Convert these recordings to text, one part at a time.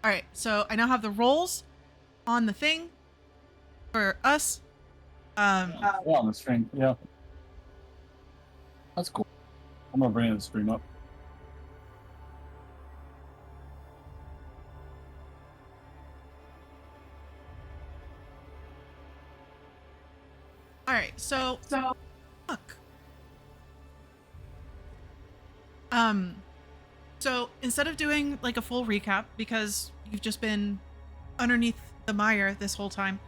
All right, so I now have the rolls on the thing for us. Yeah, on the stream. Yeah. That's cool. I'm gonna bring the stream up. All right, so fuck. So instead of doing like a full recap, because you've just been underneath the mire this whole time,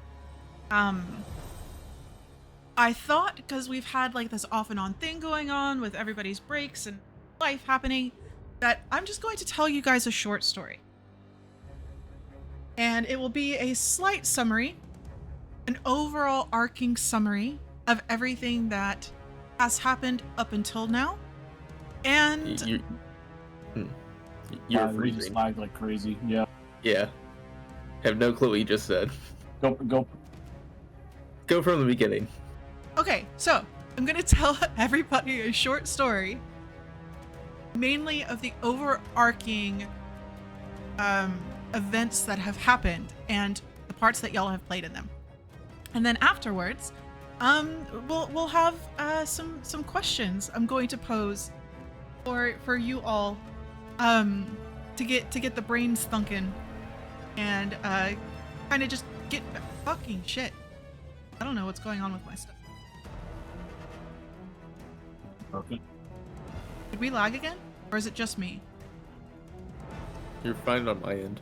I thought, because we've had like this off and on thing going on with everybody's breaks and life happening, that I'm just going to tell you guys a short story. And it will be a slight summary, an overall arcing summary of everything that has happened up until now. And You're we just lagged like crazy. Yeah. Yeah. Have no clue what you just said. Go from the beginning. Okay, so I'm going to tell everybody a short story, mainly of the overarching events that have happened and the parts that y'all have played in them. And then afterwards, we'll have some questions I'm going to pose for you all to get the brains thunking and kind of just get fucking shit. I don't know what's going on with my stuff. Perfect. Did we lag again? Or is it just me? You're fine on my end.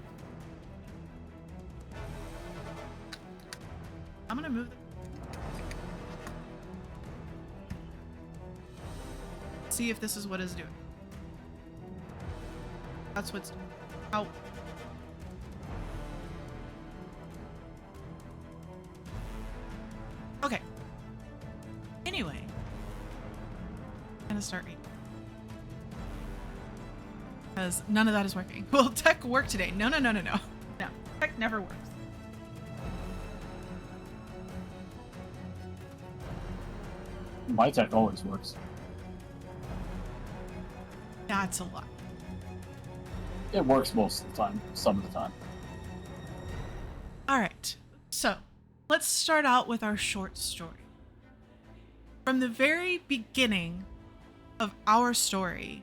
I'm gonna move. See if this is what it's doing. That's what's. Ow. Okay. Anyway. I'm gonna start reading. Because none of that is working. Will tech work today? No. No, tech never works. My tech always works. That's a lot. It works most of the time, some of the time. All right. So, let's start out with our short story. From the very beginning of our story,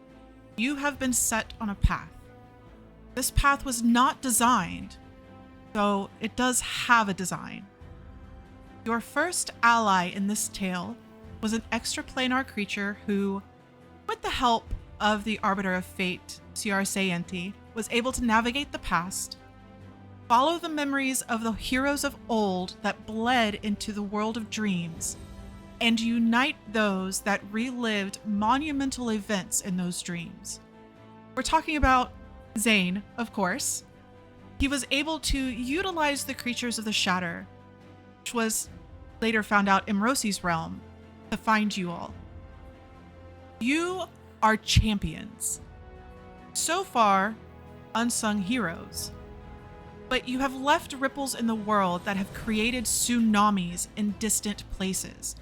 you have been set on a path. This path was not designed, though it does have a design. Your first ally in this tale was an extraplanar creature who, with the help of the Arbiter of Fate, C.R. Saenti, was able to navigate the past, follow the memories of the heroes of old that bled into the world of dreams, and unite those that relived monumental events in those dreams. We're talking about Zane, of course. He was able to utilize the creatures of the Shatter, which was later found out Imrosi's realm, to find you all. You are champions. So far, unsung heroes. But you have left ripples in the world that have created tsunamis in distant places,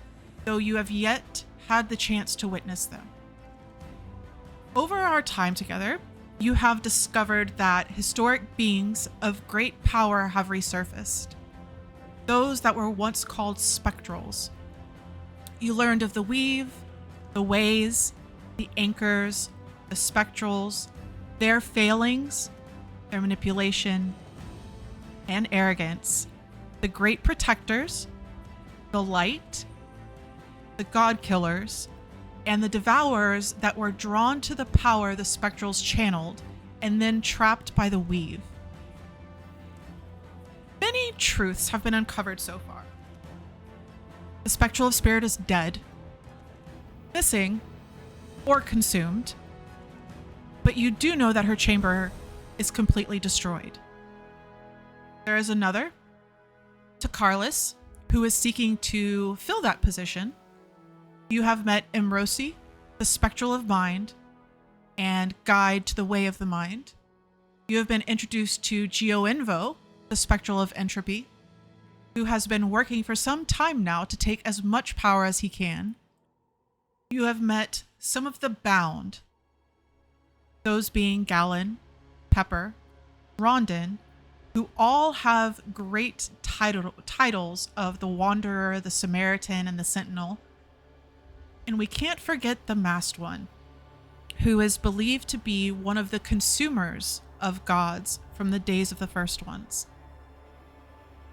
though you have yet had the chance to witness them. Over our time together, you have discovered that historic beings of great power have resurfaced. Those that were once called spectrals. You learned of the weave, the ways, the anchors, the spectrals, their failings, their manipulation, and arrogance, the great protectors, the light, the god killers, and the devourers that were drawn to the power the spectrals channeled and then trapped by the weave. Many truths have been uncovered so far. The spectral of spirit is dead, missing, or consumed, but you do know that her chamber is completely destroyed. There is another, Takarlis, who is seeking to fill that position. You have met Imrosi, the spectral of mind, and guide to the way of the mind. You have been introduced to Geoinvo, the spectral of entropy, who has been working for some time now to take as much power as he can. You have met some of the bound, those being Gallon, Pepper, Rondon, who all have great titles of the Wanderer, the Samaritan, and the Sentinel. And we can't forget the Masked One, who is believed to be one of the consumers of gods from the days of the first ones.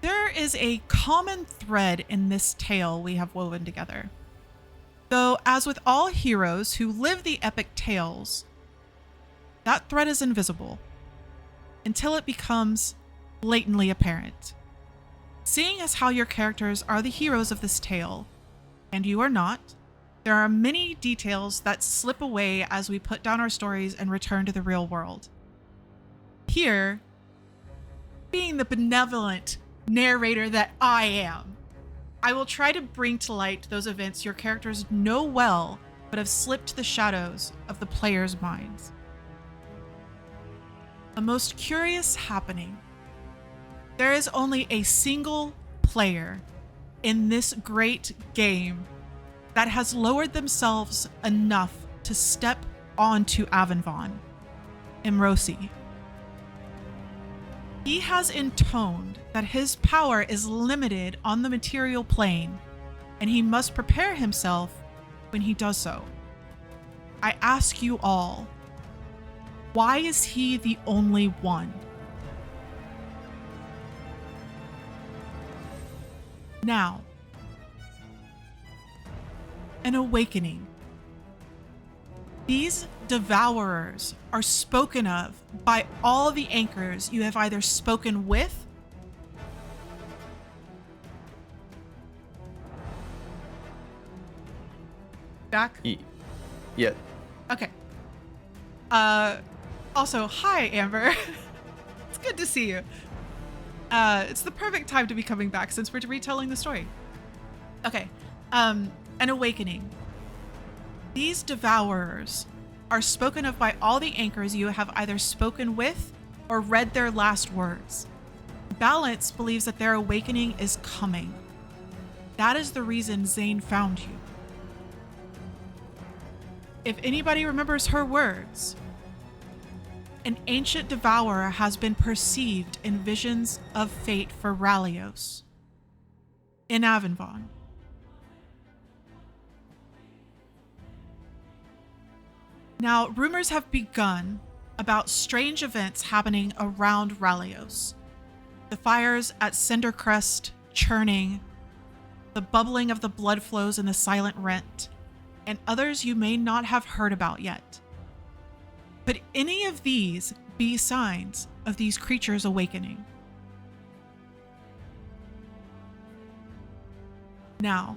There is a common thread in this tale we have woven together. Though, as with all heroes who live the epic tales, that thread is invisible until it becomes blatantly apparent. Seeing as how your characters are the heroes of this tale, and you are not, there are many details that slip away as we put down our stories and return to the real world. Here, being the benevolent narrator that I am, I will try to bring to light those events your characters know well, but have slipped to the shadows of the players' minds. A most curious happening. There is only a single player in this great game that has lowered themselves enough to step onto Avenvon, Imrosi. He has intoned that his power is limited on the material plane, and he must prepare himself when he does so. I ask you all, why is he the only one? Now, an awakening. These devourers are spoken of by all the anchors you have either spoken with back. Yeah. Okay. Also, hi, Amber. It's good to see you. It's the perfect time to be coming back since we're retelling the story. Okay. An awakening. These devourers are spoken of by all the anchors you have either spoken with or read their last words. Balance believes that their awakening is coming. That is the reason Zane found you. If anybody remembers her words, an ancient devourer has been perceived in visions of fate for Rallios in Avenvon. Now, rumors have begun about strange events happening around Rallios. The fires at Cindercrest churning, the bubbling of the blood flows in the silent rent, and others you may not have heard about yet. Could any of these be signs of these creatures awakening? Now,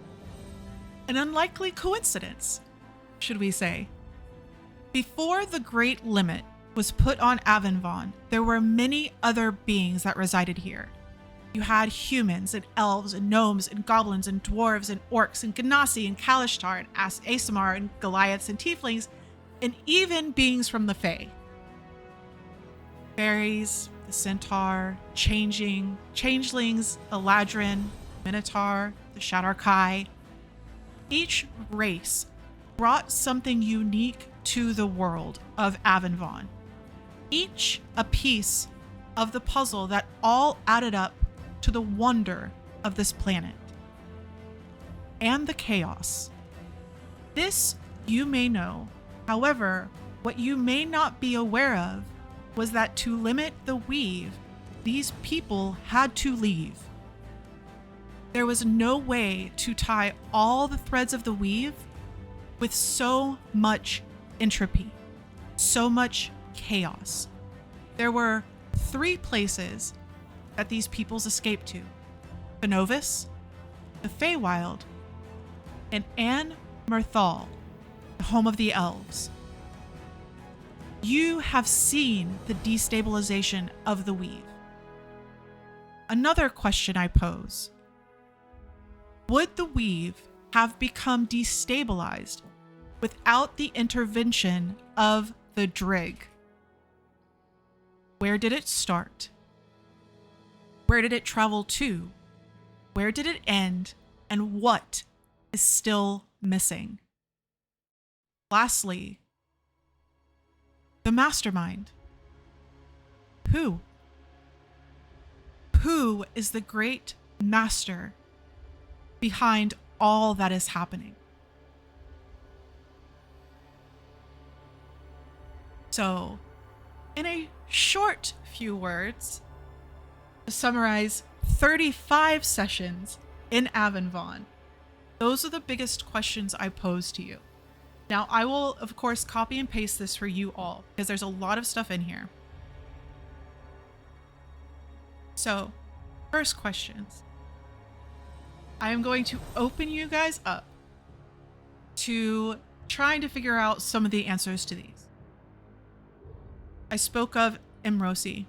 an unlikely coincidence, should we say. Before the Great Limit was put on Avenvon, there were many other beings that resided here. You had humans and elves and gnomes and goblins and dwarves and orcs and Ganassi and Kalishtar and Asamar and Goliaths and tieflings, and even beings from the Fae. Fairies, the Centaur, Changelings, Eladrin, Minotaur, the Shadarkai. Each race brought something unique to the world of Avenvon. Each a piece of the puzzle that all added up to the wonder of this planet. And the chaos. This you may know. However, what you may not be aware of was that to limit the weave, these people had to leave. There was no way to tie all the threads of the weave with so much entropy, so much chaos. There were 3 places that these peoples escaped to: Benovis, the Feywild, and An Mirthal, the home of the elves. You have seen the destabilization of the weave. Another question I pose: would the weave have become destabilized without the intervention of the Drig? Where did it start? Where did it travel to? Where did it end? And what is still missing? Lastly, the mastermind. Who who is the great master behind all that is happening. So, in a short few words, to summarize 35 sessions in Avonvon, those are the biggest questions I pose to you. Now, I will, of course, copy and paste this for you all, because there's a lot of stuff in here. So, first questions. I am going to open you guys up to trying to figure out some of the answers to these. I spoke of Imrosi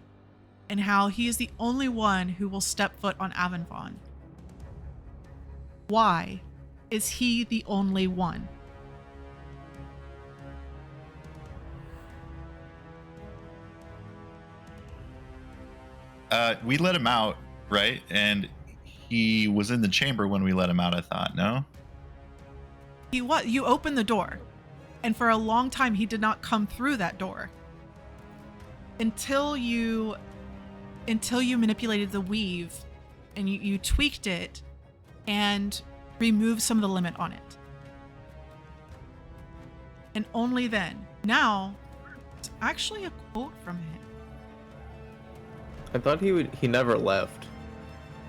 and how he is the only one who will step foot on Avonvon. Why is he the only one? We let him out, right? And he was in the chamber when we let him out, I thought, no? You opened the door, and for a long time he did not come through that door. Until you manipulated the weave and you tweaked it and removed some of the limit on it. And only then. Now, it's actually a quote from him. I thought he never left.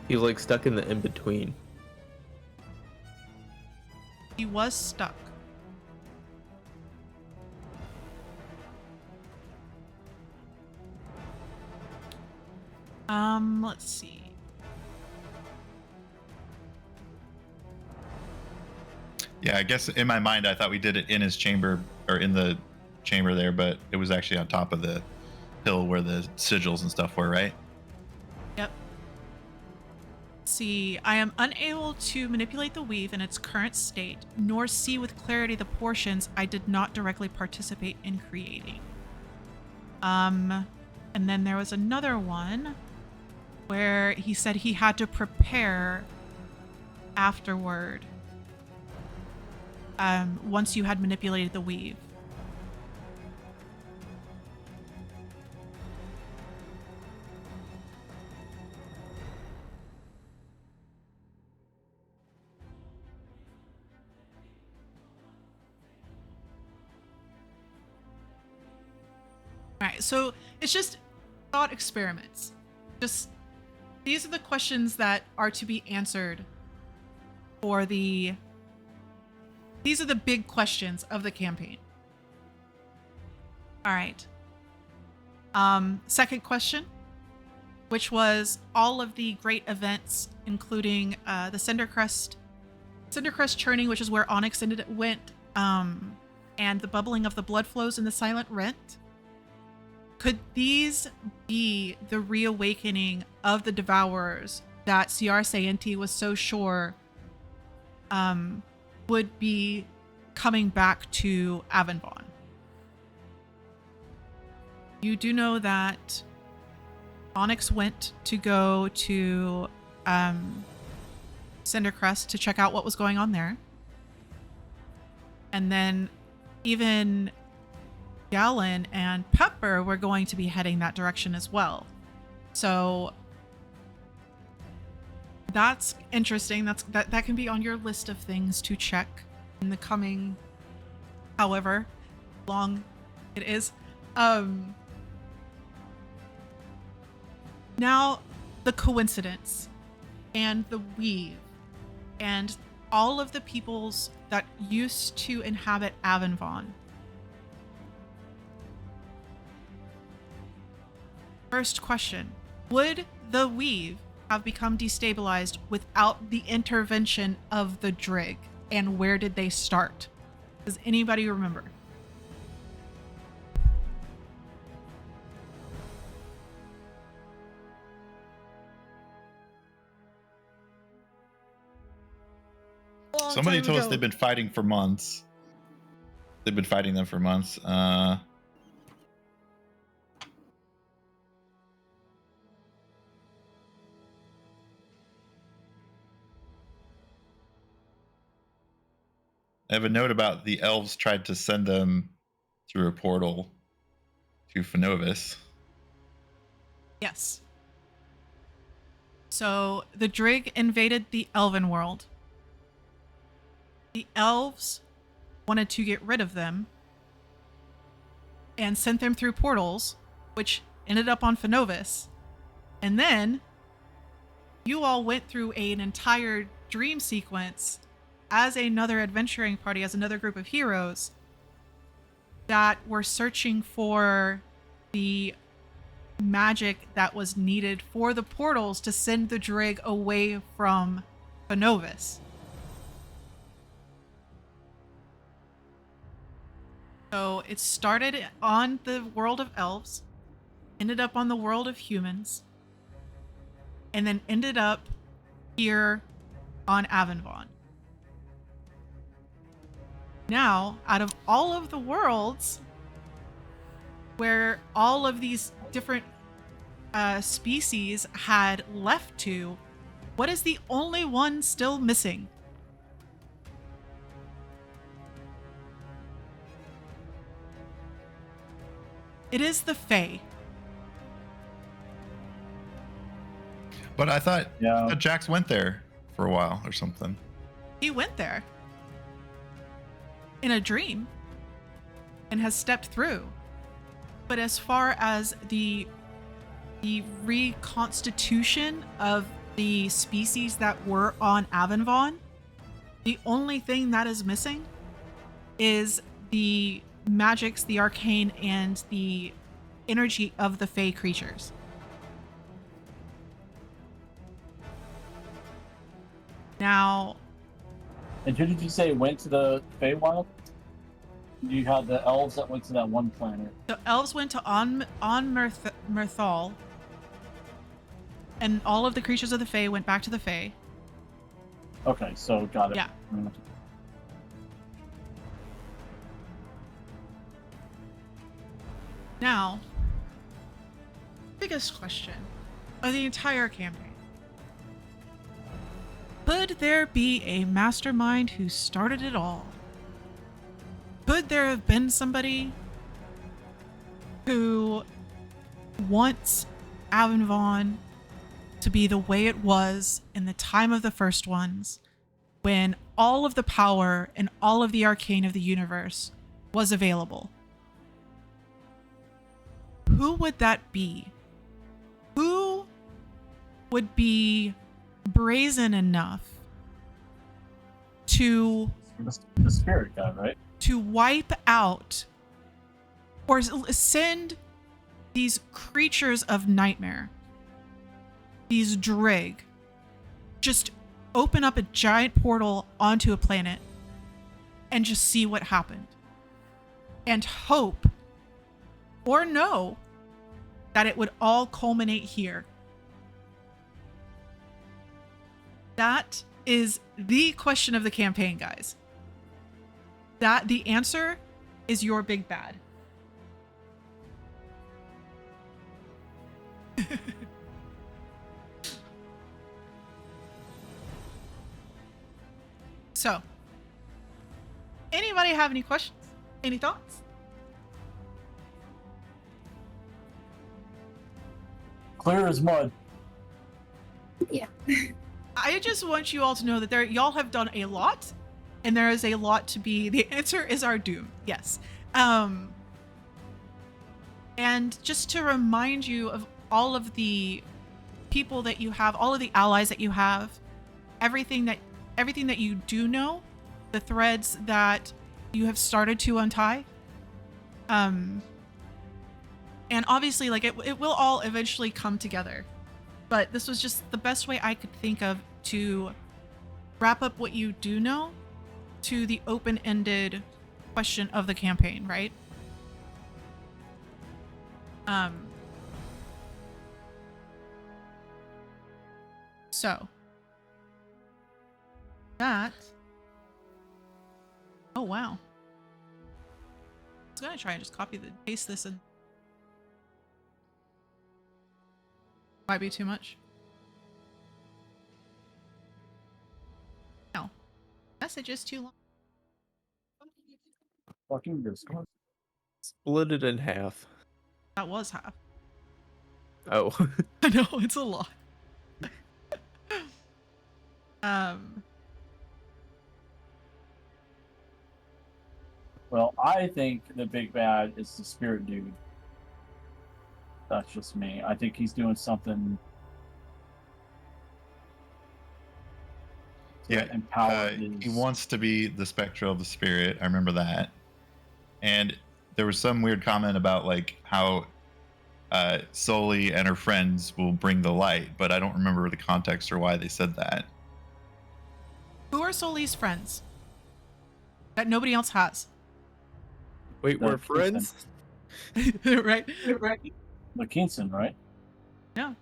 He was like stuck in the in-between. He was stuck. Let's see. Yeah, I guess in my mind, I thought we did it in his chamber, or in the chamber there, but it was actually on top of the hill where the sigils and stuff were, right? Yep. See, I am unable to manipulate the weave in its current state, nor see with clarity the portions I did not directly participate in creating. And then there was another one where he said he had to prepare afterward. Once you had manipulated the weave. All right, so it's just thought experiments. Just these are the questions that are to be answered for the. These are the big questions of the campaign. All right. Second question, which was all of the great events, including the Cindercrest churning, which is where Onyx went, and the bubbling of the blood flows in the Silent Rent. Could these be the reawakening of the Devourers that CR Saenti was so sure would be coming back to Avonvon? You do know that Onyx went to go to Cindercrest to check out what was going on there. And then even Gallon and Pepper were going to be heading that direction as well. So that's interesting. That can be on your list of things to check in the coming, however long it is. Now, the coincidence and the weave and all of the peoples that used to inhabit Avonvon. First question, would the weave have become destabilized without the intervention of the Drig? And where did they start? Does anybody remember? Somebody told us they've been fighting for months. They've been fighting them for months. I have a note about the elves tried to send them through a portal to Phenovis. Yes. So the Drig invaded the Elven world. The elves wanted to get rid of them and sent them through portals, which ended up on Phenovis. And then you all went through an entire dream sequence as another adventuring party, as another group of heroes that were searching for the magic that was needed for the portals to send the Drig away from Phenovis. So it started on the world of elves, ended up on the world of humans, and then ended up here on Avonvon. Now, out of all of the worlds where all of these different species had left to, what is the only one still missing? It is the Fae. But I thought Yeah. Jax went there for a while or something. He went there in a dream and has stepped through. But as far as the reconstitution of the species that were on Avonvon, the only thing that is missing is the magics, the arcane, and the energy of the Fae creatures. Now, And who did you say went to the Feywild? You had the elves that went to that one planet. the elves went to on Mirthal, and all of the creatures of the Fae went back to the Fae. Okay, so got it. Yeah. Now, biggest question of the entire campaign. Could there be a mastermind who started it all? Could there have been somebody who wants Avonvon to be the way it was in the time of the first ones, when all of the power and all of the arcane of the universe was available? Who would that be? Who would be brazen enough to The spirit guy, right? wipe out or send these creatures of nightmare, these Drig, just open up a giant portal onto a planet and just see what happened, and hope or know that it would all culminate here? That is the question of the campaign, guys. That the answer is your big bad. So, anybody have any questions? Any thoughts? Clear as mud. Yeah. I just want you all to know that y'all have done a lot, and there is a lot to be. The answer is our doom. Yes. And just to remind you of all of the people that you have, all of the allies that you have, everything that you do know, the threads that you have started to untie. And obviously, like, it will all eventually come together. But this was just the best way I could think of to wrap up what you do know to the open-ended question of the campaign, right? So that. Oh wow. I was gonna try and just paste this and might be too much. No. Message is too long. Fucking Discord. Split it in half. That was half. Oh. I know, it's a lot. Um, Well, I think the big bad is the spirit dude. That's just me. I think he's doing something to Yeah, empower his. he wants to be the spectre of the spirit. I remember that. And there was some weird comment about like how Sully and her friends will bring the light, but I don't remember the context or why they said that. who are Soli's friends that nobody else has? Wait, The we're Kingston. friends? Right? The Kingston, right? No.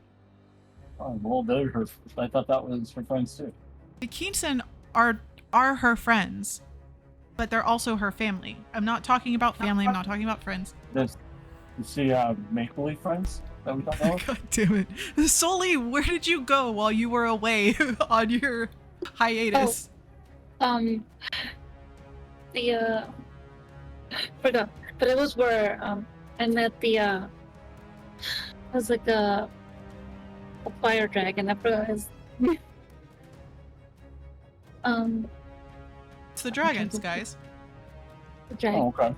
Oh, well, they're her. I thought that was her friends too. The Keenson are her friends, but they're also her family. I'm not talking about family. I'm not talking about friends. Does she have make-believe friends that we don't know of? God damn it, Soli, where did you go while you were away on your hiatus? The forgot, but it was where I met the it was like a fire dragon. I forgot his It's the dragons, guys. the dragon. Oh, okay.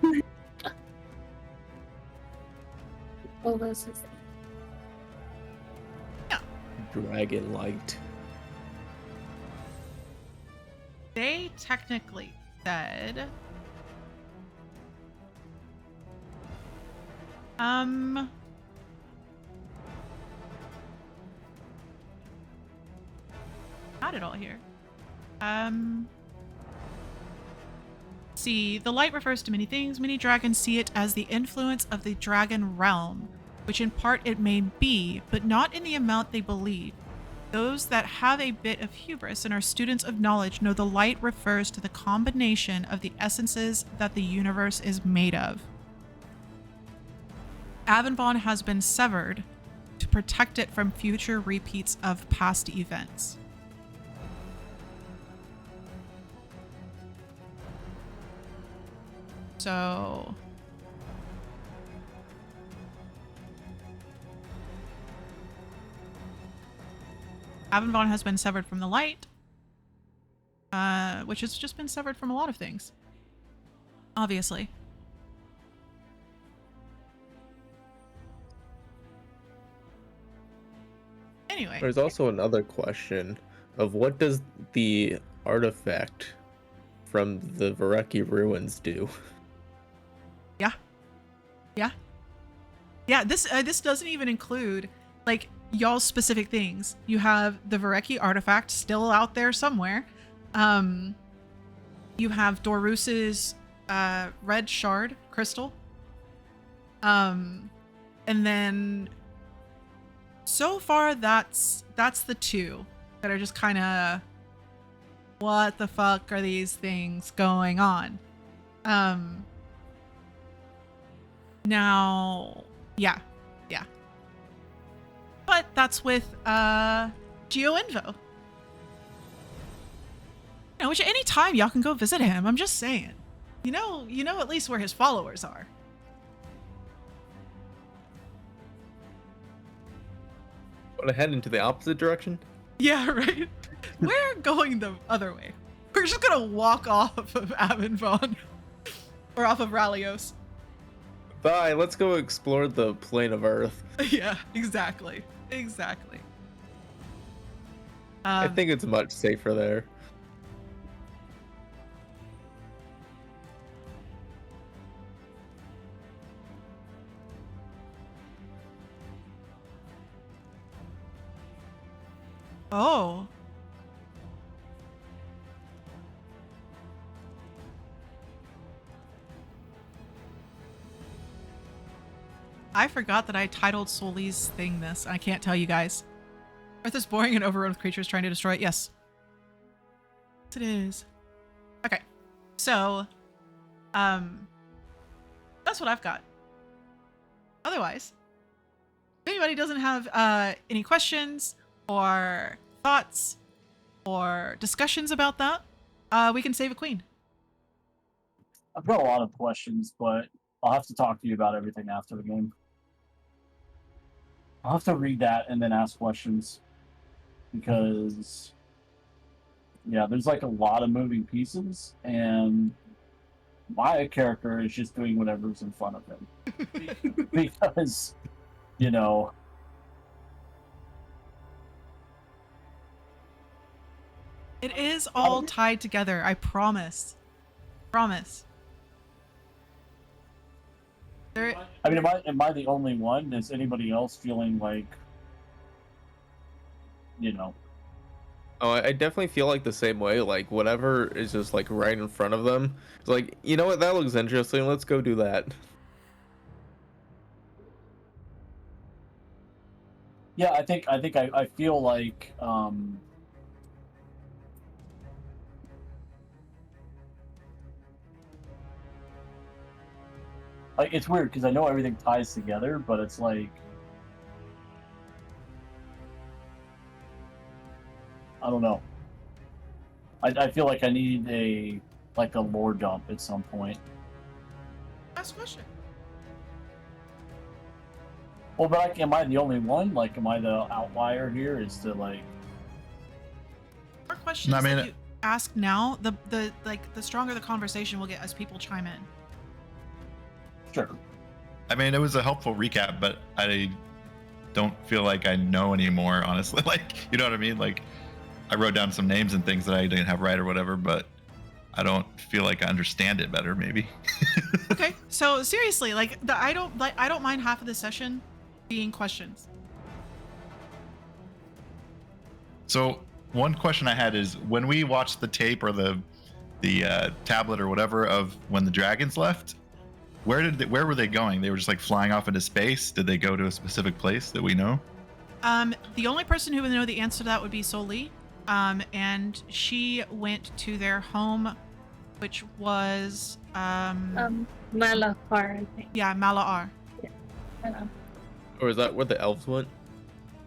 What was his name? Dragon light. They technically said, got it all here. See, the light refers to many things. Many dragons see it as the influence of the dragon realm, which in part it may be, but not in the amount they believe. Those that have a bit of hubris and are students of knowledge know the light refers to the combination of the essences that the universe is made of. Avonvon has been severed to protect it from future repeats of past events. So Avonvon has been severed from the light, which has just been severed from a lot of things, obviously. Anyway, There's also another question of what does the artifact from the Vareki ruins do? yeah, this doesn't even include like y'all's specific things. You have the Vareki artifact still out there somewhere. You have Dorus's red shard crystal. And then so far that's the two that are just kind of, what the fuck are these things going on? Now, yeah. But that's with GeoInfo. You know, which any time y'all can go visit him. I'm just saying. You know at least where his followers are. Want to head into the opposite direction? Yeah, right. We're going the other way. We're just gonna walk off of Avonvon. Or off of Rallios. Bye, let's go explore the plane of Earth. Yeah, exactly. I think it's much safer there. Oh. I forgot that I titled Soli's thing this. I can't tell you guys. Earth is boring and overrun with creatures trying to destroy it. Yes. Yes, it is. Okay. So, that's what I've got. Otherwise, if anybody doesn't have any questions or thoughts or discussions about that, we can save a queen. I've got a lot of questions, but I'll have to talk to you about everything after the game. I'll have to read that and then ask questions because Yeah, there's like a lot of moving pieces, and my character is just doing whatever's in front of him because, you know, It is all tied together. I promise. Promise. There. I mean, am I the only one? Is anybody else feeling like, you know? Oh, I definitely feel like the same way. Like whatever is just like right in front of them. It's like, you know what, that looks interesting. Let's go do that. Yeah, I feel like it's weird because I know everything ties together, but it's like I don't know. I feel like I need a lore dump at some point. Last question. Well, but am I the only one? Like, am I the outlier here? Is to like? More questions that you ask now, the stronger the conversation will get as people chime in. Sure. I mean, it was a helpful recap, but I don't feel like I know anymore, honestly. Like, you know what I mean? Like, I wrote down some names and things that I didn't have right or whatever, but I don't feel like I understand it better, maybe. Okay, so seriously, I don't mind half of the session being questions. So one question I had is, when we watched the tape or the tablet or whatever of when the dragons left, where were they going? They were just like flying off into space. Did they go to a specific place that we know? The only person who would know the answer to that would be Soli. And she went to their home, which was Malahar, I think. yeah, Malahar. Yeah. Or is that where the elves went?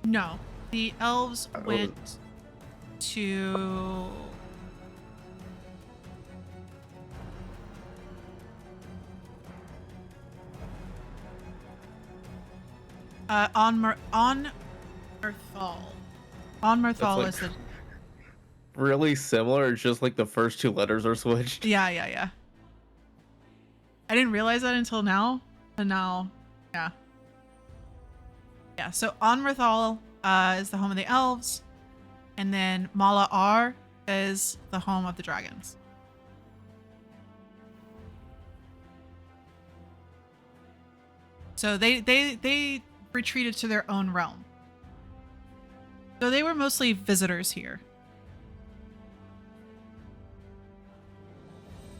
No, the elves went to on Mirthal. On Mirthal like is the really similar. It's just like the first two letters are switched. yeah. I didn't realize that until now, and now, yeah. So on Mirthal is the home of the elves, and then Malahar is the home of the dragons. So they retreated to their own realm. So they were mostly visitors here.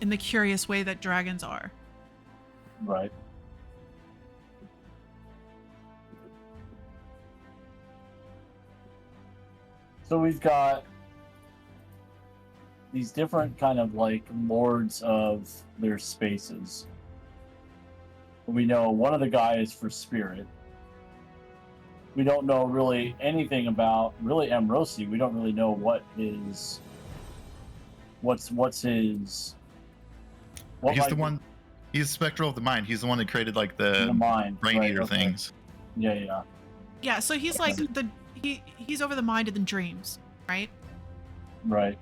In the curious way that dragons are. Right. So we've got these different kind of like lords of their spaces. We know one of the guys for spirit. We don't know really anything about really Amrosi. We don't really know what his what's his what He's the one. He's spectral of the mind. He's the one that created like the mind brain right, eater okay. things. Yeah, so he's like he's over the mind and the dreams, right? Right.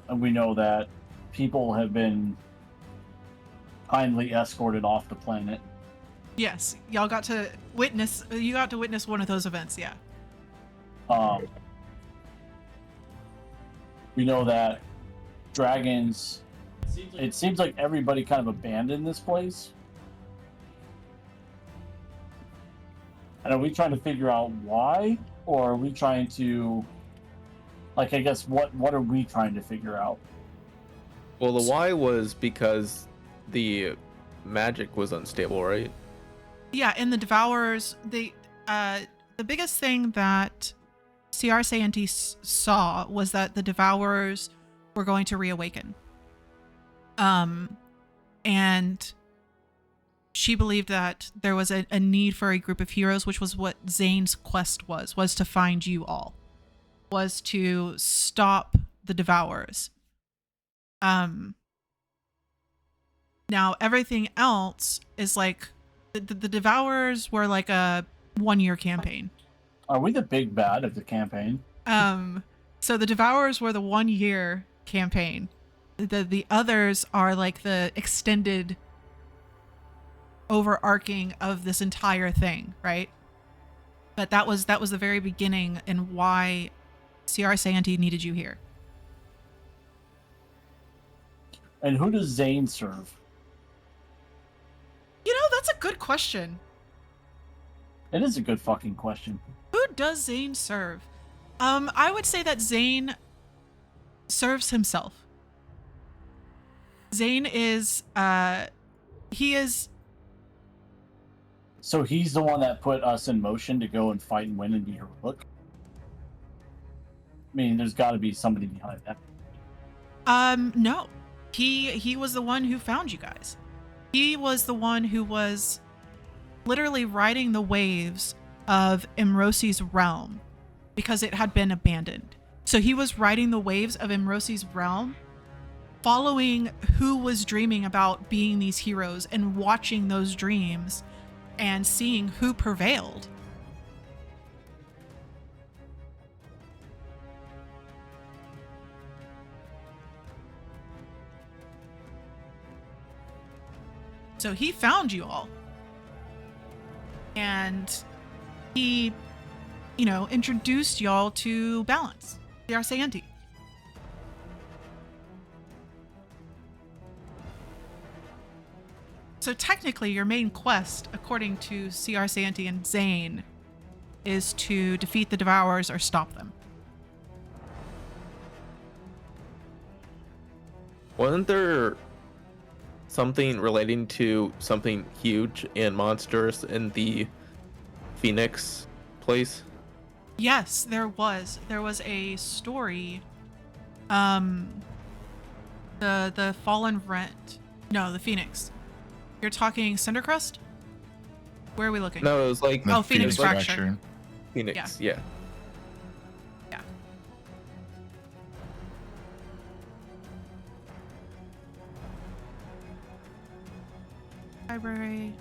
And we know that people have been kindly escorted off the planet. Yes, y'all got to witness. You got to witness one of those events. Yeah. We know that dragons. It seems like everybody kind of abandoned this place. And are we trying to figure out why, or are we trying to, like, I guess what are we trying to figure out? Well, the why was because the magic was unstable, right? Yeah, in the Devourers, the biggest thing that CR Sayanti saw was that the Devourers were going to reawaken. And she believed that there was a need for a group of heroes, which was what Zane's quest was to find you all, was to stop the Devourers. Now everything else is like the Devourers were like a 1-year campaign. Are we the big bad of the campaign? So the Devourers were the 1 year campaign. The others are like the extended overarching of this entire thing, right? But that was the very beginning and why CR Sandy needed you here. And who does Zane serve? You know, that's a good question. It is a good fucking question. Who does Zane serve? I would say that Zane serves himself. Zane is he is So he's the one that put us in motion to go and fight and win and be heroic? I mean, there's got to be somebody behind that. no. He was the one who found you guys. He was the one who was literally riding the waves of Imrosi's realm because it had been abandoned. So he was riding the waves of Imrosi's realm, following who was dreaming about being these heroes and watching those dreams and seeing who prevailed. So he found you all. And he, introduced y'all to balance, the Arsaanti. So technically, your main quest, according to CR Santi and Zane, is to defeat the Devourers or stop them. Wasn't there something relating to something huge and monstrous in the Phoenix place? Yes, there was. There was a story. The Fallen Rent. No, the Phoenix. You're talking Cindercrest? Where are we looking? No, it was like Oh, Phoenix it was like Fracture. Phoenix, yeah. Yeah. Library.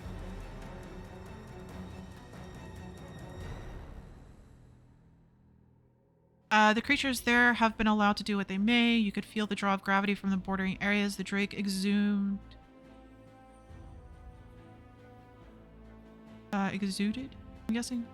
The creatures there have been allowed to do what they may. You could feel the draw of gravity from the bordering areas. The Drake exuded. I'm guessing.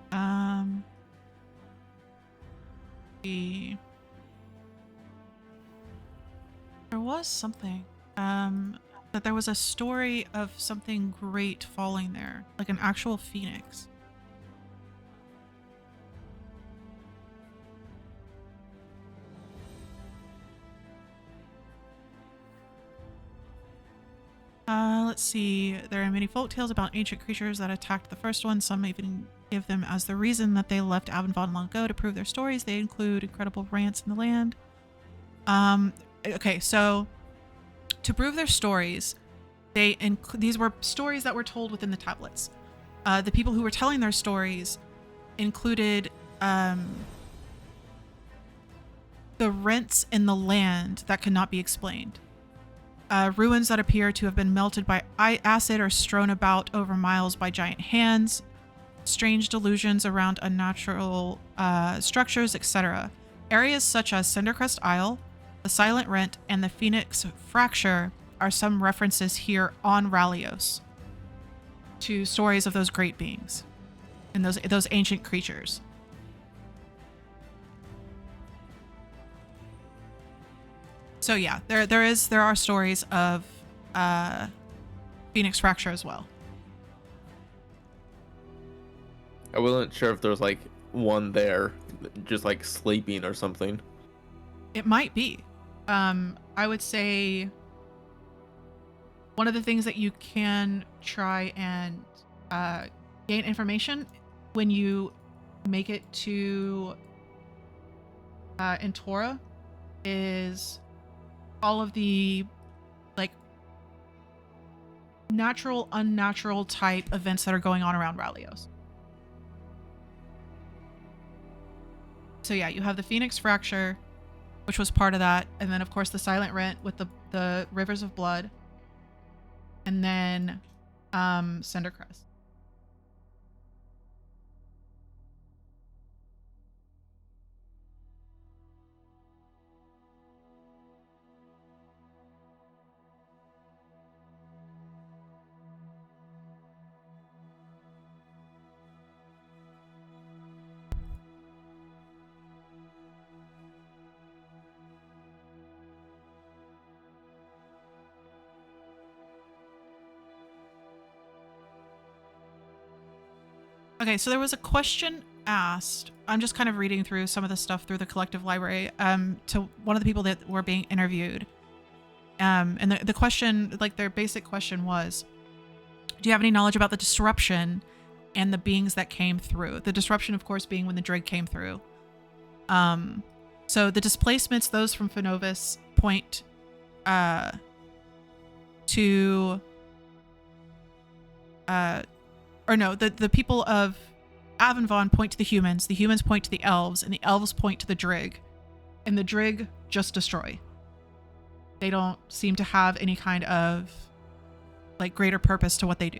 There was something. That there was a story of something great falling there, like an actual phoenix. Let's see. There are many folk tales about ancient creatures that attacked the first one. Some even give them as the reason that they left Avonvon long ago to prove their stories. They include incredible rants in the land. Okay, so to prove their stories, these were stories that were told within the tablets. The people who were telling their stories included the rents in the land that could not be explained. Ruins that appear to have been melted by acid or strewn about over miles by giant hands, strange delusions around unnatural structures, etc. Areas such as Cindercrest Isle, the Silent Rent, and the Phoenix Fracture are some references here on Rallios to stories of those great beings and those ancient creatures. So yeah, there are stories of Phoenix Fracture as well. I wasn't sure if there was like one there, just like sleeping or something. It might be. I would say one of the things that you can try and gain information when you make it to Entora is all of the like natural, unnatural type events that are going on around Rallios. So yeah, you have the Phoenix Fracture, which was part of that, and then of course the Silent Rent with the Rivers of Blood, and then Cindercrest. Okay, so there was a question asked. I'm just kind of reading through some of the stuff through the collective library to one of the people that were being interviewed. And the question, like their basic question was, do you have any knowledge about the disruption and the beings that came through? The disruption, of course, being when the Drig came through. So the displacements, those from Phenovis, point to... the people of Avenvon point to the humans point to the elves, and the elves point to the Drig. And the Drig just destroy. They don't seem to have any kind of like greater purpose to what they do.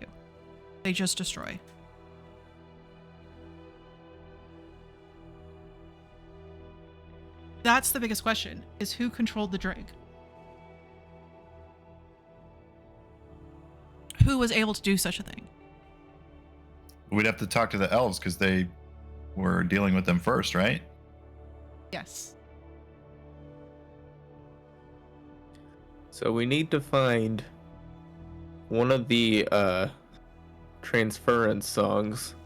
They just destroy. That's the biggest question, is who controlled the Drig? Who was able to do such a thing? We'd have to talk to the elves because they were dealing with them first, right? Yes. So we need to find one of the transference songs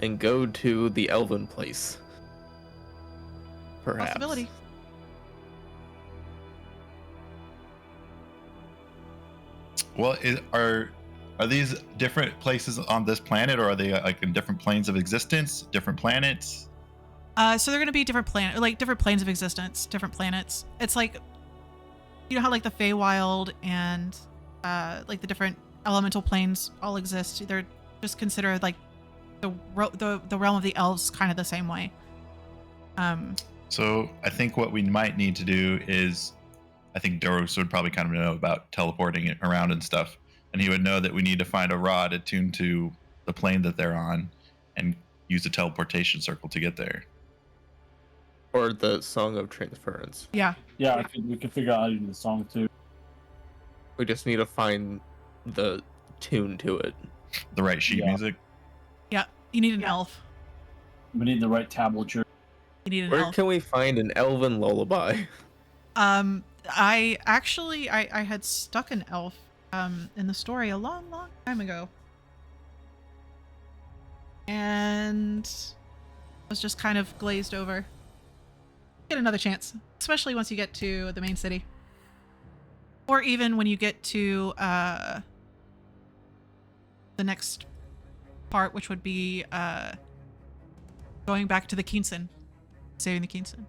and go to the elven place. Perhaps. Possibility. Well, are these different places on this planet, or are they like in different planes of existence, different planets? So they're gonna be different different planes of existence, different planets. It's like, you know how like the Feywild and like the different elemental planes all exist. They're just considered like the realm of the elves, kind of the same way. So I think what we might need to do is, I think Doros would probably kind of know about teleporting it around and stuff, and he would know that we need to find a rod attuned to the plane that they're on, and use a teleportation circle to get there. Or the Song of Transference. Yeah. Yeah, we could figure out how to do the song too. We just need to find the tune to it. The right sheet music. Yeah. You need an elf. We need the right tablature. You need an Where elf. can we find an elven lullaby? I actually I had stuck an elf in the story a long time ago, and was just kind of glazed over. Get another chance, especially once you get to the main city, or even when you get to the next part, which would be going back to the Keenson, saving the Keenson.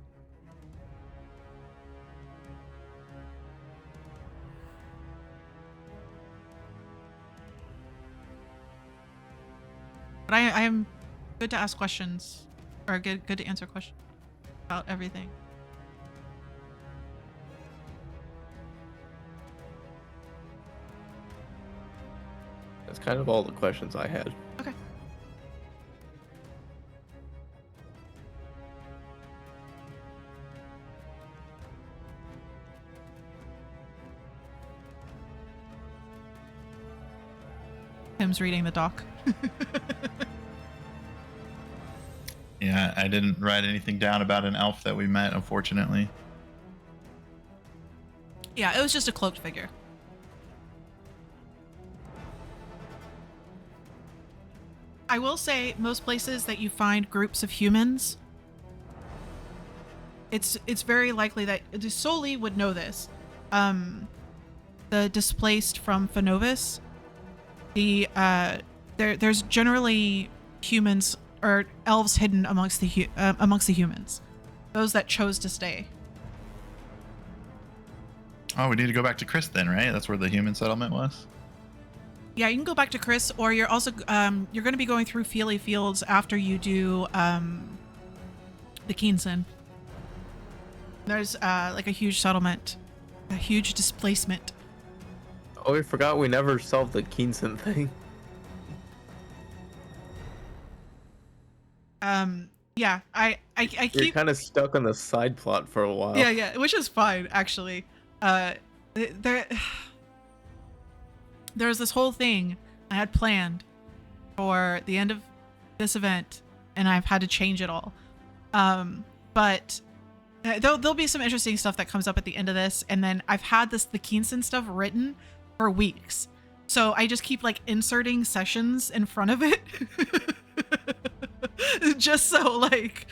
But I am good to ask questions, or good to answer questions about everything. That's kind of all the questions I had. Okay. Tim's reading the doc. Yeah, I didn't write anything down about an elf that we met, unfortunately. Yeah, it was just a cloaked figure. I will say most places that you find groups of humans, it's very likely that Soli would know this. The displaced from Phenovis, there's generally humans or elves hidden amongst the humans, those that chose to stay. Oh, we need to go back to Chris then, right? That's where the human settlement was. Yeah, you can go back to Chris, or you're also you're going to be going through Feely Fields after you do the Keenson. There's like a huge settlement, a huge displacement. Oh, we forgot we never solved the Keenson thing. Yeah, I You're keep kind of stuck on the side plot for a while. yeah, which is fine actually. There's this whole thing I had planned for the end of this event, and I've had to change it all. But there'll be some interesting stuff that comes up at the end of this, and then I've had the Keenson stuff written for weeks, so I just keep like inserting sessions in front of it. Just so like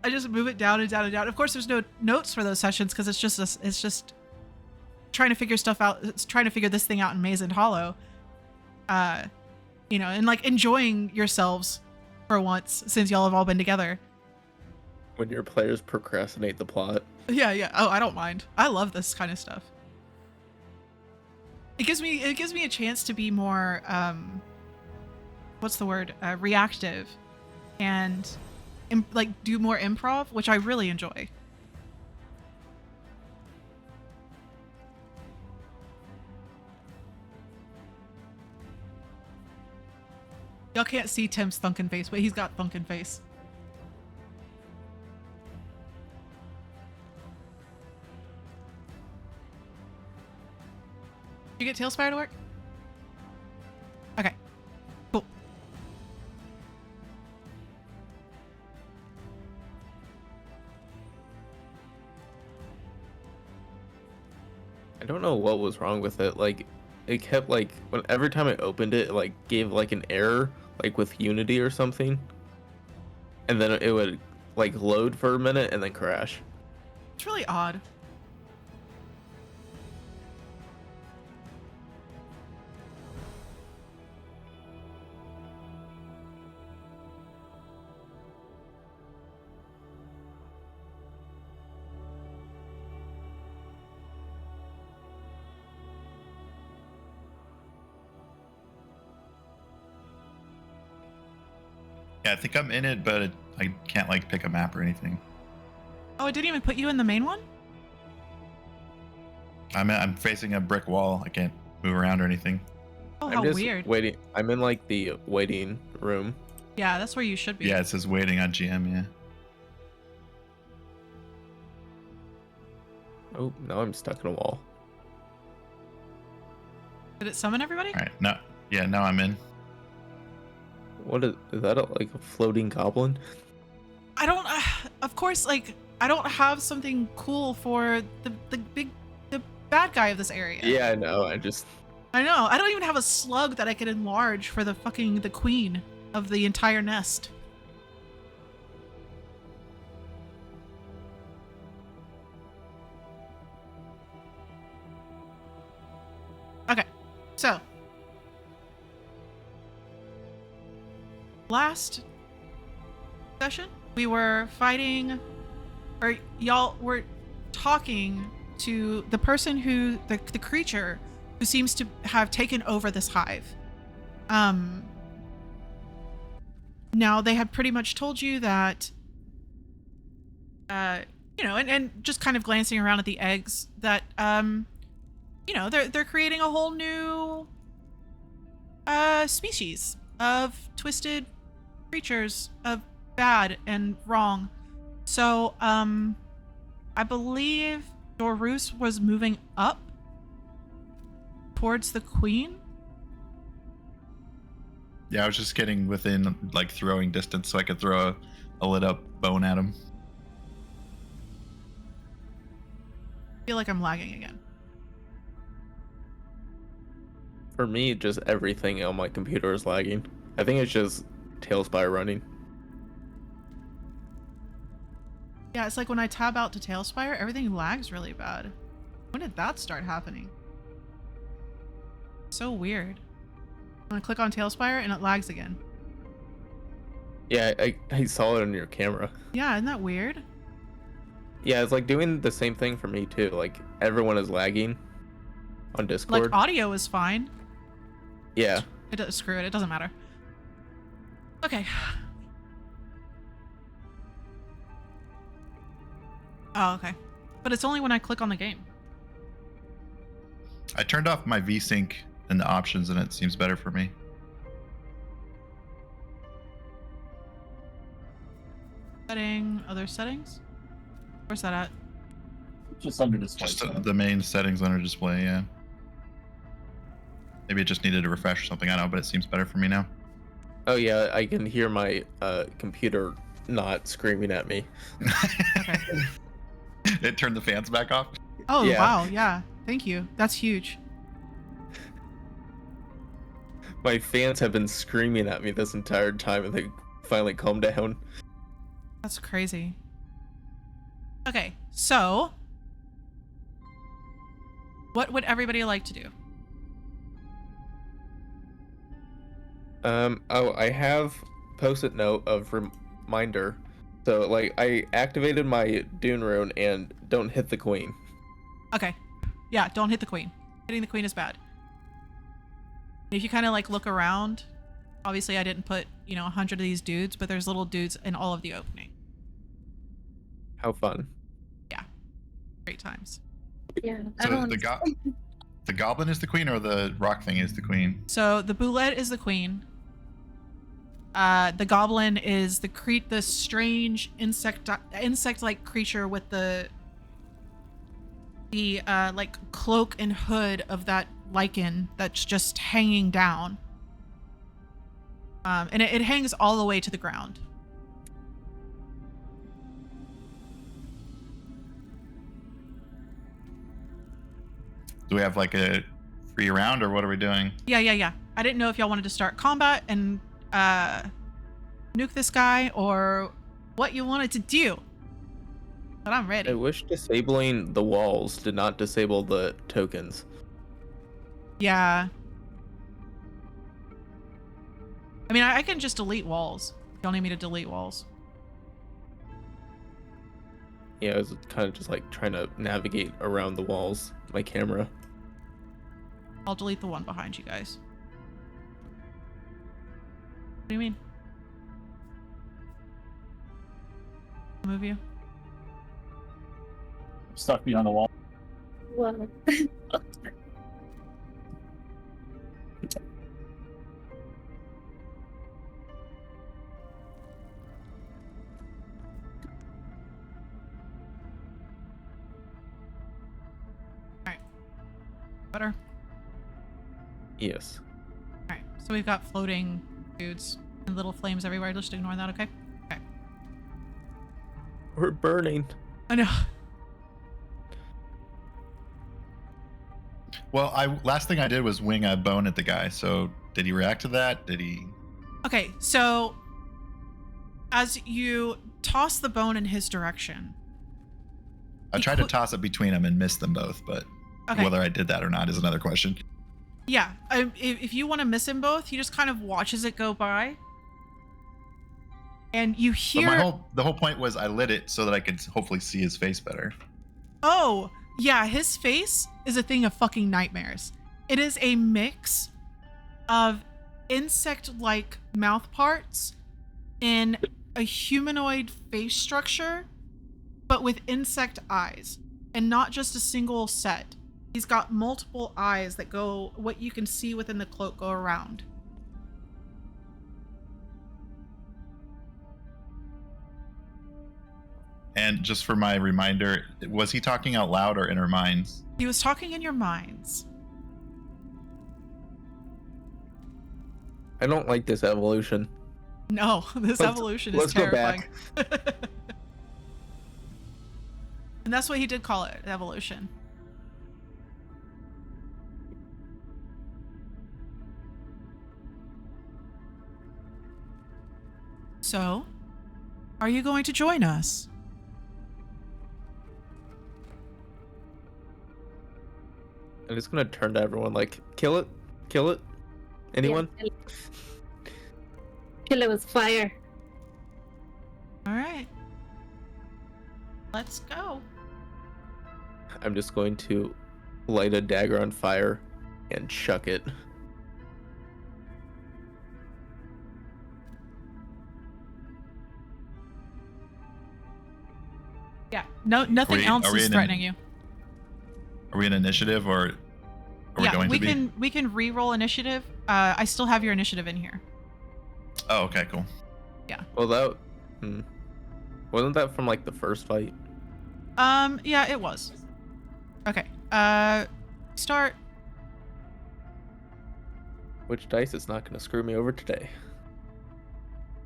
I just move it down and down and down. Of course, there's no notes for those sessions because it's just trying to figure stuff out. It's trying to figure this thing out in Maze and Hollow. And like enjoying yourselves for once since y'all have all been together. When your players procrastinate the plot. Yeah. Oh, I don't mind. I love this kind of stuff. It gives me a chance to be more what's the word? Reactive and like do more improv, which I really enjoy. Y'all can't see Tim's thunken face, but he's got thunken face. Did you get Tailspire to work? Okay. Cool. I don't know what was wrong with it. Like, it kept like every time I opened it, it like gave like an error, like with Unity or something, and then it would like load for a minute and then crash. It's really odd. Yeah, I think I'm in it, but I can't like pick a map or anything. Oh, it didn't even put you in the main one? I'm facing a brick wall. I can't move around or anything. Oh, I'm how just weird. waiting. I'm in like the waiting room. Yeah, that's where you should be. Yeah, it says waiting on GM. Yeah. Oh, now I'm stuck in a wall. Did it summon everybody? All right. No. Yeah. Now I'm in. What is that? Like a floating goblin? I don't. Of course, like I don't have something cool for the bad guy of this area. Yeah, I know. I know. I don't even have a slug that I can enlarge for the queen of the entire nest. Okay, so last session we were fighting, or y'all were talking to the person who the creature who seems to have taken over this hive. Now they had pretty much told you that and just kind of glancing around at the eggs that they're creating a whole new species of twisted creatures of bad and wrong. So I believe Dorus was moving up towards the queen. Yeah, I was just getting within like throwing distance so I could throw a lit up bone at him. I feel like I'm lagging again. For me, just everything on my computer is lagging. I think it's just Tailspire running. Yeah, it's like when I tab out to Tailspire, everything lags really bad. When did that start happening? So weird. I'm gonna click on Tailspire and it lags again. Yeah, I saw it on your camera. Yeah, isn't that weird? Yeah, it's like doing the same thing for me too. Like everyone is lagging on Discord. Like audio is fine. Yeah. Screw it, it doesn't matter. Okay. Oh, okay. But it's only when I click on the game. I turned off my VSync in the options and it seems better for me. Other settings? Where's that at? Just under display. Just the main settings under display, yeah. Maybe it just needed a refresh or something, I don't know, but it seems better for me now. Oh yeah, I can hear my computer not screaming at me. Okay. It turned the fans back off. Oh, Yeah. wow, yeah. Thank you. That's huge. My fans have been screaming at me this entire time, and they finally calmed down. That's crazy. Okay, so what would everybody like to do? Oh, I have post-it note of reminder. So like I activated my Dune rune and don't hit the queen. Okay. Yeah, don't hit the queen. Hitting the queen is bad. If you kind of like look around, obviously I didn't put, 100 of these dudes, but there's little dudes in all of the opening. How fun. Yeah. Great times. Yeah. So the goblin is the queen, or the rock thing is the queen? So the boulette is the queen. The goblin is the strange insect-like creature with the like cloak and hood of that lichen that's just hanging down. And it hangs all the way to the ground. Do we have like a free round, or what are we doing? Yeah. I didn't know if y'all wanted to start combat and nuke this guy or what you wanted to do. But I'm ready. I wish disabling the walls did not disable the tokens. Yeah. I mean, I can just delete walls. You don't need me to delete walls. Yeah, I was kind of just like trying to navigate around the walls, my camera. I'll delete the one behind you guys. What do you mean? Move you? Stuck behind the wall. Well, Alright. Better? Yes. Alright. So we've got floating dudes and little flames everywhere. Just ignore that, okay? Okay. We're burning. I know. Well, last thing I did was wing a bone at the guy. So did he react to that? Did he? Okay, so as you toss the bone in his direction. I tried to toss it between them and missed them both, but Okay. whether I did that or not is another question. Yeah, if you want to miss him both, he just kind of watches it go by. And you But hear... the whole point was I lit it so that I could hopefully see his face better. Oh, yeah, his face is a thing of fucking nightmares. It is a mix of insect-like mouth parts in a humanoid face structure, but with insect eyes, and not just a single set. He's got multiple eyes that go, what you can see within the cloak, go around. And just for my reminder, was he talking out loud or in our minds? He was talking in your minds. I don't like this evolution. No, this evolution is let's go terrifying. back. And that's what he did call it, evolution. So, are you going to join us? I'm just gonna turn to everyone like, kill it? Kill it? Anyone? yeah, kill it with fire. All right. Let's go. I'm just going to light a dagger on fire and chuck it. Yeah. No, nothing else is threatening you. Are we in initiative, or are we going to be? We can re-roll initiative. I still have your initiative in here. Oh, okay, cool. Well, that wasn't that from like the first fight? Yeah, it was. Okay. Start. Which dice is not gonna screw me over today?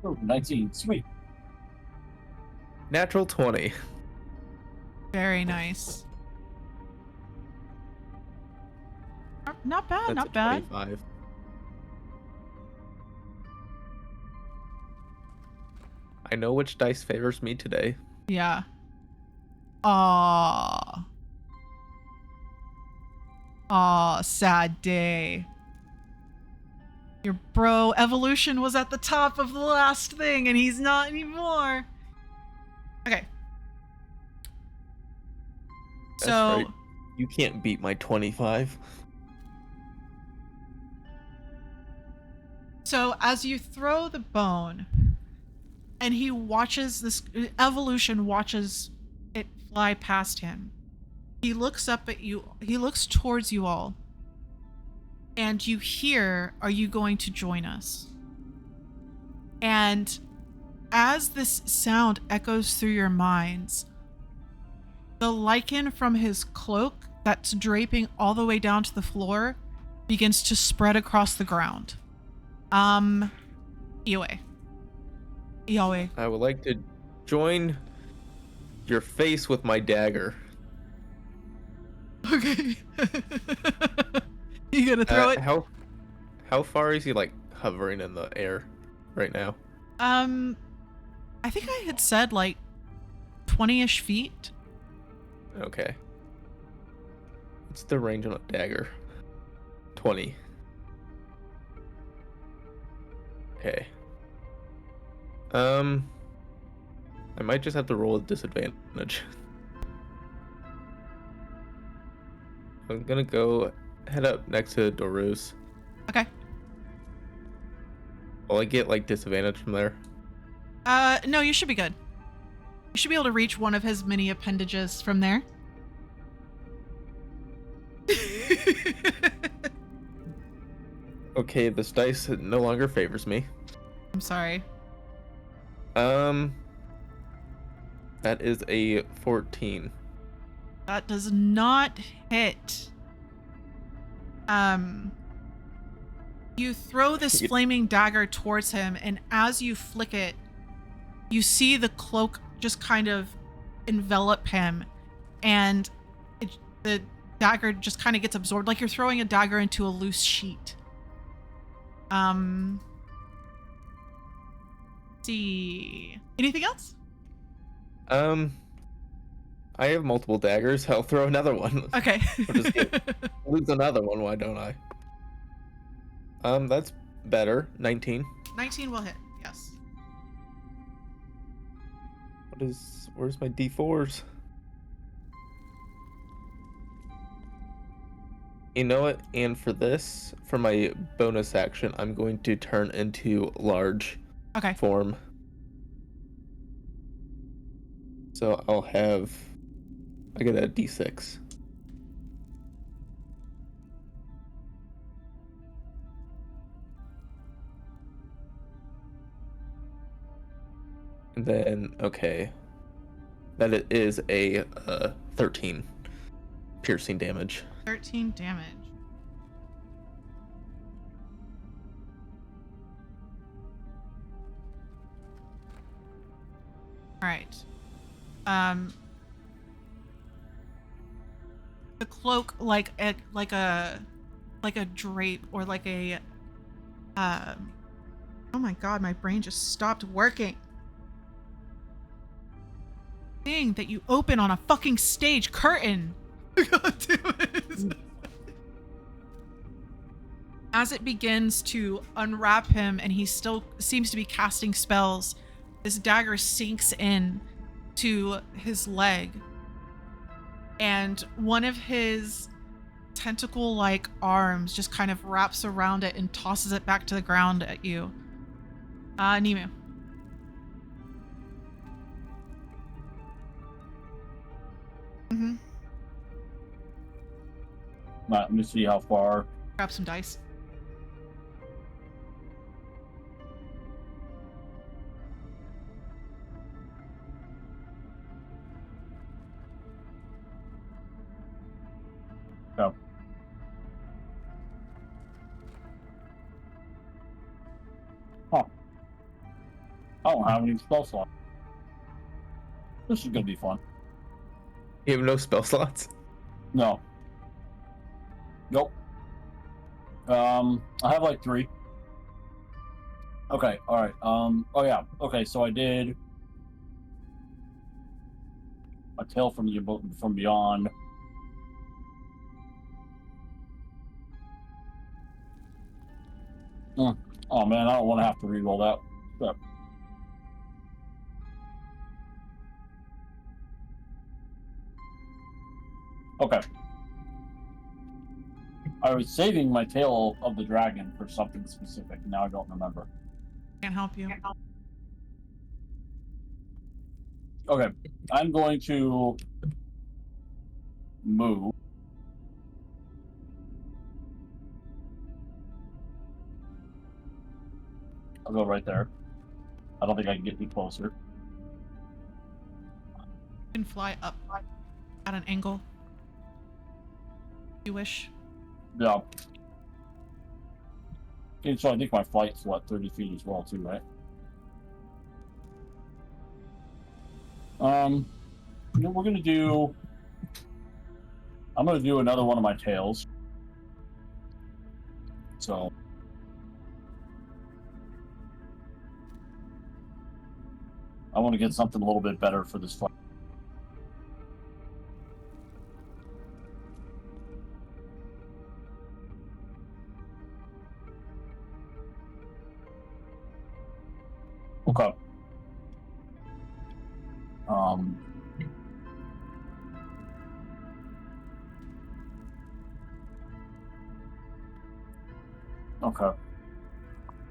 Oh, 19. Sweet. Natural 20. Very nice. Not bad, That's not a bad. 25. I know which dice favors me today. Yeah. Aw. Aw, sad day. Your bro evolution was at the top of the last thing, and he's not anymore. Okay. That's So, right. You can't beat my 25. so as you throw the bone, and he watches this evolution watches it fly past him. He looks up at you. He looks towards you all. And you hear, "Are you going to join us?" And as this sound echoes through your minds, the lichen from his cloak that's draping all the way down to the floor begins to spread across the ground. Yahweh. Yahweh. I would like to join your face with my dagger. Okay. You gonna throw it? How far is he like hovering in the air right now? I think I had said like 20-ish feet. Okay. What's the range on a dagger? 20. Okay. I might just have to roll a disadvantage. I'm gonna go head up next to Doruz. Okay. Will I get like disadvantage from there? No, you should be good. You should be able to reach one of his many appendages from there. Okay, this dice no longer favors me. I'm sorry. That is a 14. That does not hit. You throw this flaming dagger towards him, and as you flick it, you see the cloak just kind of envelop him, and the dagger just kind of gets absorbed, like you're throwing a dagger into a loose sheet. See. Anything else? I have multiple daggers. I'll throw another one. Okay. Lose another one, why don't I? That's better. 19. 19 will hit, yes. Where's my D4s? You know what? And for this, for my bonus action, I'm going to turn into large Okay. form. So I get a D6. And then, okay. That it is a 13 piercing damage. 13 damage. All right. The cloak, like a drape, or like a oh my god, my brain just stopped working. Thing that you open on a fucking stage curtain. God damn it. As it begins to unwrap him, and he still seems to be casting spells, this dagger sinks in to his leg, and one of his tentacle-like arms just kind of wraps around it and tosses it back to the ground at you. Nimu. Mm-hmm. Let me see how far. Grab some dice. Go. Huh. I don't have any spell slots. This is gonna be fun. You have no spell slots? No. Nope. I have like 3. Okay, alright. Oh yeah. Okay, so I did a tale from beyond. Oh man, I don't want to have to re-roll that. Crap. Okay. I was saving my Tale of the Dragon for something specific. Now I don't remember. Can't help you. Okay. I'm going to move. I'll go right there. I don't think I can get any closer. You can fly up at an angle. If you wish. Yeah. And so I think my flight's, 30 feet as well, too, right? You know, we're going to do... I'm going to do another one of my tails. So... I want to get something a little bit better for this flight. Okay. Okay.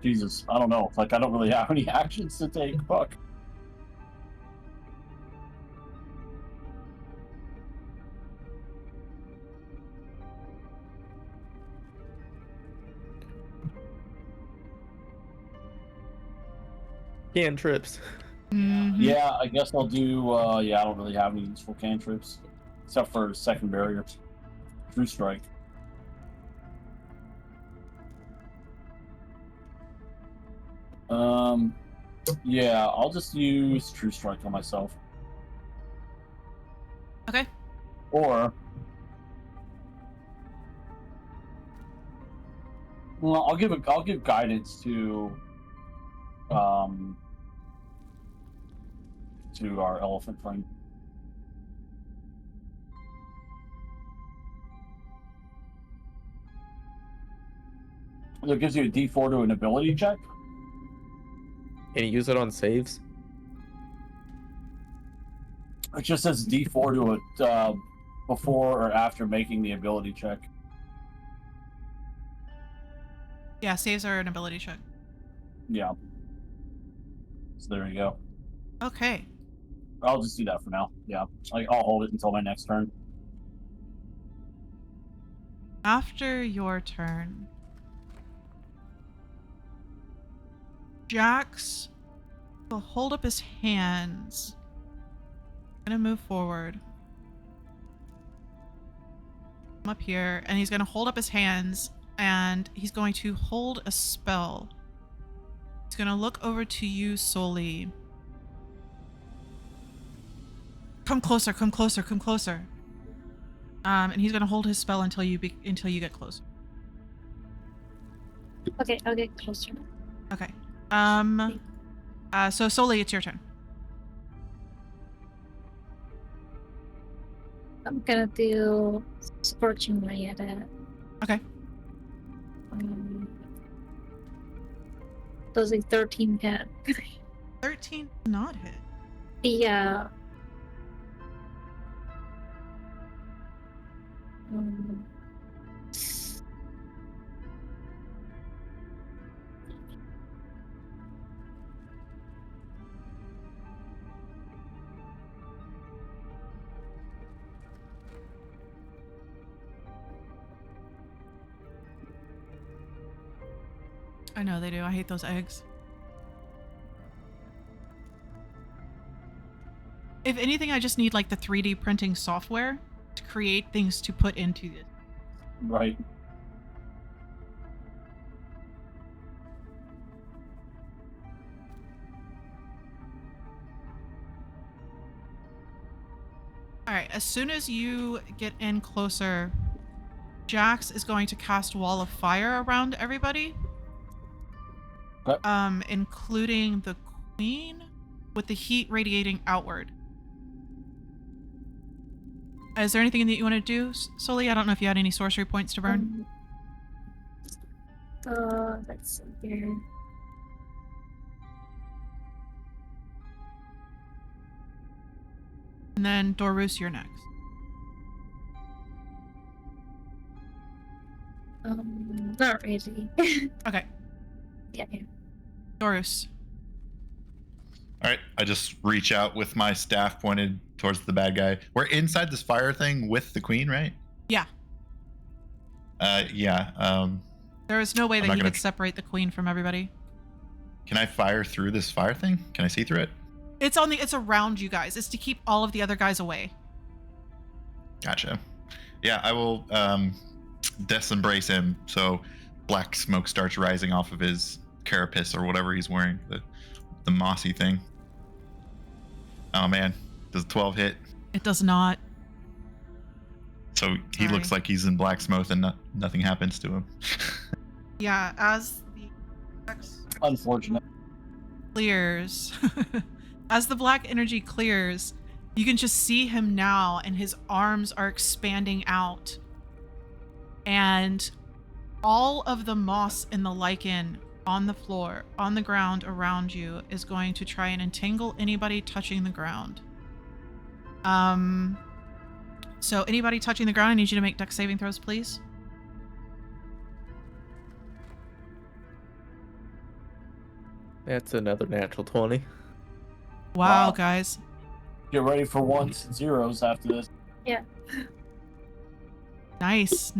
Jesus, I don't know. Like, I don't really have any actions to take. Fuck. Cantrips. Mm-hmm. Yeah, I guess I'll do, yeah, I don't really have any useful cantrips. Except for second barrier. True Strike. Yeah, I'll just use True Strike on myself. Okay. Or... Well, I'll give guidance to our elephant friend. It gives you a D4 to an ability check. Can you use it on saves? It just says D4 to it before or after making the ability check. Yeah, saves are an ability check. Yeah. So there you go. Okay. I'll just do that for now. Yeah. I'll hold it until my next turn. After your turn, Jax will hold up his hands. Gonna move forward. Come up here, and he's gonna hold up his hands, and he's going to hold a spell. He's gonna look over to you, Soli. Come closer, come closer, come closer. And he's gonna hold his spell until you get closer. Okay, I'll get closer. Okay. So Soli, it's your turn. I'm gonna do Scorching Ray at it. Okay. Does a 13 hit? 13 not hit. Yeah. I know they do. I hate those eggs. If anything, I just need like the 3D printing software to create things to put into this. Right. All right. As soon as you get in closer, Jax is going to cast Wall of Fire around everybody. Okay. Including the queen, with the heat radiating outward. Is there anything that you want to do, Sully? I don't know if you had any sorcery points to burn. Let's see here. And then Dorus, you're next. Not really. Okay, Yeah. Dorus. All right, I just reach out with my staff pointed towards the bad guy. We're inside this fire thing with the queen, right? Yeah. Yeah. There is no way I'm that not he gonna could separate the queen from everybody. Can I fire through this fire thing? Can I see through it? It's around you guys. It's to keep all of the other guys away. Gotcha. Yeah, I will death embrace him. So black smoke starts rising off of his carapace or whatever he's wearing, the mossy thing. Oh man, does 12 hit? It does not. So he Sorry. looks like he's in black smoke and nothing happens to him. Yeah, as the Unfortunate. clears, as the black energy clears, you can just see him now, and his arms are expanding out, and all of the moss and the lichen on the floor, on the ground around you, is going to try and entangle anybody touching the ground. So anybody touching the ground, I need you to make dex saving throws, please. That's another natural 20. Wow, Wow. guys. Get ready for ones and zeros after this. Yeah. Nice.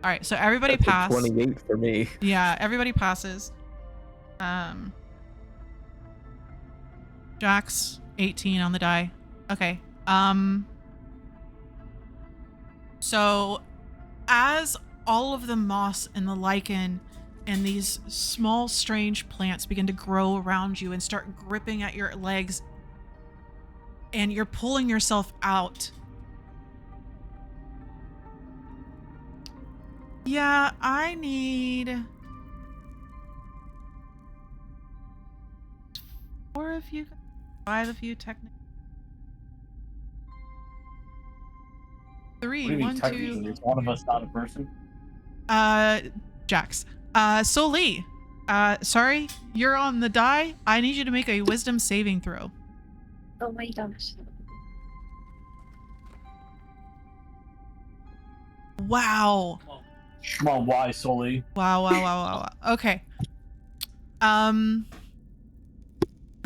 All right, so everybody That's a passed. 28 for me. Yeah, everybody passes. Jax, 18 on the die. Okay. So as all of the moss and the lichen and these small strange plants begin to grow around you and start gripping at your legs, and you're pulling yourself out. Yeah, I need 4 of you, 5 of you technically. 3, What do you mean 1, technically? 2. There's one of us not a person. Jax. Soli. Sorry, you're on the die. I need you to make a wisdom saving throw. Oh my gosh. Wow. Come on, why, Sully? Wow. Okay. Well,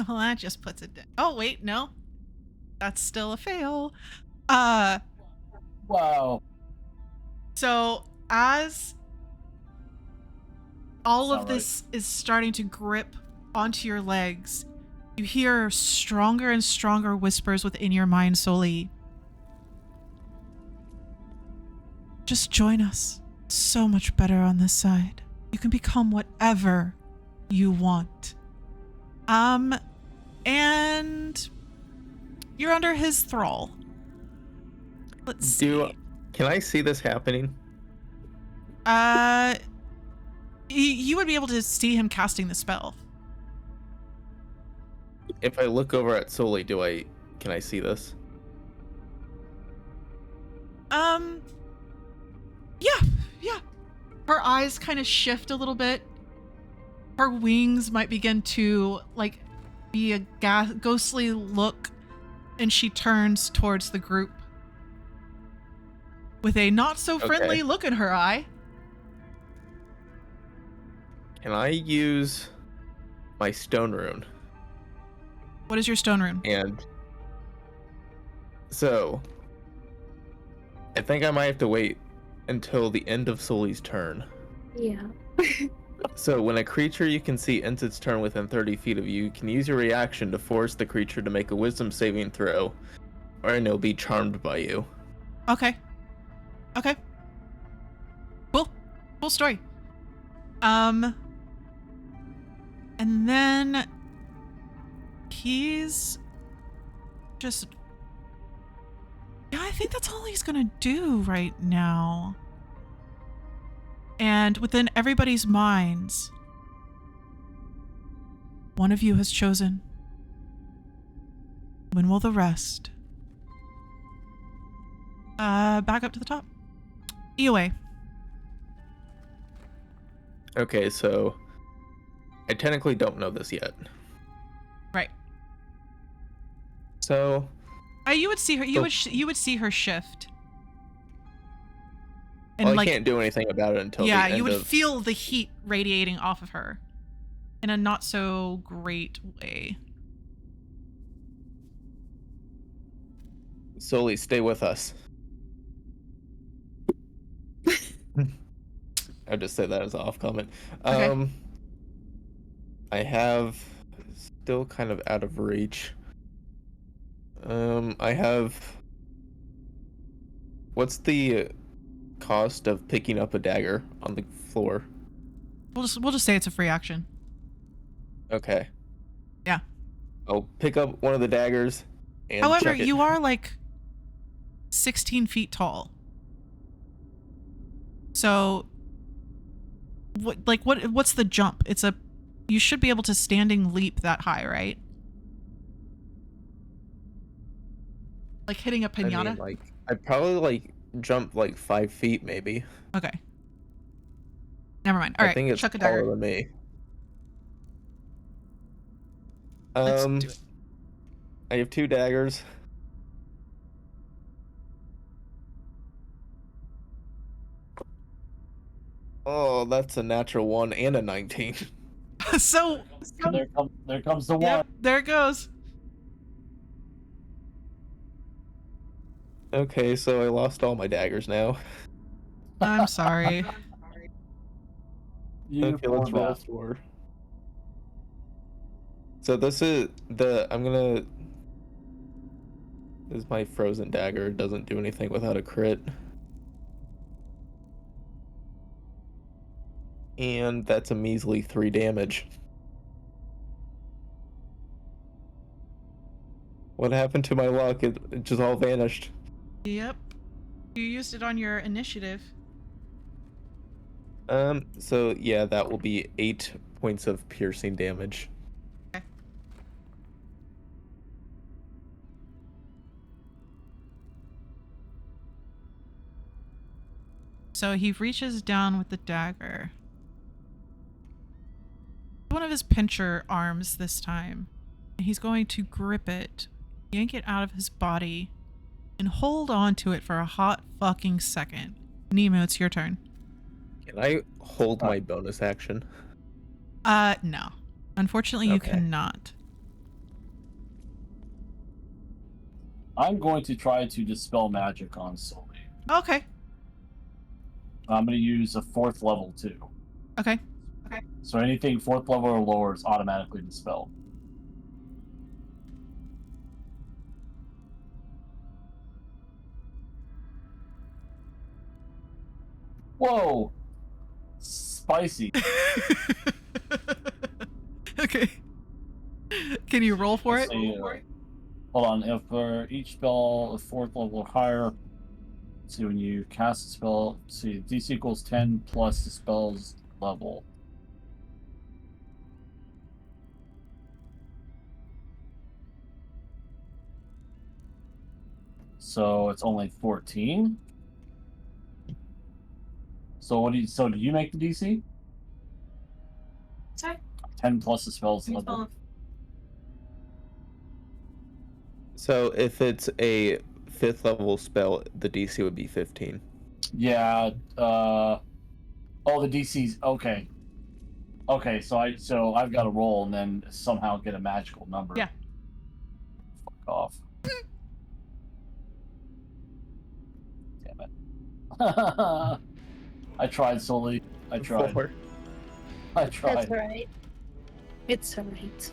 that just puts it down. Oh, wait, no. That's still a fail. Wow. So as all That's of not this is starting to grip onto your legs, you hear stronger and stronger whispers within your mind, Soli. Just join us. It's so much better on this side. You can become whatever you want. And you're under his thrall. Let's see. Can I see this happening? You would be able to see him casting the spell. If I look over at Soli, can I see this? Yeah. Her eyes kind of shift a little bit. Her wings might begin to be a ghostly look, and she turns towards the group with a not so friendly look in her eye. Can I use my stone rune? What is your stone rune? And so I think I might have to wait until the end of Soli's turn. Yeah. So when a creature you can see ends its turn within 30 feet of you, you can use your reaction to force the creature to make a wisdom saving throw, or it'll be charmed by you. Okay. Cool story. And then he's just... Yeah, I think that's all he's gonna do right now. And within everybody's minds, one of you has chosen. When will the rest Back up to the top. EOA. Okay, so I technically don't know this yet. Right. So You would see her. You would see her shift. And well, I like, can't do anything about it until yeah, the end you would of... feel the heat radiating off of her in a not so great way. Sully, stay with us. I'll just say that as an off comment. Okay. I have still kind of out of reach. I have... What's the cost of picking up a dagger on the floor? We'll just say it's a free action. Okay. Yeah. I'll pick up one of the daggers and However, chuck it. you are like 16 feet tall. So what's the jump? You should be able to standing leap that high, right? Like hitting a pinata? I mean, like, I'd probably, like, jump, like, 5 feet, maybe. Okay. Never mind. I All right, think it's chuck a taller dagger. than me. Let's do it. I have 2 daggers. Oh, that's a natural 1 and a 19. So There comes the one. yep, there it goes. Okay, so I lost all my daggers now. I'm sorry. You Okay, poor let's roll bastard. for. So this is This is my frozen dagger. It doesn't do anything without a crit. And that's a measly 3 damage. What happened to my luck? It just all vanished. Yep. You used it on your initiative. So yeah, that will be 8 points of piercing damage. Okay. So he reaches down with the dagger. One of his pincher arms this time. And he's going to grip it, yank it out of his body, and hold on to it for a hot fucking second. Nemo, it's your turn. Can I hold my bonus action? No. Unfortunately, you Okay. cannot. I'm going to try to dispel magic on Sully. Okay. I'm going to use a 4th level too. Okay. So anything 4th level or lower is automatically dispelled. Whoa! Spicy. Okay. Can you roll for it? Let's see, hold on. If for each spell of 4th level or higher, see when you cast a spell, see DC equals 10 plus the spell's level. So it's only 14. So do you make the DC? Sorry? 10 plus the spell's level. So if it's a 5th level spell, the DC would be 15. Yeah, the DC's okay. Okay, so I've got to roll and then somehow get a magical number. Yeah. Fuck off. Damn it. I tried, Sully. I tried. 4. I tried. That's alright. It's alright.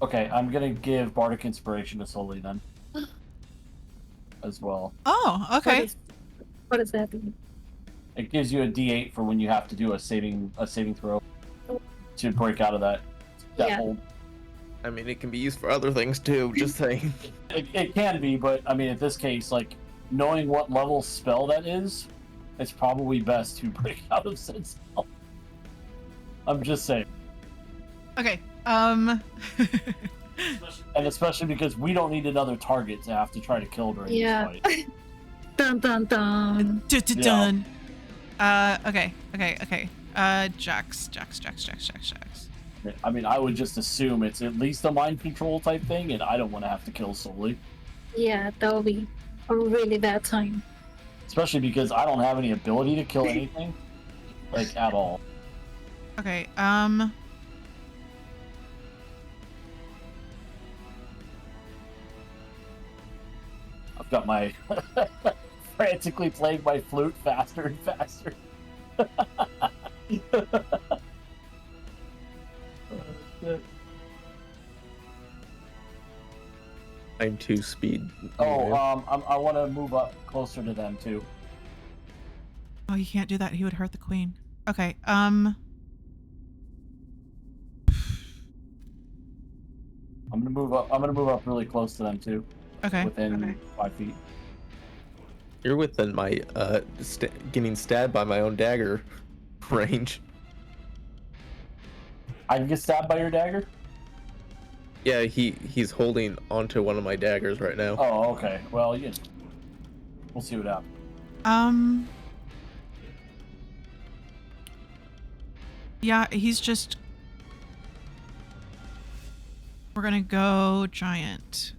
Okay, I'm gonna give Bardic Inspiration to Sully then. As well. Oh, okay. What does that mean? It gives you a D8 for when you have to do a saving throw to break out of that Yeah. hold. I mean, it can be used for other things too. Just saying. It can be, but I mean, in this case, like knowing what level spell that is, it's probably best to break out of said spell. I'm just saying, Okay. and especially because we don't need another target to have to try to kill during Yeah. this fight. Dun dun dun. Dun. Okay. Jax. I mean, I would just assume it's at least a mind control type thing, and I don't want to have to kill solely. Yeah, that would be a really bad time. Especially because I don't have any ability to kill anything, like, at all. Okay, I've got my frantically playing my flute faster and faster. I'm 2 speed. I want to move up closer to them too. oh, you can't do that. He would hurt the queen. Okay, I'm I'm gonna move up really close to them too, okay. within 5 feet. You're within my getting stabbed by my own dagger range. I can get stabbed by your dagger? Yeah, he's holding onto one of my daggers right now. Oh, okay. Well, we'll see what happens. Yeah, he's just. We're gonna go giant.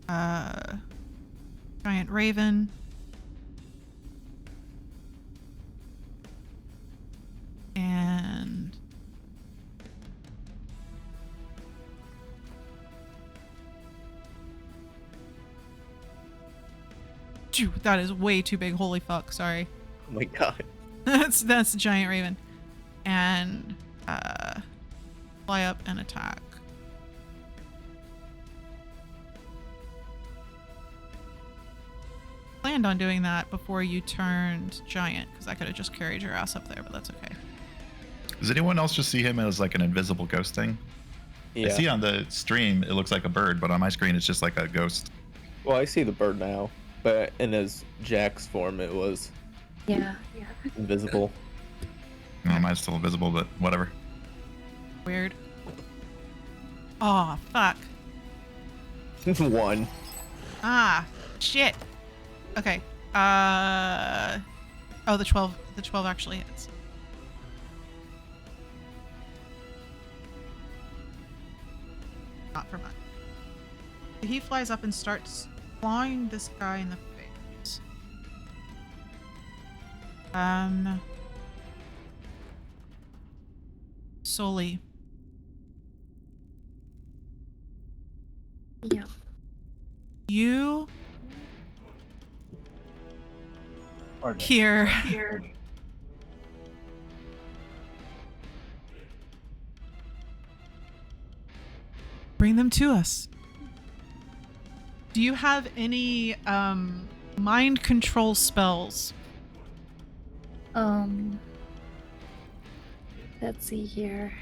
Giant raven. And. Phew, that is way too big. Holy fuck! Sorry. Oh my god. that's a giant raven, and fly up and attack. Planned on doing that before you turned giant, because I could have just carried your ass up there, but that's okay. Does anyone else just see him as like an invisible ghost thing? Yeah. I see on the stream it looks like a bird, but on my screen it's just like a ghost. Well, I see the bird now, but in his Jack's form, it was Yeah. invisible. No, mine's still invisible, but whatever. Weird. Oh fuck. 1. Ah shit. Okay. Oh, the 12 actually hits. Not for much. He flies up and starts clawing this guy in the face. Solely. Yeah. You Or hear bring them to us. Do you have any mind control spells? Let's see here.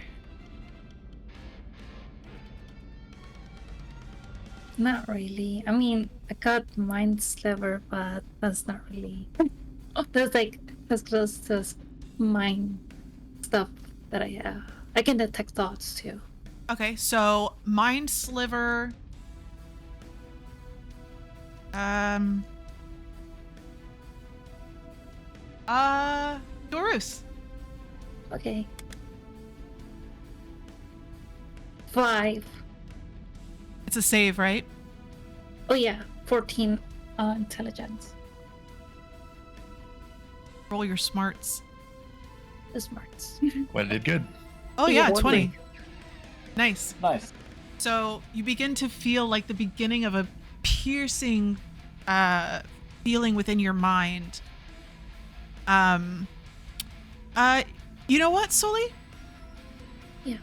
Not really. I mean, I got mind sliver, but that's not really. That's like as close to mind stuff that I have. I can detect thoughts too. Okay, so mind sliver. Dorus. Okay. 5. It's a save, right? Oh yeah, 14 intelligence. Roll your smarts. The smarts. Well, it did good. Oh Yeah, yeah, one 20. way. Nice. Nice. So you begin to feel like the beginning of a piercing feeling within your mind. You know what, Sully? Yeah.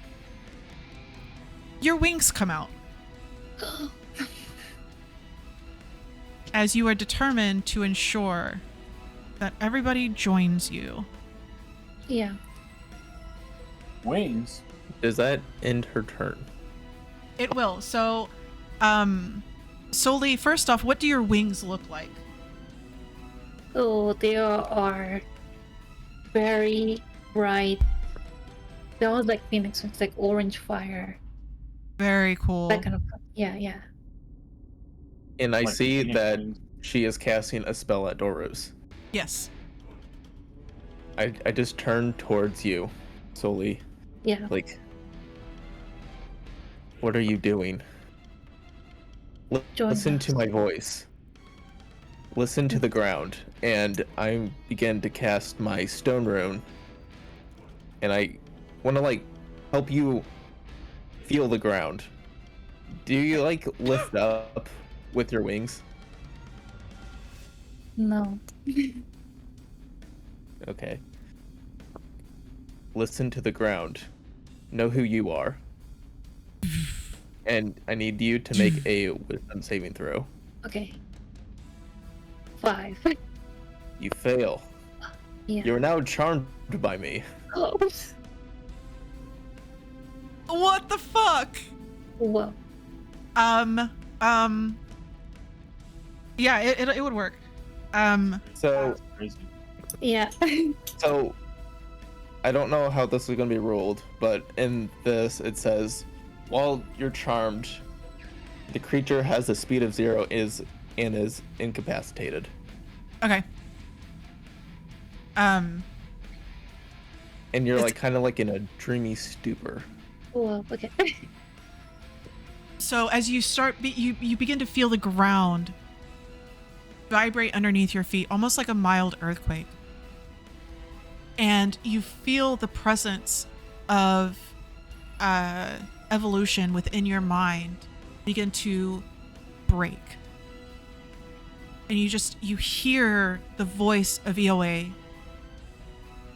Your wings come out as you are determined to ensure that everybody joins you. Yeah. Wings. Does that end her turn? It will. So, Soli, first off, what do your wings look like? So they are very bright. They're all like Phoenix, it's like orange fire. Very cool. That kind of yeah. And I Like see Phoenix that wings. she is casting a spell at Dorus. Yes. I just turn towards you, Soli. Yeah. Like, what are you doing? Join Listen us. to my voice. Listen to the ground. And I begin to cast my stone rune. And I want to, like, help you feel the ground. Do you, like, lift up with your wings? No. Okay. Listen to the ground. Know who you are. And I need you to make a wisdom saving throw. Okay. 5. You fail. Yeah. You are now charmed by me. Oh. What the fuck? Whoa. Yeah, it would work. So, That's crazy. Yeah. so I don't know how this is going to be ruled, but in this it says, while you're charmed, the creature has a speed of 0 and is incapacitated. Okay. And you're It's- like kind of like in a dreamy stupor. Whoa. Okay. So as you start, you begin to feel the ground vibrate underneath your feet, almost like a mild earthquake. And you feel the presence of evolution within your mind begin to break. And you hear the voice of EOA,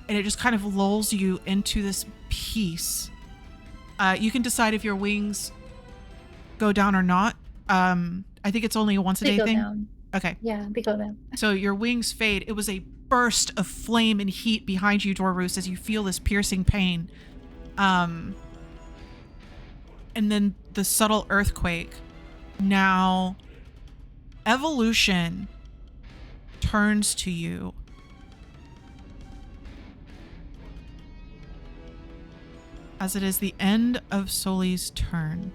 and it just kind of lulls you into this peace. You can decide if your wings go down or not. I think it's only a once a They day go thing. down. Okay. Yeah, they go down. So your wings fade. It was a burst of flame and heat behind you, Dorus, as you feel this piercing pain. And then the subtle earthquake. Now, evolution turns to you. As it is the end of Soli's turn.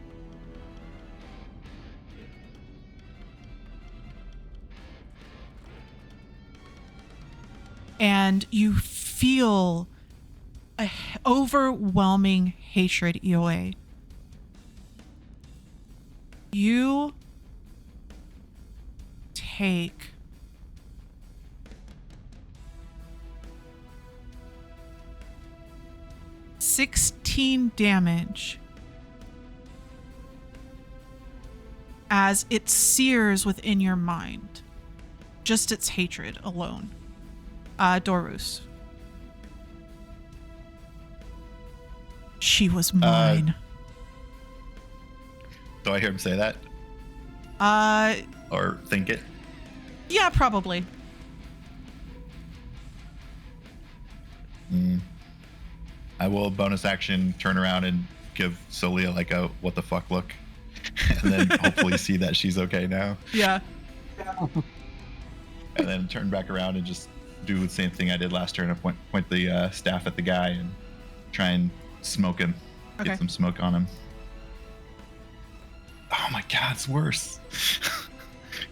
And you feel a overwhelming hatred, EOA. You take 16 damage as it sears within your mind. Just its hatred alone. Dorus. She was mine. Do I hear him say that or think it? Yeah, probably. I will bonus action turn around and give Solia like a what the fuck look, and then hopefully see that she's okay now, Yeah. and then turn back around and just do the same thing I did last turn and point the staff at the guy and try and smoke him, Okay. get some smoke on him. Oh my god, it's worse.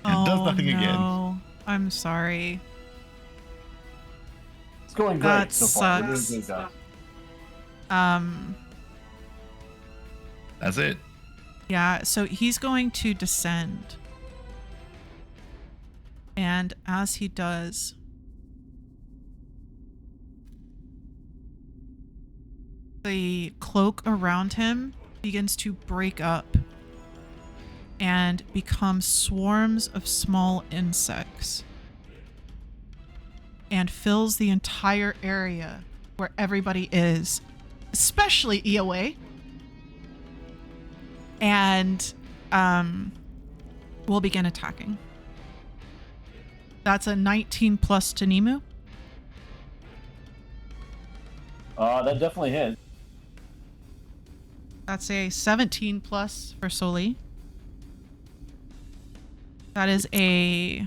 It does nothing again. I'm sorry. It's going great That so far. We're doing sucks. good, guys. That's it. Yeah, so he's going to descend. And as he does, the cloak around him begins to break up and become swarms of small insects and fills the entire area where everybody is, especially EOA. And we'll begin attacking. That's a 19 plus to Nimu. That definitely hit. That's a 17 plus for Soli. That is a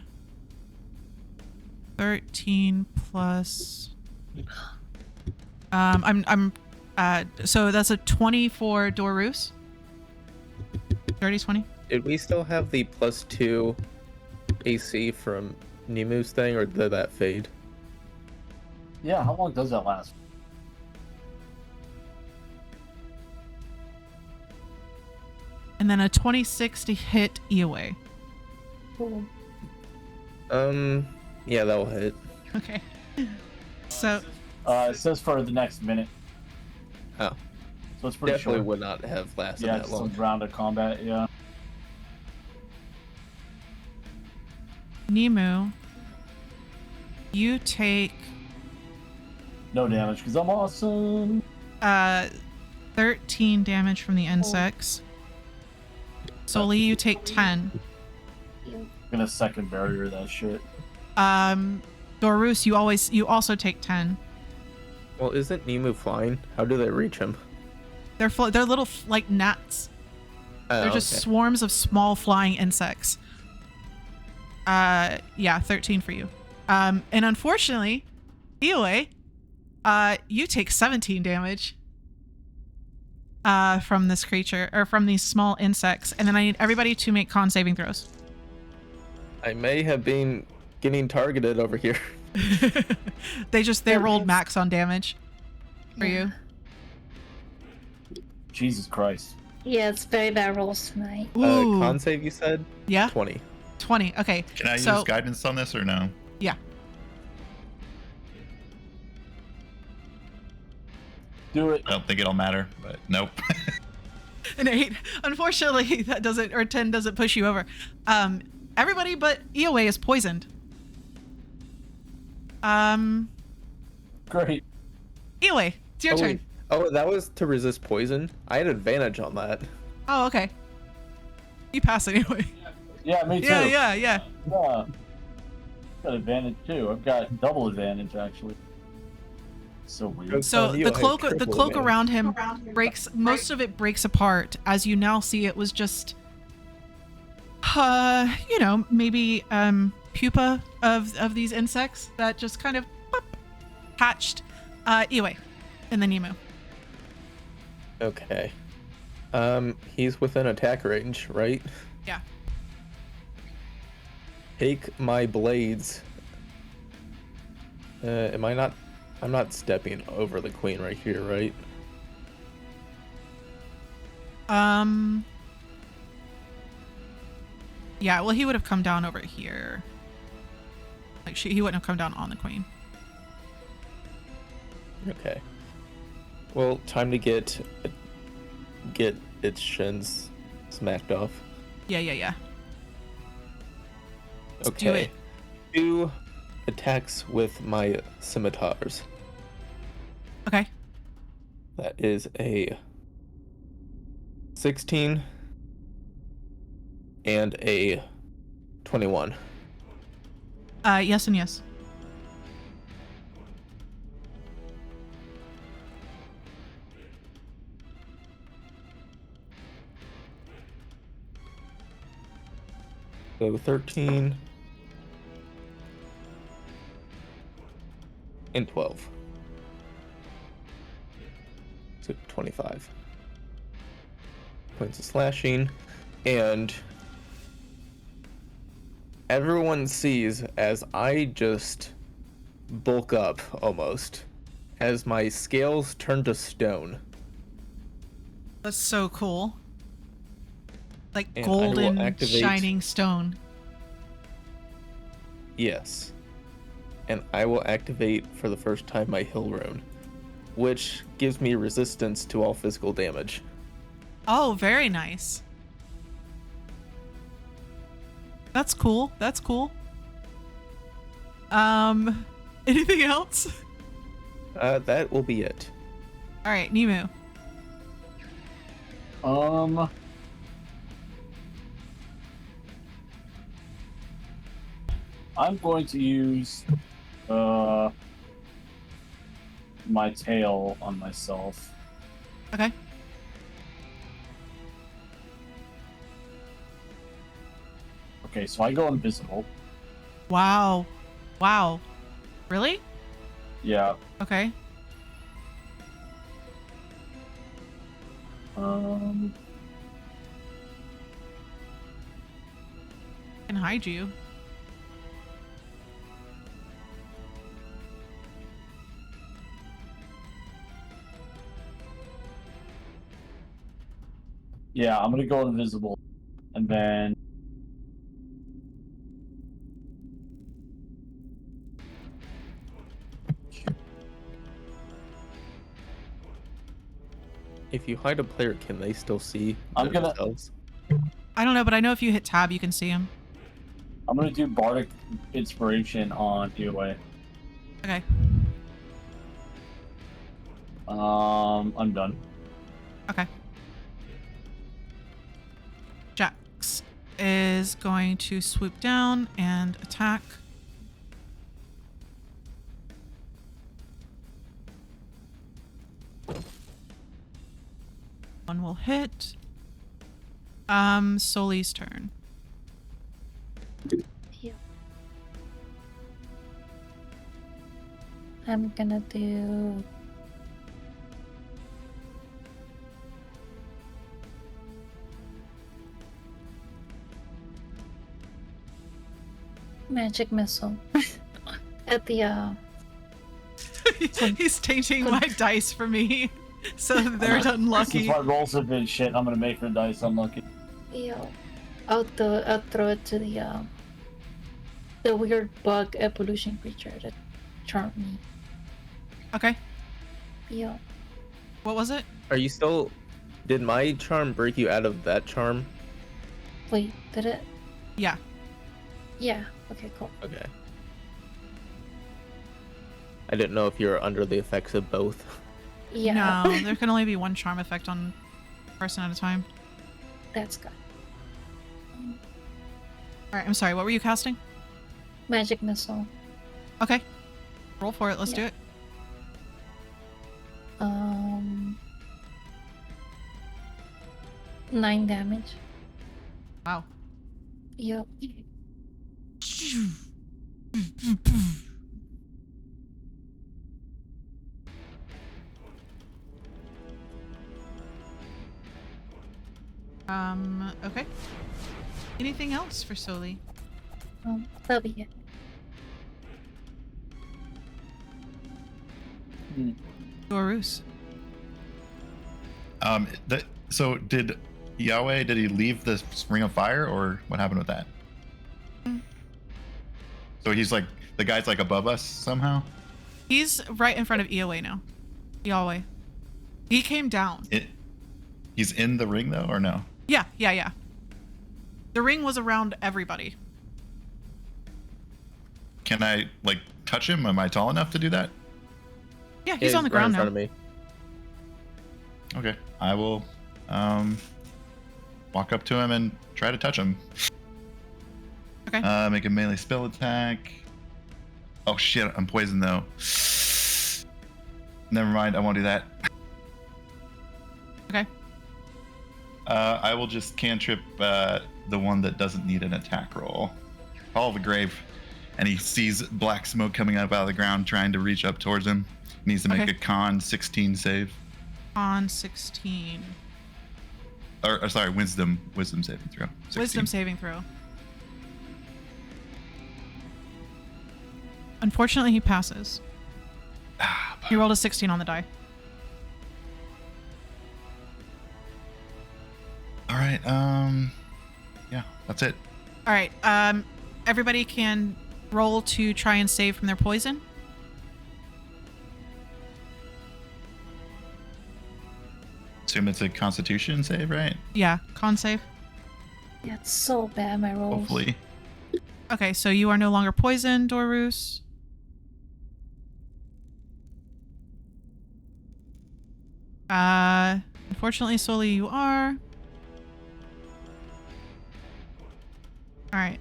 13 plus. So that's a 20 for Dorus. Dirty 20. Did we still have the +2 AC from Nimu's thing, or did that fade? Yeah, how long does that last? And then a 26 to hit Iwe. Cool. Yeah, that'll hit. Okay. So It says for the next minute. Oh, So it's pretty definitely short. would not have lasted Yeah, that just long. a round of combat, yeah. Nimu, you take No damage, because I'm awesome. 13 damage from the insects. Soli, you take 10. I'm gonna second barrier that shit. Dorus, you also take 10. Well, isn't Nimu flying? How do they reach him? They're little like gnats. Oh, They're just okay. swarms of small flying insects. Yeah, 13 for you. And unfortunately, Iwe, you take 17 damage from this creature, or from these small insects. And then I need everybody to make con saving throws. I may have been getting targeted over here. They rolled max on damage for you. Jesus Christ. Yeah, it's very bad rolls tonight. Ooh. Con save, you said? Yeah, 20. 20. Okay. Can I So- use guidance on this or no? Yeah. Do it. I don't think it'll matter, but nope. An 8. Unfortunately, that doesn't, or 10 doesn't push you over. Everybody but Iwe is poisoned. Great. Iwe, it's your Oh, turn. wait. Oh, that was to resist poison? I had advantage on that. Oh, okay. You pass anyway. Yeah, me too. Yeah. Yeah. Got advantage too. I've got double advantage actually. So weird. So You the have cloak triple advantage. around him breaks. Most of it breaks apart as you now see it was just, maybe pupa of these insects that just kind of pop, hatched. Anyway, and then Nemo. Okay. He's within attack range, right? Yeah. Take my blades. I'm not stepping over the queen right here, right? Yeah, well, he would have come down over here. Like he wouldn't have come down on the queen. Okay. Well, time to get its shins smacked off. Yeah. Let's Okay. do it. 2 attacks with my scimitars. Okay. That is a 16 and a 21. Yes and yes. So 13 and 12. So 25 points of slashing, and everyone sees as I just bulk up almost as my scales turn to stone. That's so cool. Like And I will golden, activate- shining stone. Yes. And I will activate for the first time my Hill Rune, which gives me resistance to all physical damage. Oh, very nice. That's cool. Anything else? That will be it. All right, Nemu. I'm going to use my tail on myself. Okay. Okay, so I go invisible. Wow. Wow. Really? Yeah. Okay. Can hide you. Yeah, I'm gonna go invisible, and then If you hide a player, can they still see I'm gonna- themselves? I don't know, but I know if you hit tab, you can see him. I'm gonna do bardic inspiration on EOA. Okay. I'm done. Okay. Jax is going to swoop down and attack. One will hit. Soli's turn. Yeah. I'm gonna do magic missile at the He's tainting my dice for me, so they're Since unlucky. my rolls have been shit, I'm gonna make the dice unlucky. yeah. I'll throw it to the weird bug evolution creature that charmed me. Okay. Yeah. What was it? Are you still? Did my charm break you out of that charm? Wait, did it? Yeah. Yeah. Okay, cool. Okay. I didn't know if you were under the effects of both. Yeah. No, there can only be one charm effect on a person at a time. That's good. All right. I'm sorry. What were you casting? Magic missile. Okay. Roll for it. Let's do Yeah. it. 9 damage. Wow. Yep. Okay. Anything else for Soli? That'll be it. Dorus. So did Yahweh? Did he leave the ring of fire, or what happened with that? So he's like the guy's like above us somehow. He's right in front of EOA now. Yahweh. He came down. He's in the ring though, or no? Yeah. The ring was around everybody. Can I like touch him? Am I tall enough to do that? Yeah, he's on the ground in front now. of me. Okay, I will walk up to him and try to touch him. Okay. Make a melee spell attack. Oh shit, I'm poisoned though. Never mind, I won't do that. Okay. I will just cantrip the one that doesn't need an attack roll. Call of the Grave. And he sees black smoke coming up out of the ground, trying to reach up towards him. He needs to make Okay. a con 16 save. On 16. Or sorry, wisdom saving throw. 16. Wisdom saving throw. Unfortunately, he passes. He rolled a 16 on the die. All right. Yeah, that's it. All right. Everybody can roll to try and save from their poison. Assume it's a Constitution save, right? Yeah, con save. Yeah, it's so bad, my rolls. Hopefully. Okay, so you are no longer poisoned, Dorus. Unfortunately, Soli, you are. All right.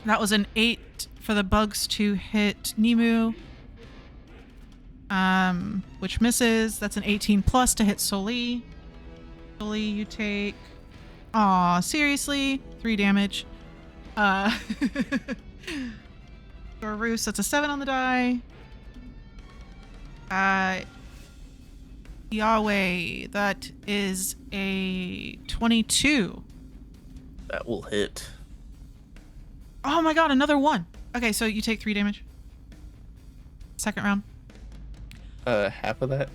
That was an 8 for the bugs to hit Nemu. Which misses. That's an 18 plus to hit Soli. Soli, you take... Aw, seriously? 3 damage. Roos, that's a 7 on the die. Yahweh, that is a 22. That will hit. Oh my god, another 1. Okay, so you take 3 damage. Second round. Half of that.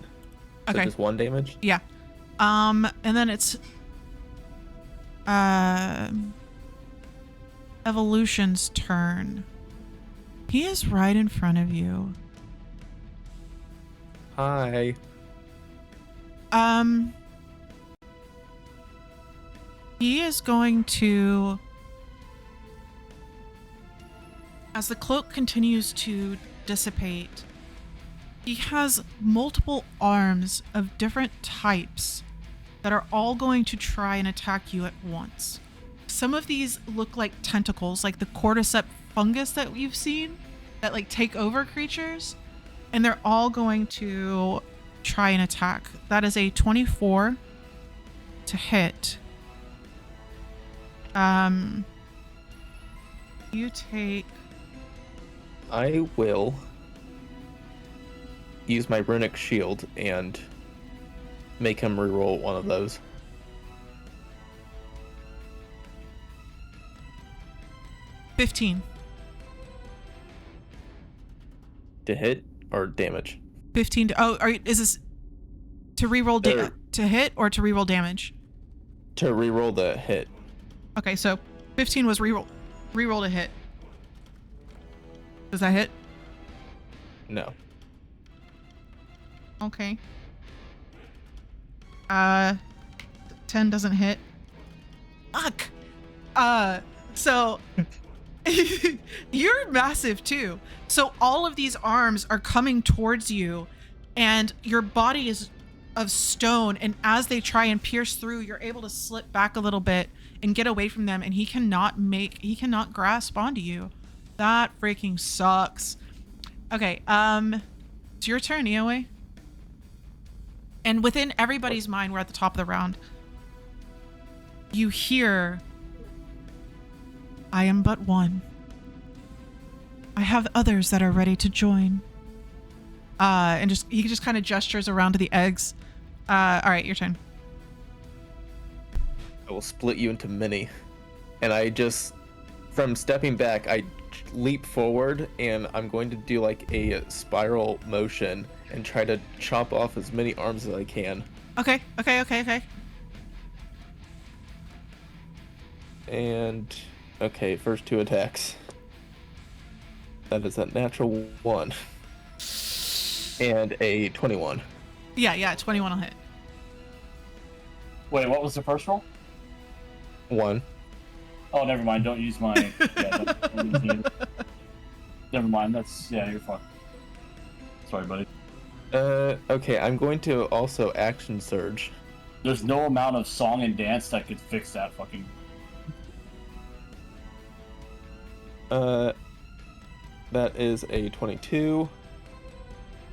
So Okay. just 1 damage. Yeah. And then it's Evolution's turn. He is right in front of you. Hi. He is going to, as the cloak continues to dissipate, he has multiple arms of different types that are all going to try and attack you at once. Some of these look like tentacles, like the cordyceps fungus that you've seen that like take over creatures, and they're all going to try and attack. That is a 24 to hit. You take... I will use my runic shield and make him reroll one of those. $15. To hit or damage? 15 to... Oh, is this to reroll to hit or to reroll damage? To reroll the hit. Okay, so 15 was reroll to hit. Does that hit? No. Okay. 10 doesn't hit. Fuck. So you're massive too. So all of these arms are coming towards you, and your body is of stone, and as they try and pierce through, you're able to slip back a little bit and get away from them, and he cannot grasp onto you. That freaking sucks. Okay, it's your turn, EOA. And within everybody's mind, we're at the top of the round. You hear, I am but one. I have others that are ready to join. And he just kind of gestures around to the eggs. All right, your turn. I will split you into many. And I just, from stepping back, I leap forward, and I'm going to do like a spiral motion and try to chop off as many arms as I can. Okay. And, okay, first 2 attacks. That is a natural 1. And a 21. Yeah, 21 will hit. Wait, what was the first roll? 1. Oh, never mind. Don't use my. Don't use never mind. You're fine. Sorry, buddy. Okay, I'm going to also action surge. There's no amount of song and dance that could fix that fucking. That is a 22.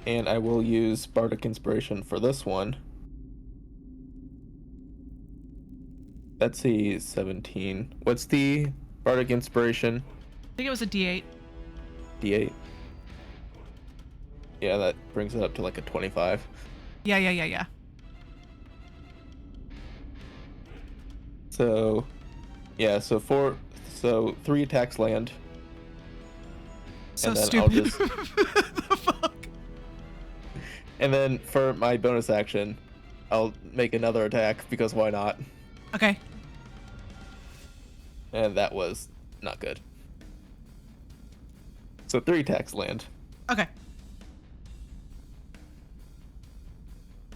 And I will use Bardic Inspiration for this one. That's a 17. What's the Bardic Inspiration? I think it was a D8. D8? Yeah, that brings it up to like a 25. Yeah. So, yeah, so 3 attacks land. So and then stupid. The fuck? And then for my bonus action, I'll make another attack because why not? Okay. And that was not good. So 3 attacks land. Okay.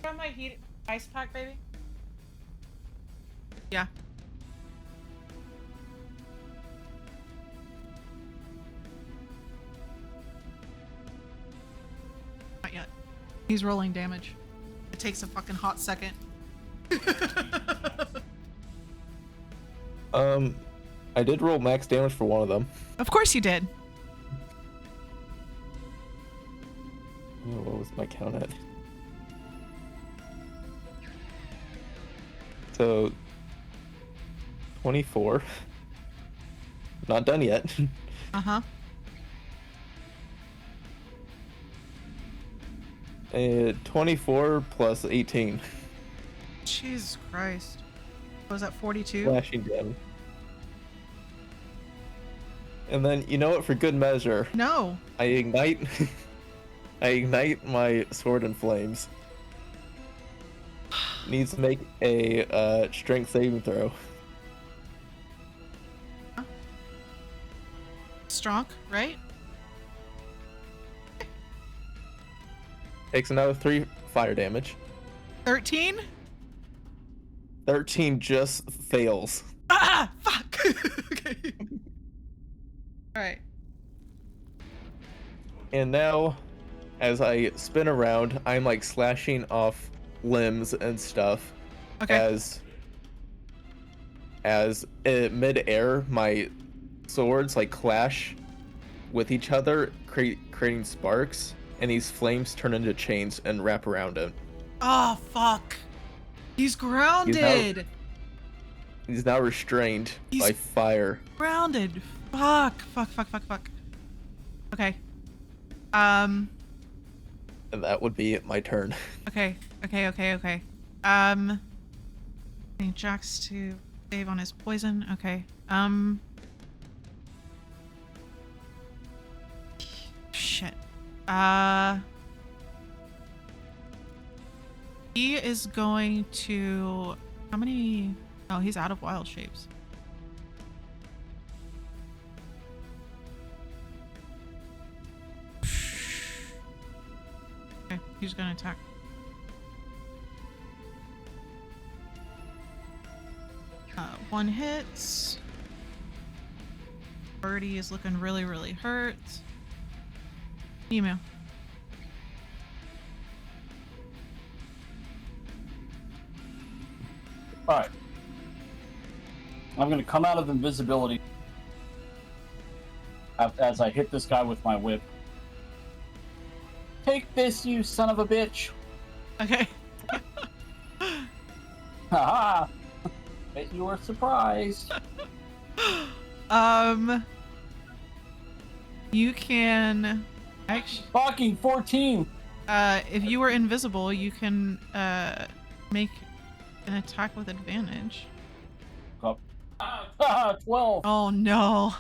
Got my heat ice pack, baby? Yeah. Not yet. He's rolling damage. It takes a fucking hot second. I did roll max damage for one of them. Of course you did. Oh, what was my count at? So 24. Not done yet. Uh-huh. 24 plus 18. Jesus Christ. What was that, 42? Slashing damage. And then, you know what, for good measure, No. I ignite I ignite my sword in flames. Needs to make a strength saving throw. Strong, right? Takes another 3 fire damage. 13? 13 just fails. Ah, fuck. Okay. All right. And now, as I spin around, I'm like slashing off limbs and stuff. Okay. As mid-air, my swords like clash with each other, creating sparks, and these flames turn into chains and wrap around him. Oh, fuck. He's grounded. He's now restrained He's- by fire. Grounded. Fuck. Okay. And that would be my turn. Okay. Need Jax to save on his poison. Okay. Shit. He is going to... How many... Oh, he's out of wild shapes. Okay, he's gonna attack. One hits. Birdie is looking really, really hurt. Email. Alright. I'm going to come out of invisibility as I hit this guy with my whip. Take this, you son of a bitch! Okay. Haha! Bet you were surprised. You can actually, Fucking 14! if you were invisible, you can make an attack with advantage. 12! Oh no.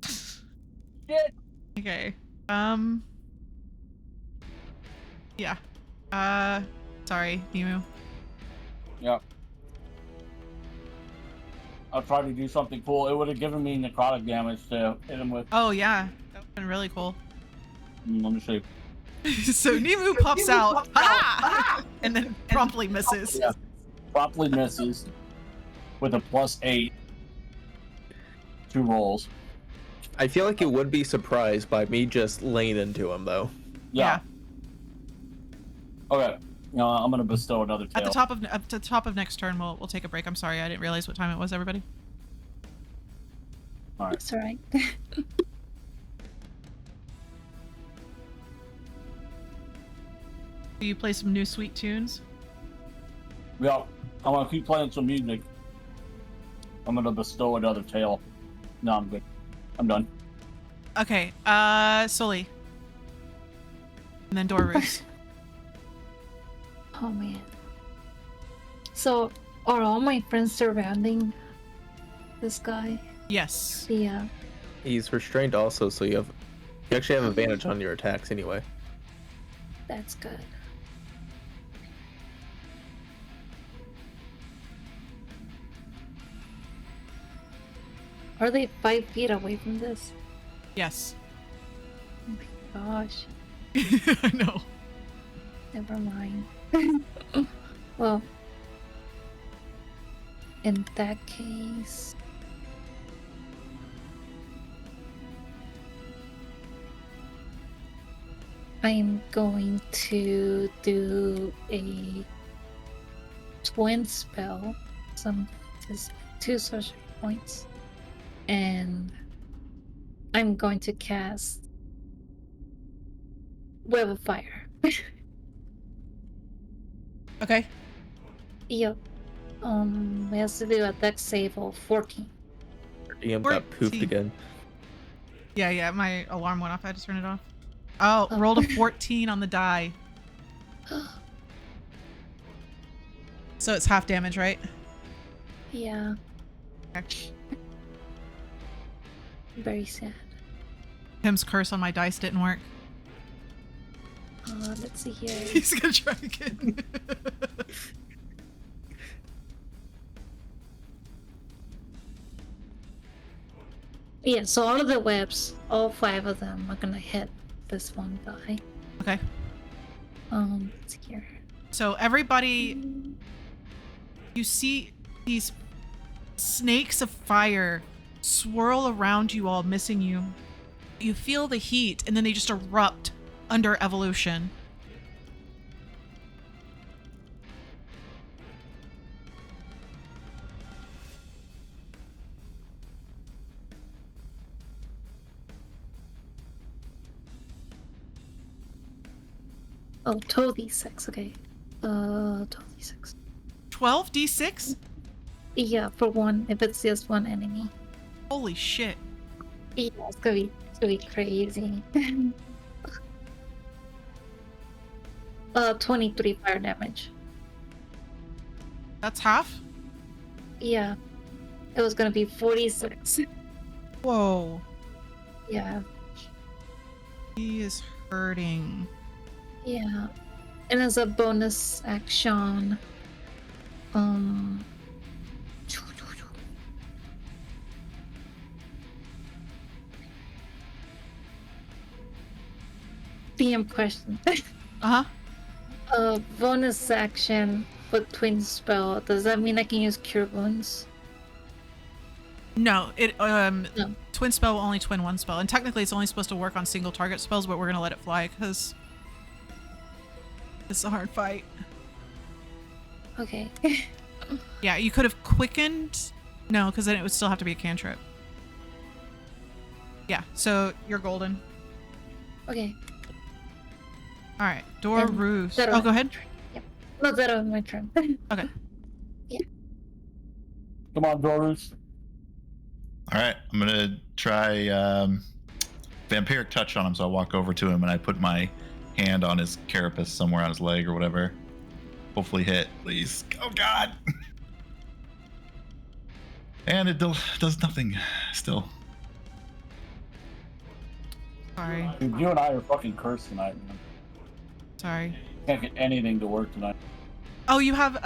Shit! Okay. Yeah. Sorry, Nimu. Yep. I'll try to do something cool. It would have given me necrotic damage to hit him with. Oh yeah, that would've been really cool. Let me see. So Nimu pops out, ah! And then promptly misses. Yeah. Promptly misses with a +8. 2 rolls. I feel like it would be surprised by me just laying into him, though. Yeah. Okay. I'm gonna bestow another tail. At the top of next turn, we'll take a break. I'm sorry, I didn't realize what time it was, everybody. All right. It's alright. Do you play some new sweet tunes? Yeah. I'm gonna keep playing some music. I'm gonna bestow another tail. No, I'm good. I'm done. Okay, Sully. And then Dorus. Oh man. So, are all my friends surrounding this guy? Yes. Yeah. He's restrained also, so you actually have advantage on your attacks anyway. That's good. Are they 5 feet away from this? Yes. Oh my gosh. I know. Never mind. Well, in that case, I'm going to do a twin spell. Just 2 sorcery points. and I'm going to cast Web of Fire. Okay. Yep. It has to do a dex save of 14. DM got poofed 14. again. Yeah, my alarm went off. I had to turn it off. Oh, Oh. rolled a 14 on the die. So it's half damage, right? Yeah, Okay. very sad. Tim's curse on my dice didn't work. Let's see here. He's gonna try again. Yeah, so all of the webs, all 5 of them, are gonna hit this one guy. Okay. Let's see here. So everybody, you see these snakes of fire swirl around you all, missing you. You feel the heat, and then they just erupt under evolution. Oh, 12d6, okay. 12d6. 12d6? Yeah, for one, if it's just one enemy. Holy shit. Yeah, it's gonna be crazy. 23 fire damage. That's half? Yeah. It was gonna be 46. Whoa. Yeah. He is hurting. Yeah. And as a bonus action, DM question. Uh-huh. Bonus action for twin spell. Does that mean I can use cure wounds? No, it No. twin spell will only twin one spell, and technically it's only supposed to work on single target spells, but we're gonna let it fly because it's a hard fight. Okay. Yeah, you could have quickened. No, because then it would still have to be a cantrip. Yeah, so you're golden. Okay. All right, Dorus. that Oh, go ahead. Yep. No, that was my turn. Okay. Come on, Dorus. All right, I'm gonna try vampiric touch on him. So I walk over to him and I put my hand on his carapace somewhere on his leg or whatever. Hopefully hit, please. Oh God! And it does nothing. Still. Sorry. Dude, you and I are fucking cursed tonight, man. Sorry. Can't get anything to work tonight. Oh, you have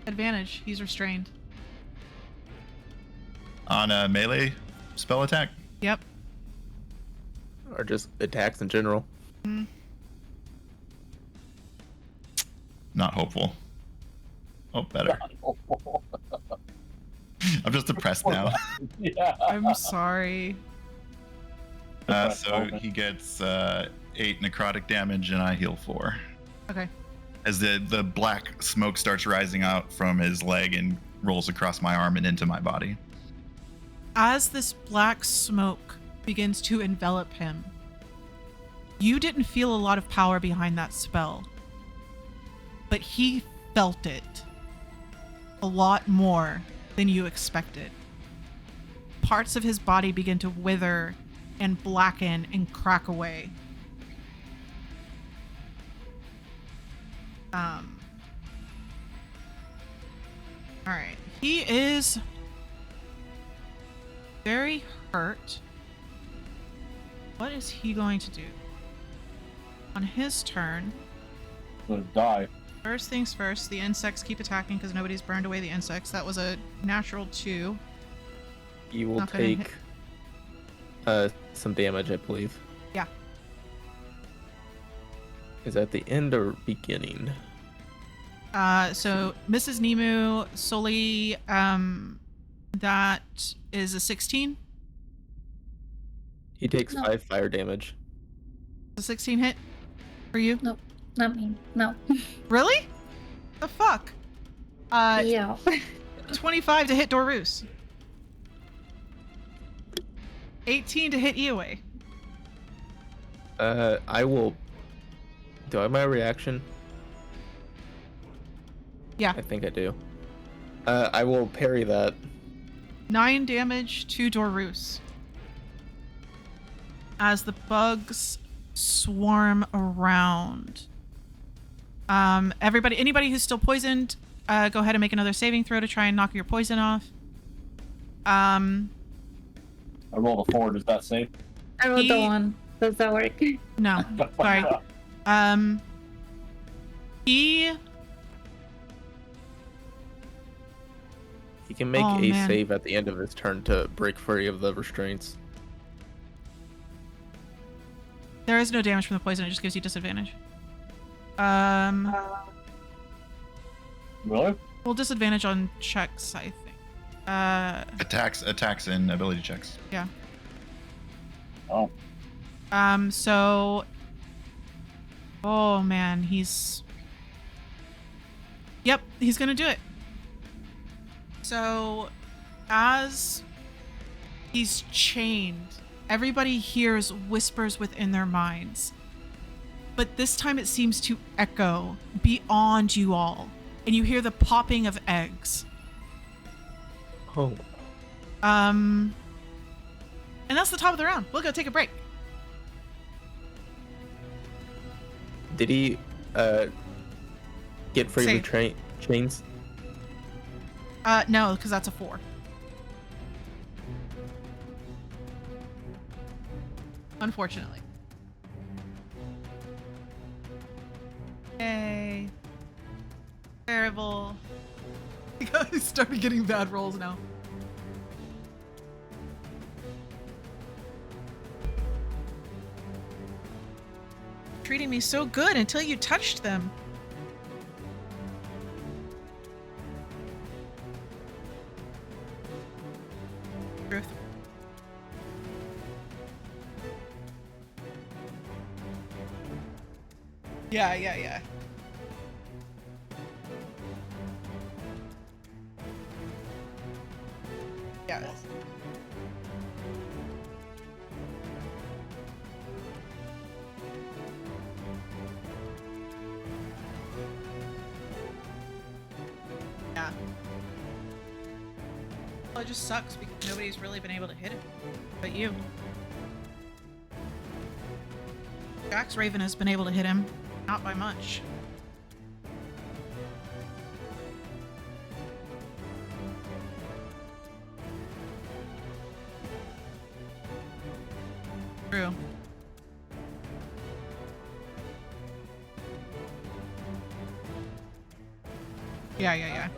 advantage. He's restrained. On a melee spell attack. Yep. Or just attacks in general. Not hopeful. Oh, better. I'm just depressed now. Yeah. I'm sorry. So he gets 8 necrotic damage and I heal 4. Okay. As the black smoke starts rising out from his leg and rolls across my arm and into my body. As this black smoke begins to envelop him, you didn't feel a lot of power behind that spell, but he felt it a lot more than you expected. Parts of his body begin to wither and blacken and crack away. All right. He is very hurt. What is he going to do? On his turn, Gonna die. first things first, the insects keep attacking because nobody's burned away the insects. That was a natural 2. You will Not gonna take some damage, I believe. Yeah. Is that the end or beginning? So Mrs. Nemu, Soli, that is a 16. He takes No. 5 fire damage. A 16 hit for you? No, not me. No. Really? The fuck? Yeah. 25 to hit Dorus. 18 to hit Iwe. I will. Do I have my reaction? Yeah. I think I do. I will parry that. 9 damage to Dorus. As the bugs swarm around. Anybody who's still poisoned, go ahead and make another saving throw to try and knock your poison off. I rolled a 4. Does that save? I rolled the 1. Does that work? No, sorry. He can make Oh, a man. save at the end of his turn to break free of the restraints. There is no damage from the poison. It just gives you disadvantage. Really? Well, disadvantage on checks, I think. Attacks and ability checks. Yeah. Oh. So. Oh man, he's. Yep, he's gonna do it. So, as he's chained, everybody hears whispers within their minds. But this time it seems to echo beyond you all, and you hear the popping of eggs. Oh. And that's the top of the round. We'll go take a break. Did he get free of Save. the chains? No, because that's a 4. Unfortunately. Yay. Terrible. He started getting bad rolls now. Treating me so good until you touched them. Truth. Yeah. Yeah. Yeah. Well, it just sucks because nobody's really been able to hit it. But you. Jax Raven has been able to hit him. Not by much. True. Yeah.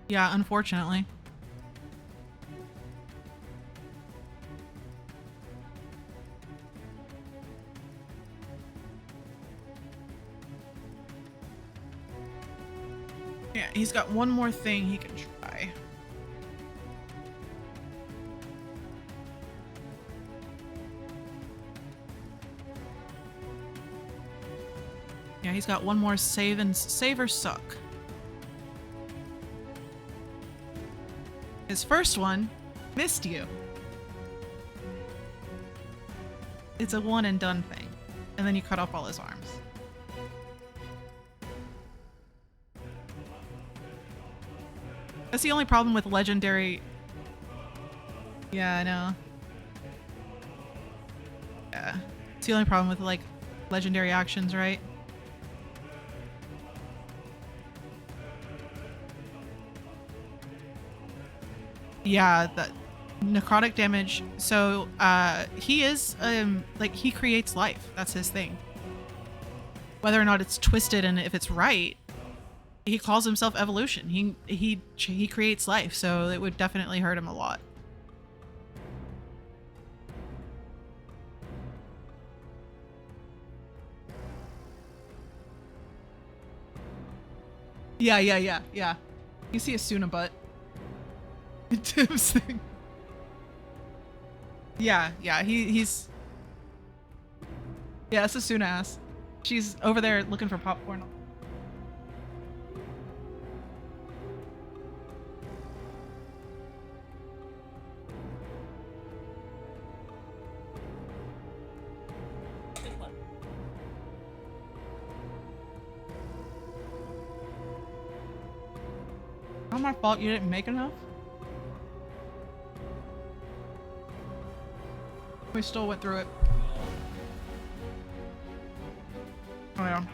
Yeah, unfortunately. Yeah, he's got one more thing he can try. Yeah, he's got one more save or suck. His first one missed you. It's a one and done thing. And then you cut off all his arms. That's the only problem with legendary. Yeah, I know. Yeah. It's the only problem with like legendary actions, right? Yeah, that necrotic damage. So he is like he creates life. That's his thing. Whether or not it's twisted and if it's right, he calls himself evolution. He creates life, so it would definitely hurt him a lot. Yeah. You see a Suna butt. Tim's thing. Yeah, he's... Yeah, it's a Suna ass. She's over there looking for popcorn. Not my fault you didn't make enough. We still went through it. Oh yeah.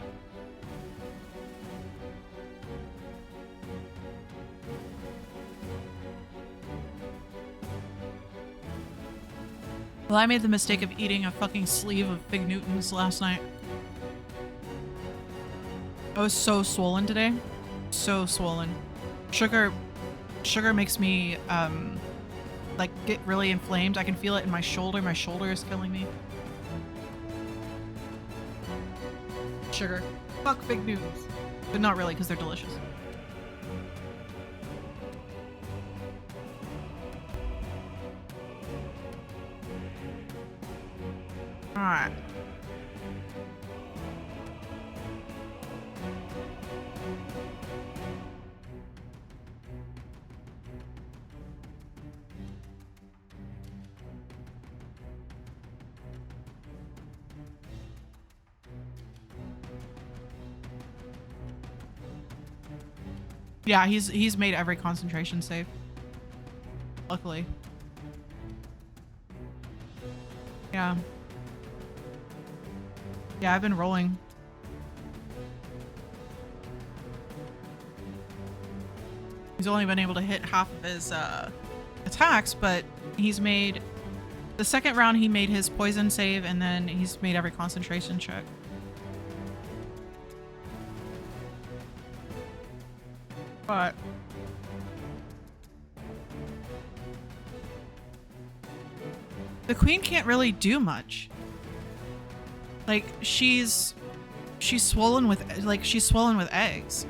Well, I made the mistake of eating a fucking sleeve of Fig Newtons last night. I was so swollen today. So swollen. Sugar makes me, like, get really inflamed. I can feel it in my shoulder. My shoulder is killing me. Sugar. Fuck Fig Newtons. But not really, because they're delicious. Alright. Yeah, he's made every concentration save. Luckily. Yeah. Yeah, I've been rolling. He's only been able to hit half of his attacks, but he's made... The second round he made his poison save, and then he's made every concentration check. But... the queen can't really do much. Like, she's swollen with eggs.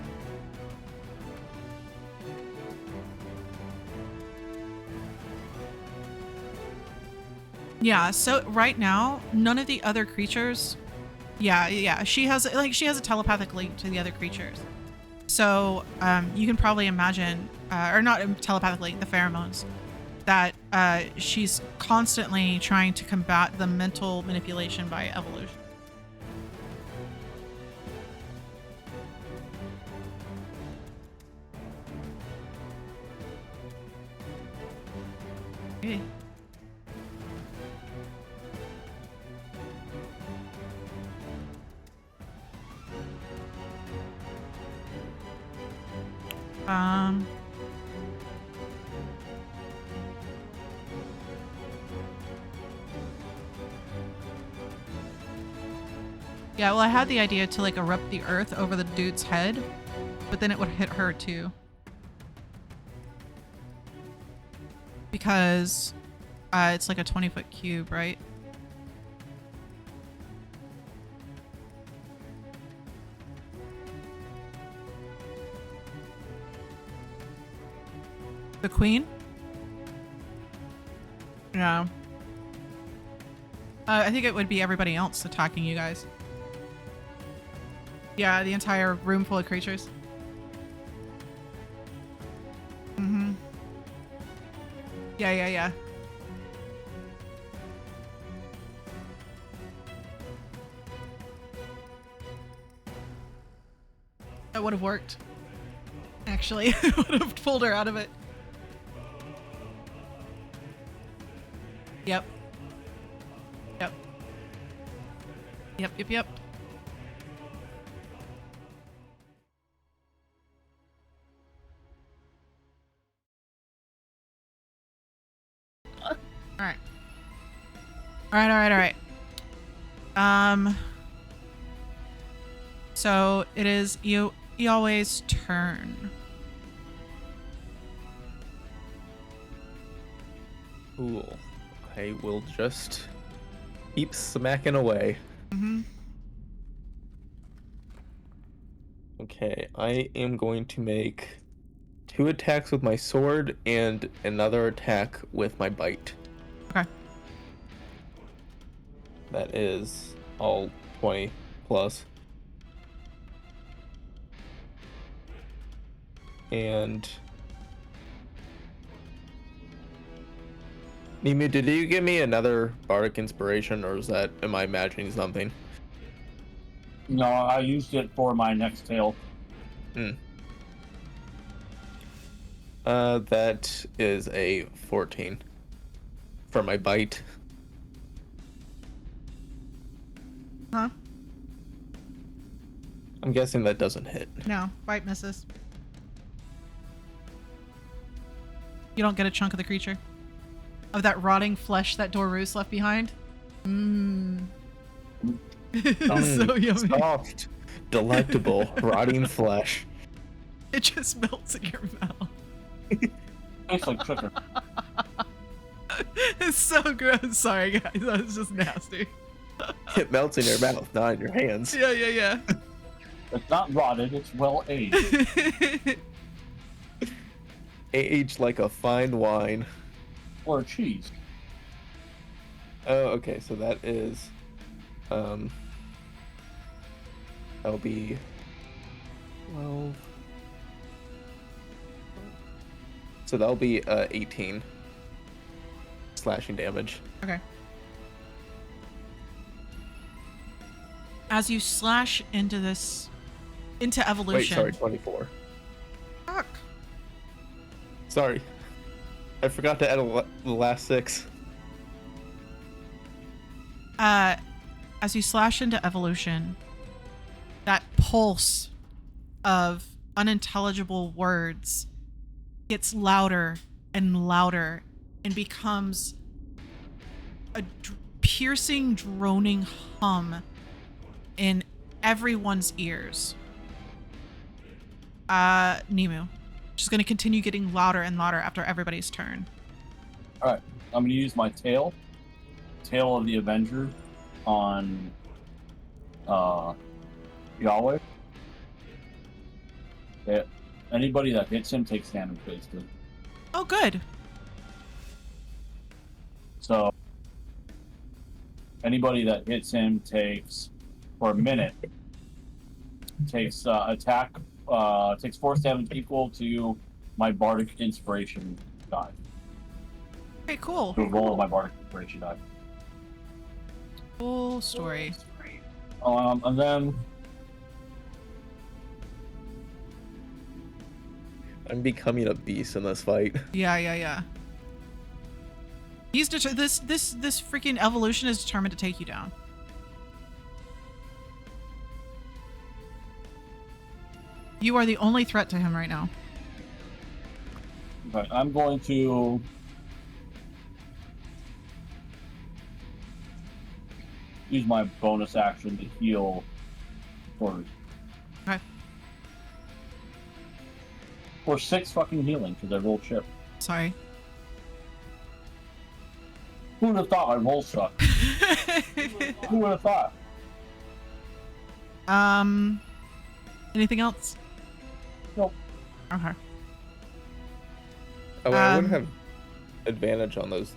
Yeah, so right now, none of the other creatures... Yeah, she has a telepathic link to the other creatures. So, you can probably imagine, or not telepathically, the pheromones, that she's constantly trying to combat the mental manipulation by evolution. Okay. Yeah, well, I had the idea to like erupt the earth over the dude's head, but then it would hit her too. Because it's like a 20-foot cube, right? The queen? Yeah. I think it would be everybody else attacking you guys. Yeah, the entire room full of creatures. Mm-hmm. Yeah. That would have worked. Actually, it would have pulled her out of it. Yep. All right. So it is Yahweh's turn. Cool. I will just keep smacking away. Mm-hmm. Don't Okay, I am going to make 2 attacks with my sword and another attack with my bite. Okay. That is all 20 plus. And Nimu, did you give me another bardic inspiration, or is that, am I imagining something? No, I used it for my next tale. That is a 14 for my bite. Huh? I'm guessing that doesn't hit. No, bite misses. You don't get a chunk of the creature. Of that rotting flesh that Dorus left behind. Mmm. So yummy. Soft, delectable, rotting flesh. It just melts in your mouth. Tastes like sugar. It's so gross. Sorry, guys. That was just nasty. It melts in your mouth, not in your hands. Yeah. It's not rotted, it's well aged. Aged like a fine wine. Or cheese. Oh, okay, so that is, that'll be 12. So that'll be 18 slashing damage. Okay. As you slash into evolution. Wait, sorry, 24. Fuck. Sorry. I forgot to add the last 6. As you slash into evolution, that pulse of unintelligible words gets louder and louder and becomes a piercing, droning hum in everyone's ears. Nimu. Just gonna continue getting louder and louder after everybody's turn. Alright, I'm gonna use my tail. Tail of the Avenger on Yahweh. Yeah. Anybody that hits him takes damage, basically. Oh, good. So anybody that hits him takes, for a minute, takes takes force damage equal to my bardic inspiration die. Okay, cool. To a roll of my bardic inspiration die. Cool story. And then I'm becoming a beast in this fight. Yeah. He's this freaking evolution is determined to take you down. You are the only threat to him right now. okay, I'm going to use my bonus action to heal for Okay. for 6 fucking healing because I rolled chip. Sorry. Who would have thought I roll suck? Who would have thought? Anything else? Nope. Okay. Oh, I would have advantage on those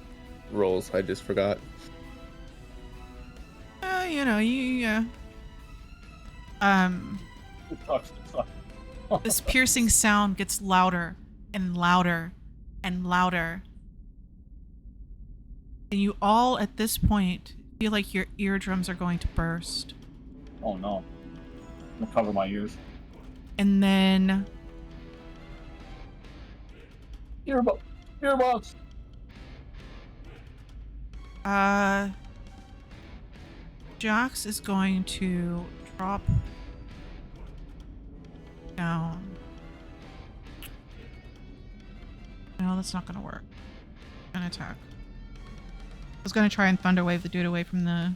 rolls. I just forgot. Yeah. It sucks. This piercing sound gets louder and louder and louder. And you all at this point feel like your eardrums are going to burst. Oh no. I'm gonna cover my ears. And then Earbuds. Jax is going to drop down. No, that's not gonna work. Gonna attack. I was gonna try and thunder wave the dude away from the.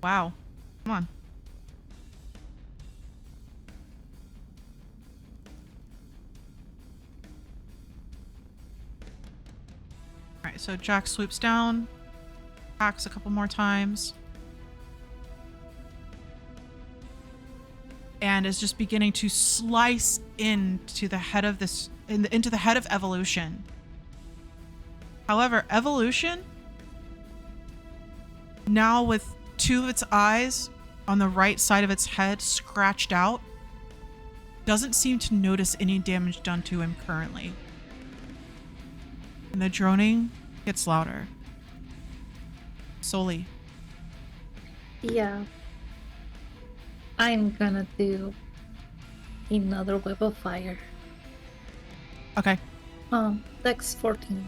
Wow. Come on. Alright, so Jax swoops down, attacks a couple more times. and is just beginning to slice into the head of into the head of Evolution. However, Evolution, now with two of its eyes on the right side of its head scratched out, doesn't seem to notice any damage done to him currently. And the droning gets louder. Soli. Yeah. I'm gonna do another web of fire. Okay. Dex 14.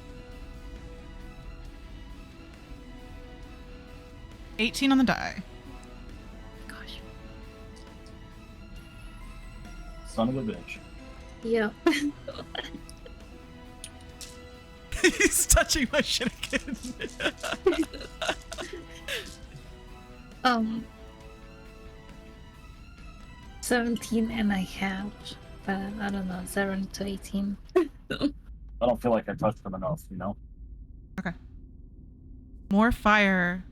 18 on the die. Gosh. Son of a bitch. Yeah. He's touching my shit again. 17 and a half. I don't know, 7 to 18. I don't feel like I touched them enough, you know? Okay. More fire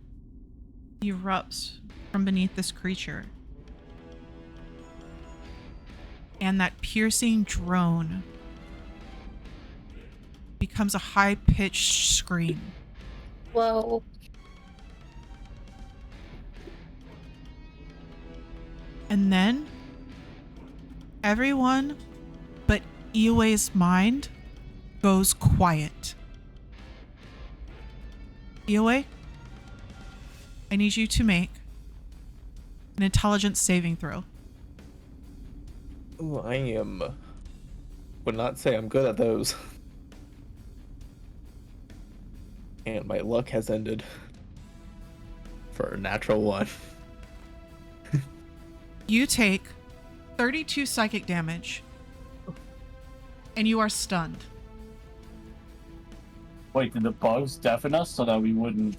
erupts from beneath this creature. And that piercing drone becomes a high-pitched scream. Whoa. And then everyone but Ioe's mind goes quiet. Ioe, I need you to make an intelligence saving throw. Ooh, I would not say I'm good at those. And my luck has ended for a natural one. You take 32 psychic damage and you are stunned. Wait, did the bugs deafen us so that we wouldn't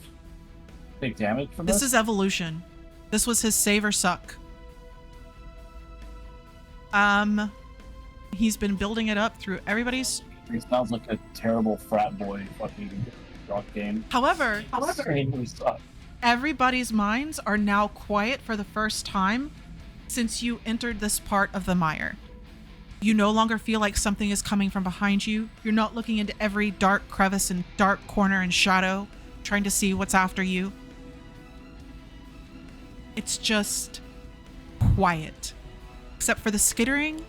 take damage from This is Evolution. This was his save or suck. He's been building it up through everybody's. It sounds like a terrible frat boy fucking rock game. However, He really sucks. everybody's minds are now quiet for the first time since you entered this part of the mire. You no longer feel like something is coming from behind you. You're not looking into every dark crevice and dark corner and shadow, trying to see what's after you. It's just quiet, except for the skittering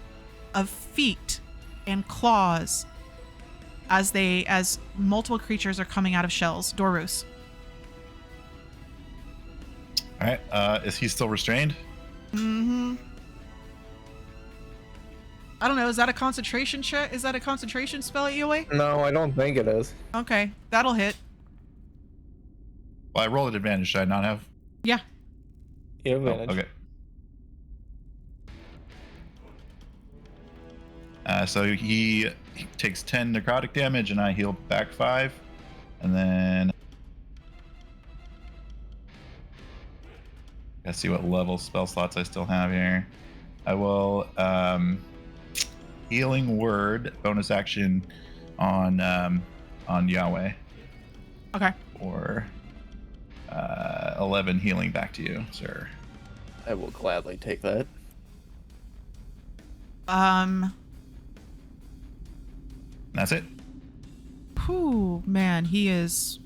of feet and claws as multiple creatures are coming out of shells. Dorus. All right. Is he still restrained? Mm-hmm. I don't know. Is that a concentration check? Is that a concentration spell at Ioe? No, I don't think it is. Okay, that'll hit. Well, I rolled at advantage. Should I not have? Yeah. You have Oh, advantage. okay. So he takes 10 necrotic damage, and I heal back 5, and then let's see what level spell slots I still have here. I will healing word bonus action on Yahweh, Okay. or 11 healing back to you, sir. I will gladly take that. That's it. Whew, man, he is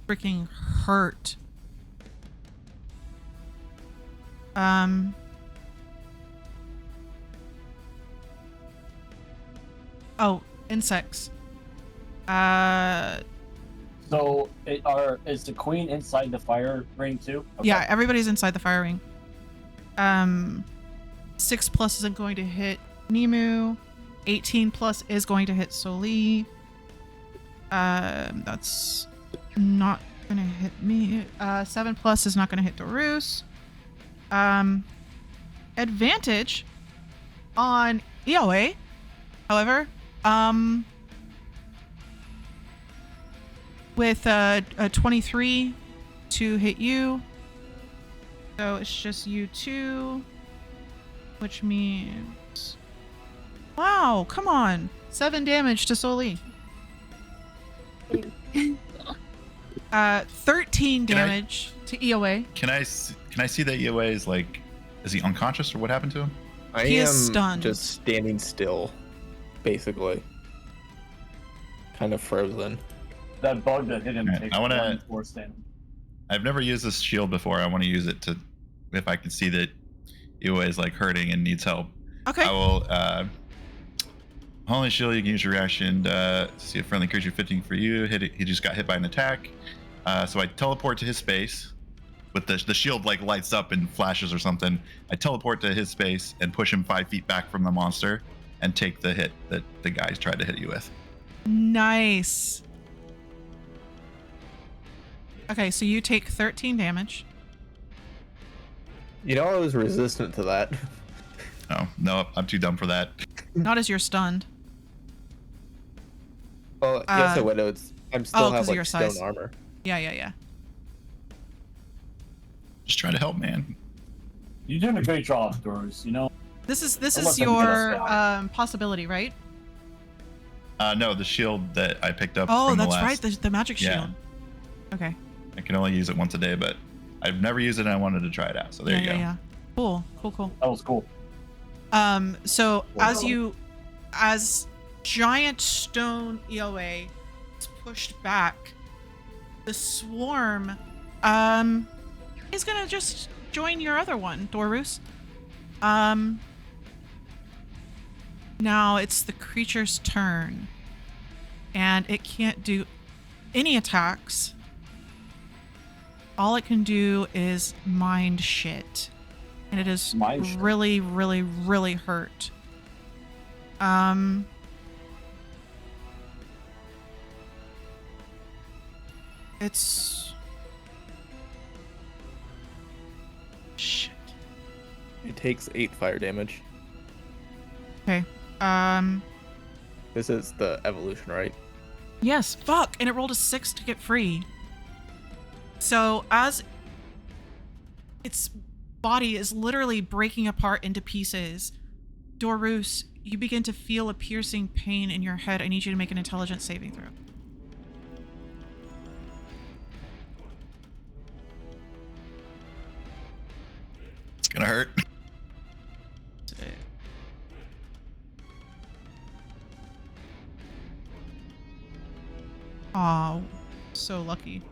freaking hurt. Oh, insects. So, is the queen inside the fire ring too? Okay. Yeah, everybody's inside the fire ring. 6+ isn't going to hit Nemu. 18+ is going to hit Soli. That's not gonna hit me. 7+ is not gonna hit Dorus. Advantage on Ioe. However, with a 23 to hit you. So it's just you two, which means, wow, come on, 7 damage to Soli. 13 damage to Ioe. Can I see that Yahweh is like Is he unconscious or what happened to him? He I is am stunned. just standing still, basically. Kind of frozen. That bug that hit him Alright, takes I wanna- 1 force damage. I've never used this shield before. I want to use it to, if I can see that Iwa is like hurting and needs help. Okay. I will. Holy shield, you can use your reaction to see a friendly creature fitting for you. Hit it, he just got hit by an attack. So I teleport to his space. With the shield like lights up and flashes or something. I teleport to his space and push him 5 feet back from the monster and take the hit that the guys tried to hit you with. Nice. Okay, so you take 13 damage. You know, I was resistant to that. Oh no, I'm too dumb for that. Not as you're stunned. Well, yes, I would. I'm still 'cause have of like your stone size. armor. Yeah. Just trying to help, man. You're doing a great job, Doris. You know, This is Unless your I'm gonna possibility, right? No, the shield that I picked up. Oh, from that's the last, right. The magic Yeah. shield. Okay. I can only use it once a day, but I've never used it and I wanted to try it out. So there you go. Yeah. Cool. that was cool. So Wow. as giant stone EOA is pushed back, the swarm is gonna just join your other one, Dorus. Now it's the creature's turn, and it can't do any attacks. All it can do is mind shit. And it is Mind shit. really, really, really hurt. It's shit. It takes 8 fire damage. Okay. This is the evolution, right? Yes, fuck. And it rolled a 6 to get free. So as its body is literally breaking apart into pieces, Dorus, you begin to feel a piercing pain in your head. I need you to make an intelligence saving throw. It's gonna hurt. Oh, so lucky.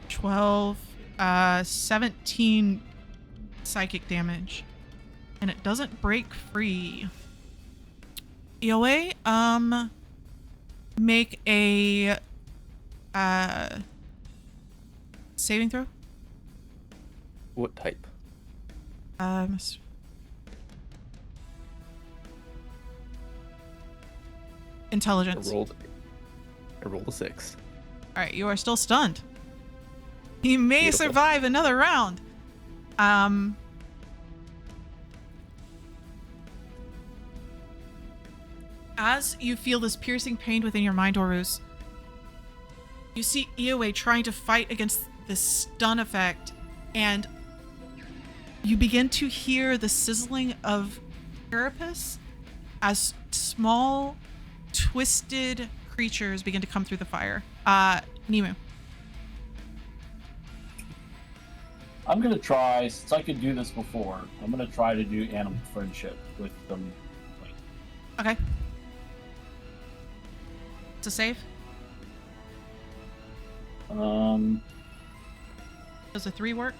12, 17 psychic damage. And it doesn't break free. EOA, make a, saving throw. What type? Intelligence. I rolled a 6. All right, you are still stunned. You may Beautiful. survive another round. As you feel this piercing pain within your mind, Horus, you see Ioe trying to fight against this stun effect, and you begin to hear the sizzling of carapace as small, twisted creatures begin to come through the fire. Nemu. I'm gonna try, since I could do this before, I'm gonna try to do animal friendship with them. Okay. It's a save. Does a 3 work?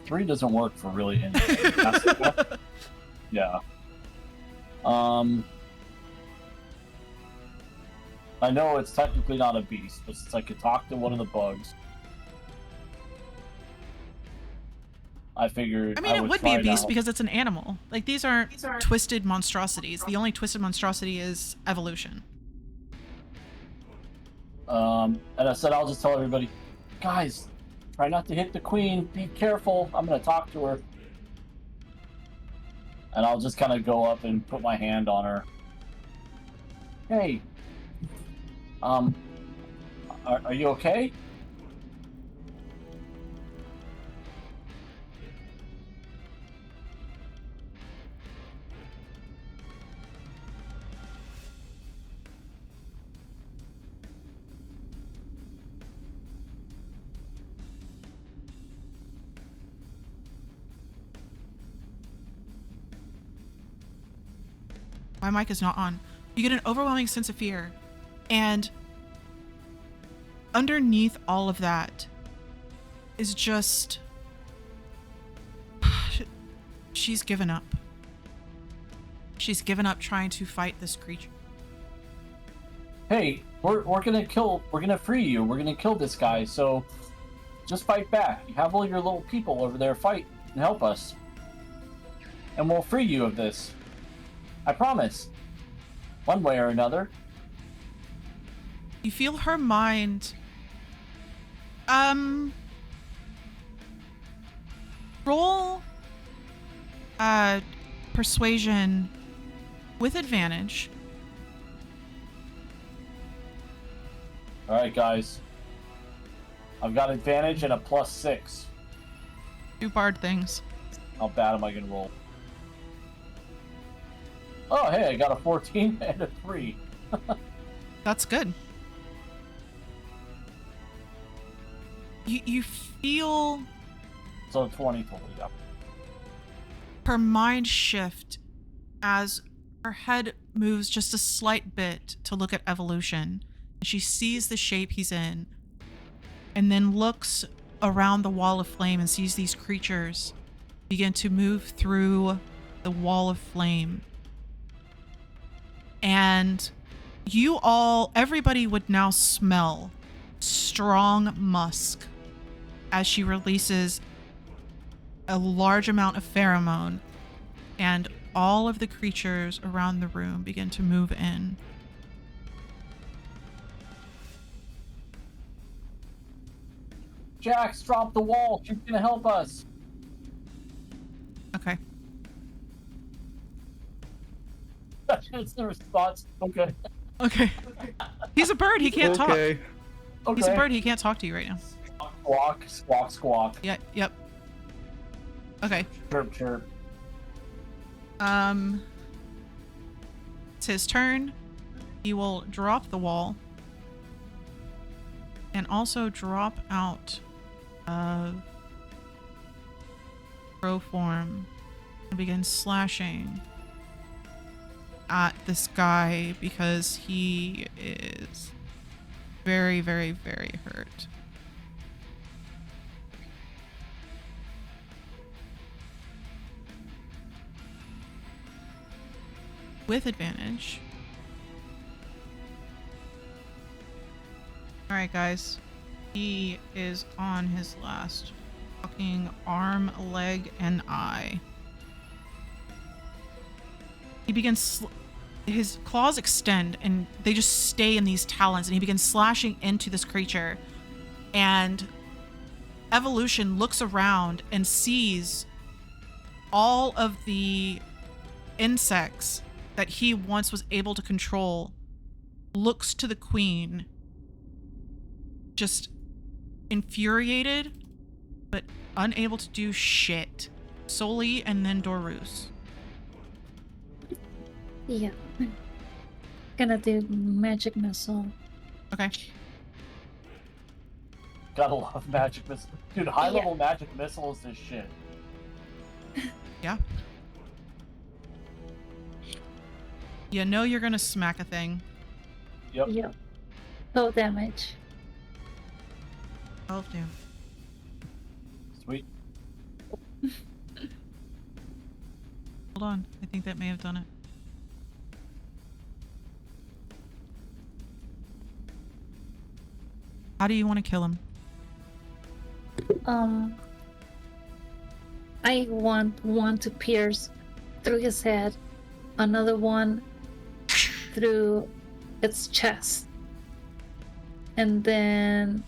3 doesn't work for really anything. Yeah. I know it's technically not a beast, but since I could talk to one of the bugs, I figured. I mean, it would be try a to beast help. because it's an animal. Like, these aren't twisted monstrosities. The only twisted monstrosity is evolution. And I said, I'll just tell everybody, guys, try not to hit the queen. Be careful. I'm gonna talk to her. And I'll just kind of go up and put my hand on her. Hey. Are you okay? My mic is not on. You get an overwhelming sense of fear. And underneath all of that is just... She's given up. She's given up trying to fight this creature. Hey, we're gonna free you. We're gonna kill this guy, so just fight back. You have all your little people over there fight and help us. And we'll free you of this. I promise. One way or another. You feel her mind... Roll... persuasion with advantage. Alright, guys. I've got advantage and a +6. Do bard things. How bad am I gonna roll? Oh, hey, I got a 14 and a 3. That's good. You feel So 20 total, yeah. her mind shift as her head moves just a slight bit to look at evolution. She sees the shape he's in and then looks around the wall of flame and sees these creatures begin to move through the wall of flame. And everybody would now smell strong musk as she releases a large amount of pheromone, and all of the creatures around the room begin to move in. Jax, drop the wall. She's gonna help us. Okay. That's the response. Okay. Okay. He's a bird. He can't talk. Okay. Okay. He's a bird. He can't talk to you right now. Squawk, squawk, squawk. Yeah. Yep. Okay. Chirp, chirp. It's his turn. He will drop the wall and also drop out of crow form and begin slashing at this guy because he is very, very, very hurt. With advantage. Alright, guys. He is on his last fucking arm, leg, and eye. He begins... his claws extend, and they just stay in these talons, and he begins slashing into this creature. And Evolution looks around and sees all of the insects that he once was able to control, looks to the queen, just infuriated, but unable to do shit. Soli and then Dorus. Yeah. Gonna do magic missile. Okay. Gotta love magic missile. Dude, high level magic missiles is shit. Yeah. You know you're gonna smack a thing. Yep. Yep. Low damage. 12 damage. Sweet. Hold on. I think that may have done it. How do you want to kill him? I want one to pierce through his head, another one through its chest, and then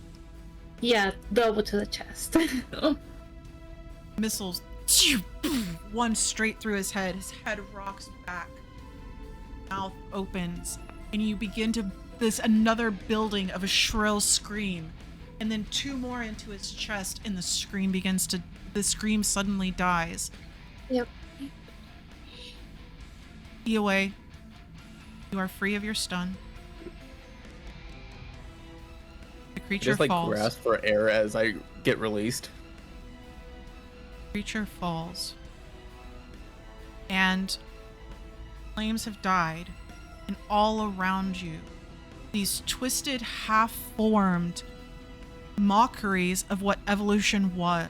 double to the chest. Missiles. One straight through his head. His head rocks back. Mouth opens, and you begin to another building of a shrill scream, and then two more into his chest, and the scream suddenly dies. Yep. Be away. You are free of your stun. The creature Just like falls. grasp for air as I get released. Creature falls. And flames have died, and all around you, these twisted, half-formed mockeries of what evolution was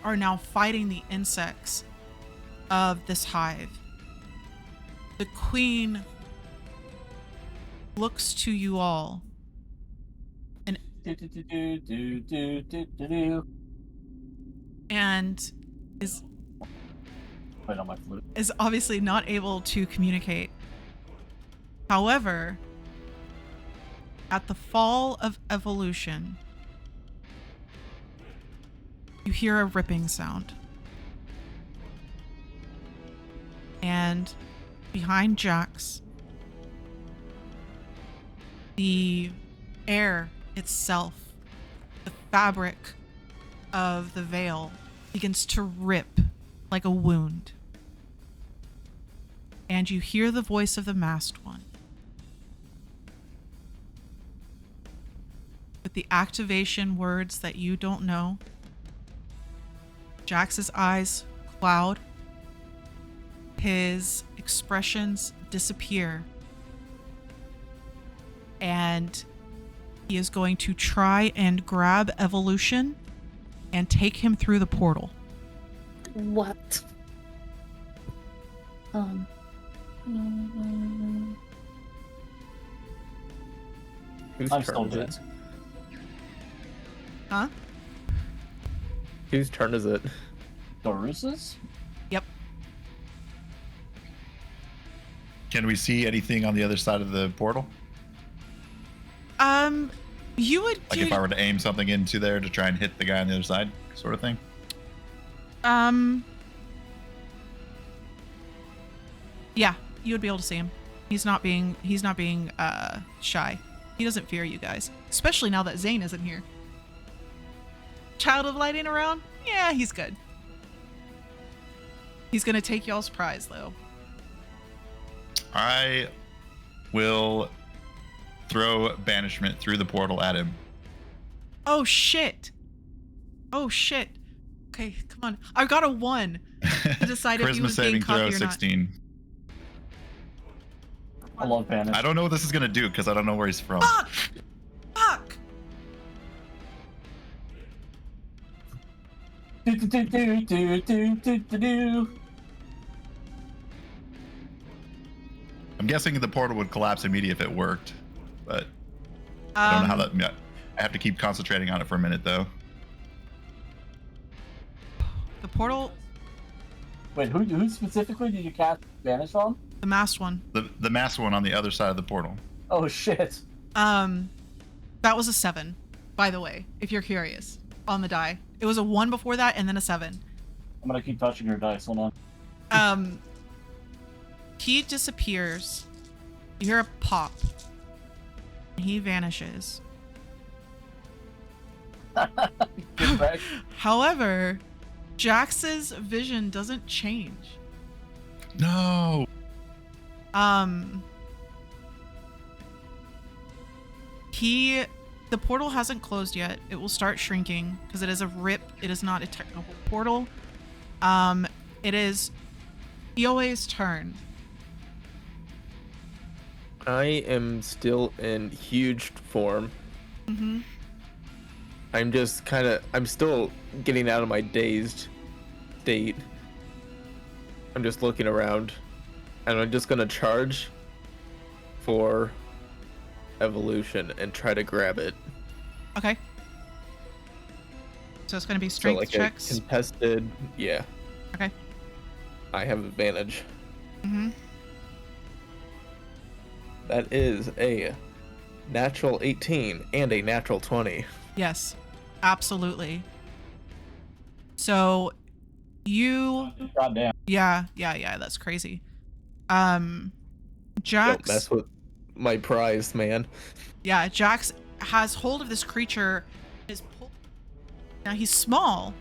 are now fighting the insects of this hive. The queen looks to you all and is Playing on my flute. is obviously not able to communicate. However, at the fall of evolution, you hear a ripping sound. And behind Jax, the air itself, the fabric of the veil, begins to rip like a wound. And you hear the voice of the masked one. With the activation words that you don't know, Jax's eyes cloud. His expressions disappear. And he is going to try and grab Evolution and take him through the portal. What? Whose I'm turn still is dead. it? Huh? Whose turn is it? Doris's? Yep. Can we see anything on the other side of the portal? You would Like if I were to aim something into there to try and hit the guy on the other side, sort of thing? Yeah, you would be able to see him. He's not being shy. He doesn't fear you guys, especially now that Zane isn't here. Child of Light ain't around? Yeah, he's good. He's gonna take y'all's prize though. I will throw banishment through the portal at him. Oh shit. Oh shit. Okay, come on. I've got a 1 to decide if he Charisma was being saving cocky throw or not. 16. I love Banish. I don't know what this is gonna do because I don't know where he's from. Fuck! Fuck! I'm guessing the portal would collapse immediately if it worked, but I don't know how that. Yeah, I have to keep concentrating on it for a minute though. The portal, Wait, who specifically did you cast Banish on? the masked one. The mass one on the other side of the portal. Oh shit. That was a 7, by the way, if you're curious, on the die. It was a 1 before that and then a 7. I'm gonna keep touching your dice. Hold on. He disappears. You hear a pop. He vanishes. Get back. However, Jax's vision doesn't change. No. The portal hasn't closed yet. It will start shrinking because it is a rip. It is not a technical portal. It is Ioe's turn. I am still in huge form. Mm-hmm. I'm still getting out of my dazed state. I'm just looking around, and I'm just gonna charge for evolution and try to grab it. Okay. So it's going to be So strength like checks. a contested, yeah. Okay. I have advantage. Mm-hmm. That is a natural 18 and a natural 20. Yes, absolutely. So you, Goddamn. yeah, that's crazy. Don't Jax, mess with my prize, man. yeah, Jax has hold of this creature. Now he's small.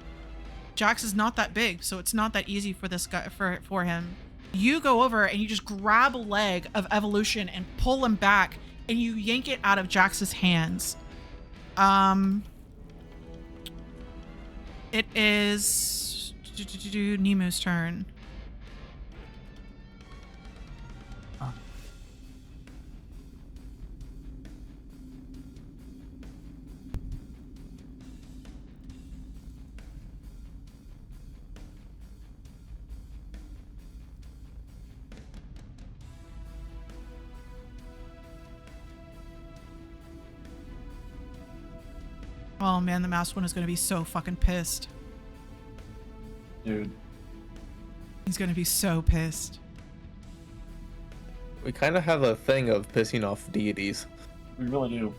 Jax is not that big, so it's not that easy for this guy for him. You go over and you just grab a leg of Evolution and pull him back, and you yank it out of Jax's hands. It is Nemu's turn. Oh man, the masked one is gonna be so fucking pissed. Dude. He's gonna be so pissed. We kind of have a thing of pissing off deities. We really do.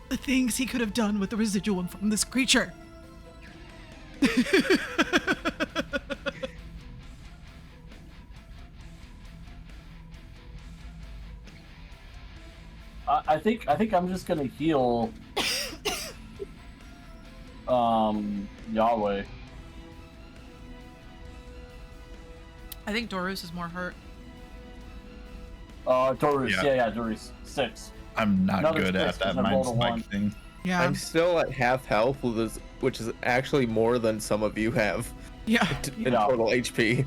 The things he could have done with the residuum from this creature. I think I'm just gonna heal Yahweh. I think Dorus is more hurt. Dorus, Yeah. yeah, Dorus. 6. I'm not Another good at six, that 'cause I rolled mind a one. spike thing. Yeah. I'm still at half health, which is actually more than some of you have Yeah. in Yeah. total HP.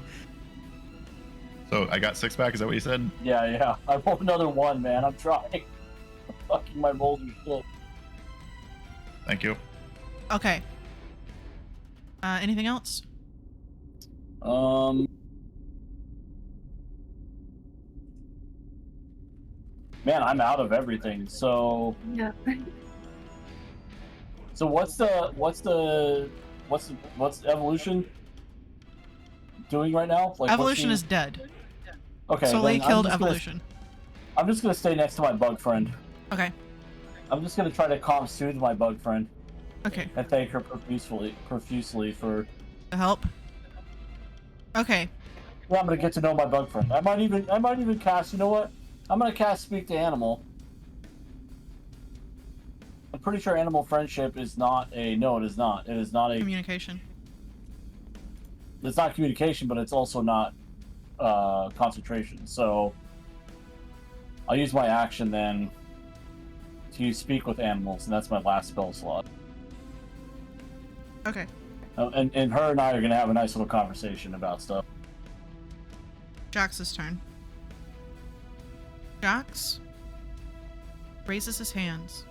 So I got 6 back. Is that what you said? Yeah. I rolled another 1, man. I'm trying. Fucking my rolls are shit. Thank you. Okay. Anything else? Man, I'm out of everything. So Yeah. what's evolution doing right now? Like, Evolution is dead. okay. Soleil then I'm killed just gonna- Evolution. I'm just gonna stay next to my bug friend. Okay. I'm just gonna try to calm soothe my bug friend Okay. and thank her profusely for. The help. Okay. Yeah, I'm gonna get to know my bug friend. I might even cast. You know what? I'm gonna cast Speak to Animal. I'm pretty sure animal friendship is not a. No, it is not. It is not a. Communication. It's not communication, but it's also not concentration. So I'll use my action then to speak with animals, and that's my last spell slot. Okay. And her and I are gonna have a nice little conversation about stuff. Jax's turn. Jax raises his hands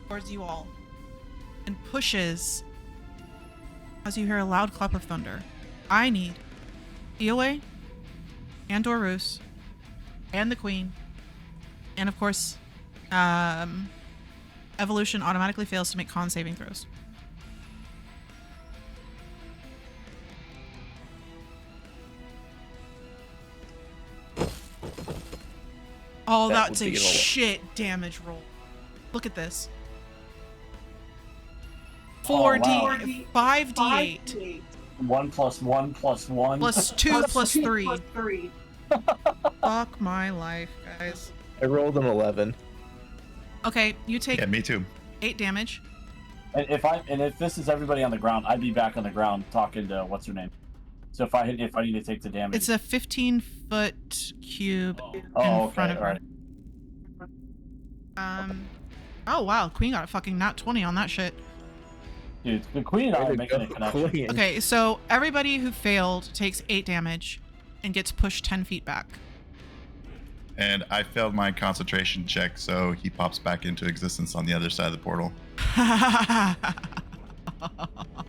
towards you all and pushes as you hear a loud clap of thunder. I need Eoway and Dorus and the Queen, and of course, Evolution automatically fails to make con saving throws. Oh, That that's would a be an shit damage roll. Look at this. Oh, 4D, wow. 5d8, 1 + 1 + 1 plus 2 plus 3. Fuck my life, guys. I rolled an 11. Okay, you take Yeah, me too. 8 damage. And if this is everybody on the ground, I'd be back on the ground talking to what's her name. So if I need to take the damage. It's a 15-foot cube in okay, front of her. alright. Oh wow, Queen got a fucking nat 20 on that shit. Dude, the Queen and I Way are to making go, a connection. Queen. Okay, so everybody who failed takes 8 damage and gets pushed 10 feet back. And I failed my concentration check, so he pops back into existence on the other side of the portal.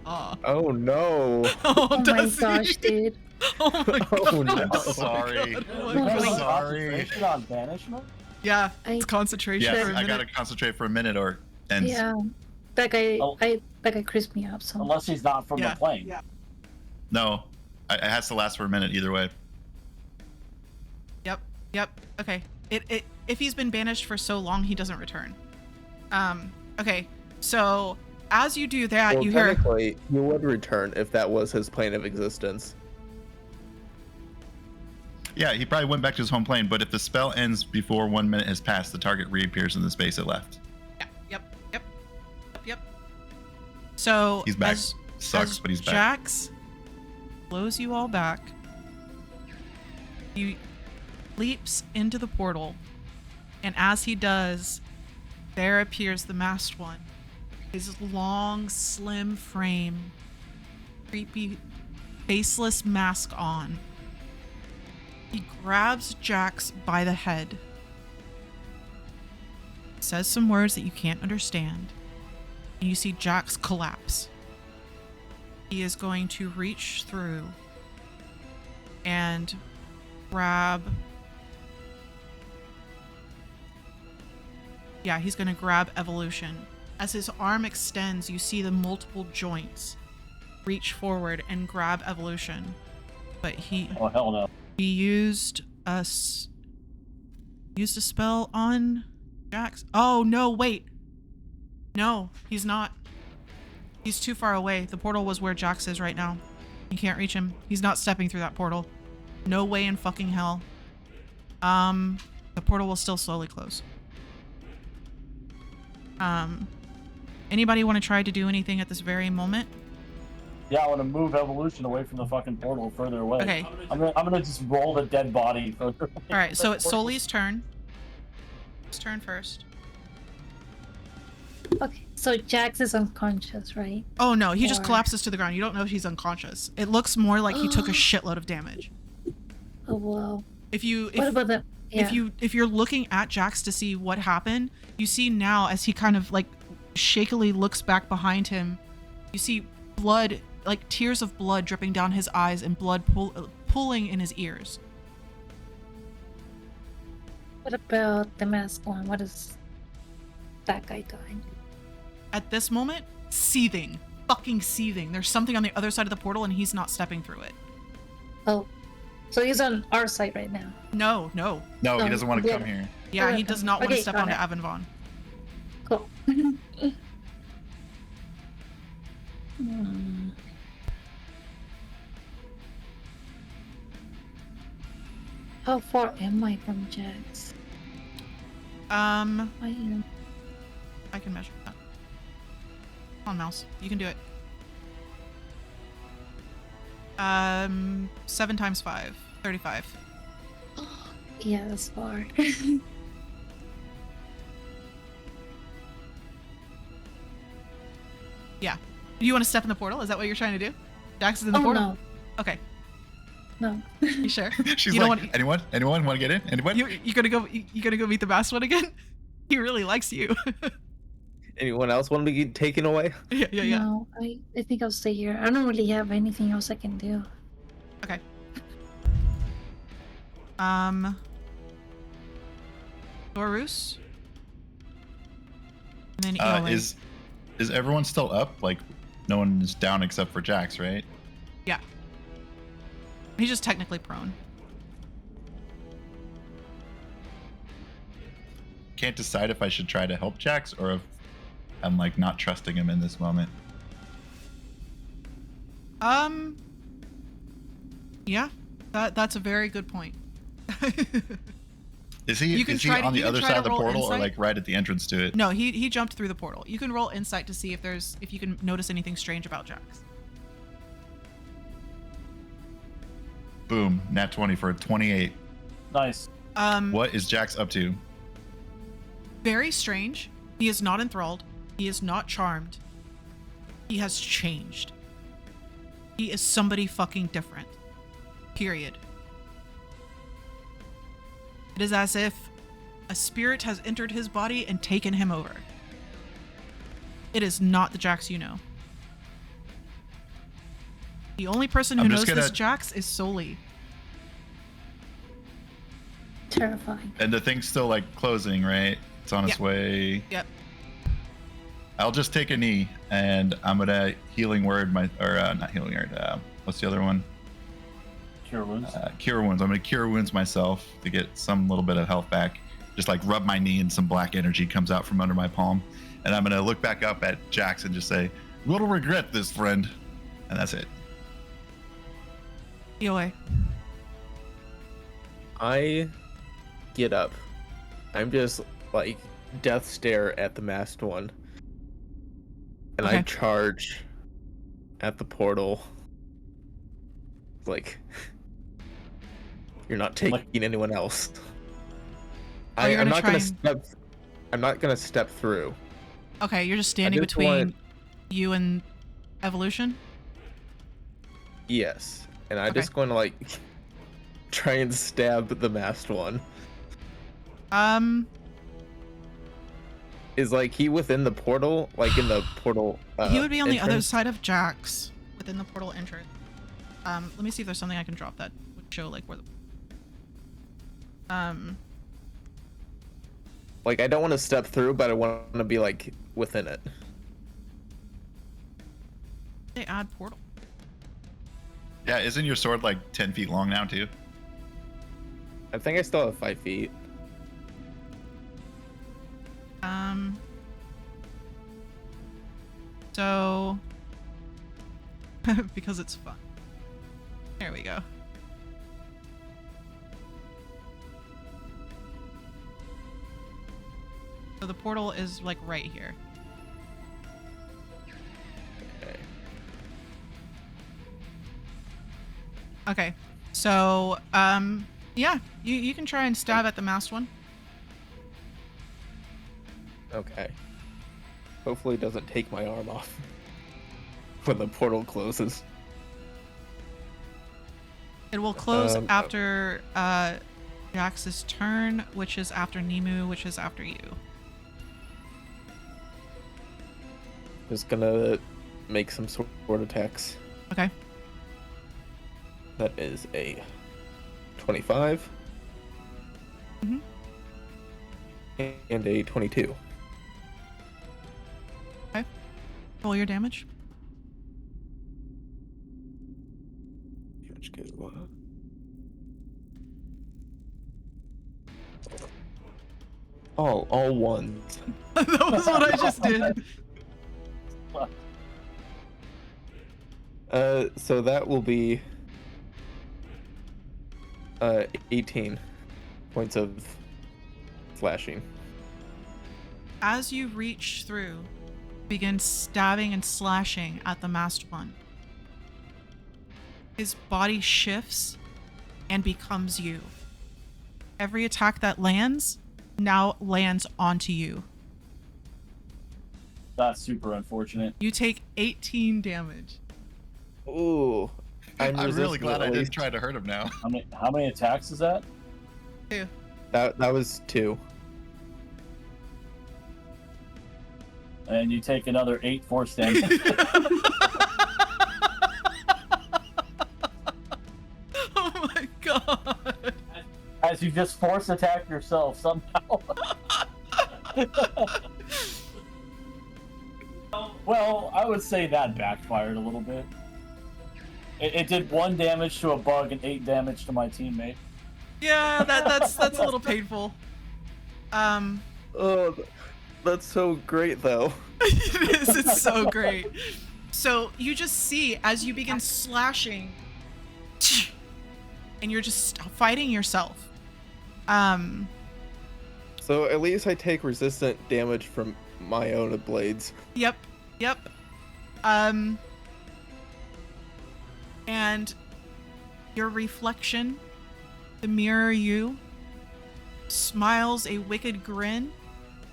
Oh no. Oh, Oh my does he? gosh, dude. Oh my Oh no. I'm sorry. Oh You my have God. any Sorry. concentration on banishment? Yeah, I- it's concentration Yes, for a I minute. gotta concentrate for a minute or ends. Yeah. That guy, Oh. that guy crisped me up. So Unless he's not from Yeah. the plane. Yeah. No, it has to last for a minute either way. Yep. Okay. If he's been banished for so long, he doesn't return. Okay. So as you do that, Well, you hear. technically, he would return if that was his plane of existence. Yeah, he probably went back to his home plane, but if the spell ends before 1 minute has passed, the target reappears in the space it left. Yep. So He's back. as- Sucks, as but he's back. Jax blows you all back. He leaps into the portal, and as he does, there appears the masked one. His long, slim frame, creepy, faceless mask on. He grabs Jax by the head, says some words that you can't understand, and you see Jax collapse. He is going to reach through and grab Yeah, he's gonna grab Evolution. As his arm extends, you see the multiple joints reach forward and grab Evolution. But Oh hell no! he used a spell on Jax. Oh no, wait. No, he's not. He's too far away. The portal was where Jax is right now. You can't reach him. He's not stepping through that portal. No way in fucking hell. The portal will still slowly close. Anybody want to try to do anything at this very moment? Yeah, I want to move Evolution away from the fucking portal further away. Okay. I'm gonna just roll the dead body further away. All right, so it's Soli's turn. His turn first. Okay, so Jax is unconscious, right? Oh no, he just Or- collapses to the ground. You don't know if he's unconscious. It looks more like he took a shitload of damage. Oh wow. If What about the? Yeah. if you're looking at Jax to see what happened, you see now as he kind of like shakily looks back behind him, you see blood, like tears of blood dripping down his eyes and blood pooling in his ears. What about the mask one? What is that guy doing? At this moment, seething, fucking seething. There's something on the other side of the portal and he's not stepping through it. Oh, so he's on our side right now. No. No, No, he doesn't want to yeah. come here. Yeah, he does not want to Okay, step got onto it. Avon Vaughn. Cool. Hmm. How far am I from Jax? I am. I can measure that. Come on, mouse. You can do it. 7 times 5. 35. Yeah, that's far. Yeah. Do you want to step in the portal? Is that what you're trying to do? Jax is in the Oh portal? no, Okay. no. You sure? She's You don't like, want- anyone want to get in? Anyone? You gonna go meet the masked one again? He really likes you. Anyone else want to get taken away? yeah. No, I think I'll stay here. I don't really have anything else I can do. Okay. Dorus. And then Eowyn. Is everyone still up? Like, no one is down except for Jax, right? Yeah. He's just technically prone. Can't decide if I should try to help Jax or if I'm like not trusting him in this moment. Yeah. That's a very good point. Is he You can try to- on the you can other try side to of the roll portal or insight. like right at the entrance to it? No, he jumped through the portal. You can roll insight to see if you can notice anything strange about Jax. Boom, nat 20 for a 28. Nice. What is Jax up to? Very strange. He is not enthralled. He is not charmed. He has changed. He is somebody fucking different. Period. It is as if a spirit has entered his body and taken him over. It is not the Jax you know. The only person who I'm knows just this gonna- Jax is Soli. Terrifying. And the thing's still like closing, right? It's on its Yeah. way. Yep. I'll just take a knee and I'm gonna healing word not healing word. What's the other one? Cure wounds. Cure wounds. I'm gonna cure wounds myself to get some little bit of health back. Just like rub my knee and some black energy comes out from under my palm, and I'm gonna look back up at Jax and just say, "You'll regret this, friend," and that's it. Eowyn. I get up. I'm just like death stare at the masked one. And I Okay. charge at the portal. Like, you're not taking anyone else. Oh, you're I'm gonna not gonna try step. I'm not gonna step through. Okay, you're just standing just between want- you and Evolution? Yes, and I'm Okay. just going to like try and stab the masked one. Is like he within the portal? Like in the portal? He would be on the other entrance? side of Jax within the portal entrance. Let me see if there's something I can drop that would show like where the Like, I don't want to step through, but I want to be like within it. They add portal. Yeah, isn't your sword like 10 feet long now too? I think I still have 5 feet. So because it's fun. There we go. So the portal is like right here. Okay. Okay. So yeah, you can try and stab at the masked one. Okay. Hopefully it doesn't take my arm off when the portal closes. It will close Um, after Jax's turn, which is after Nemu, which is after you. Just gonna make some sword attacks. Okay. That is a 25. Mhm. And a 22. Okay. Roll your damage. Damage go. All ones. That was what I just did. So that will be 18 points of slashing. As you reach through, begin stabbing and slashing at the masked one. His body shifts and becomes you. Every attack that lands now lands onto you. That's super unfortunate. You take 18 damage. Ooh. I'm really resistant glad I at didn't least. try to hurt him now. How many attacks is that? Two. That was 2. And you take another 8 force damage. Oh my god. As you just force attack yourself somehow. Well, I would say that backfired a little bit. It did 1 damage to a bug and 8 damage to my teammate. Yeah, that's a little painful. Oh, that's so great, though. It is. It's so great. So you just see as you begin slashing, and you're just fighting yourself. So at least I take resistant damage from my own blades. Yep. And your reflection, the mirror you, smiles a wicked grin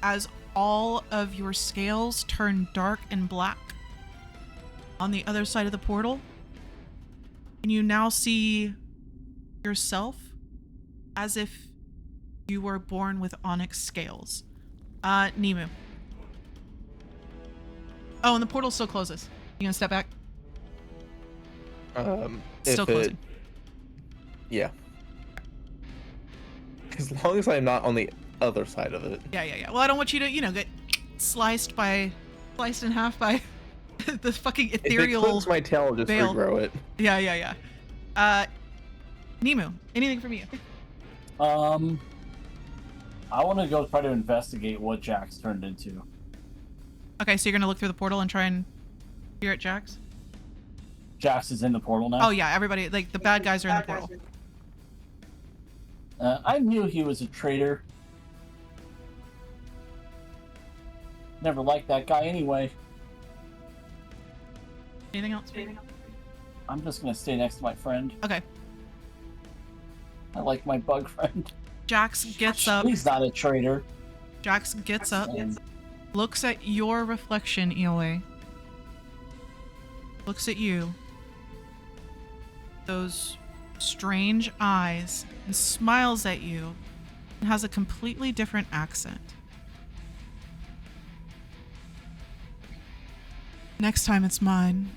as all of your scales turn dark and black on the other side of the portal. And you now see yourself as if you were born with onyx scales. Nemu. Oh, and the portal still closes. You gonna step back? If Still closing. Yeah. As long as I'm not on the other side of it. Yeah. Well, I don't want you to, get sliced in half by the fucking If it ethereal. clips my tail, I'll just veil. regrow it. Yeah. Nemu, anything from you? I want to go try to investigate what Jax turned into. Okay, so you're gonna look through the portal and try and peer at Jax? Jax is in the portal now. Oh yeah, everybody, like the bad guys are in the portal. I knew he was a traitor. Never liked that guy anyway. Anything else? I'm just gonna stay next to my friend. Okay. I like my bug friend. Jax gets up. He's not a traitor. Jax gets up, And looks at your reflection, EOA. Looks at you. Those strange eyes, and smiles at you, and has a completely different accent. Next time it's mine.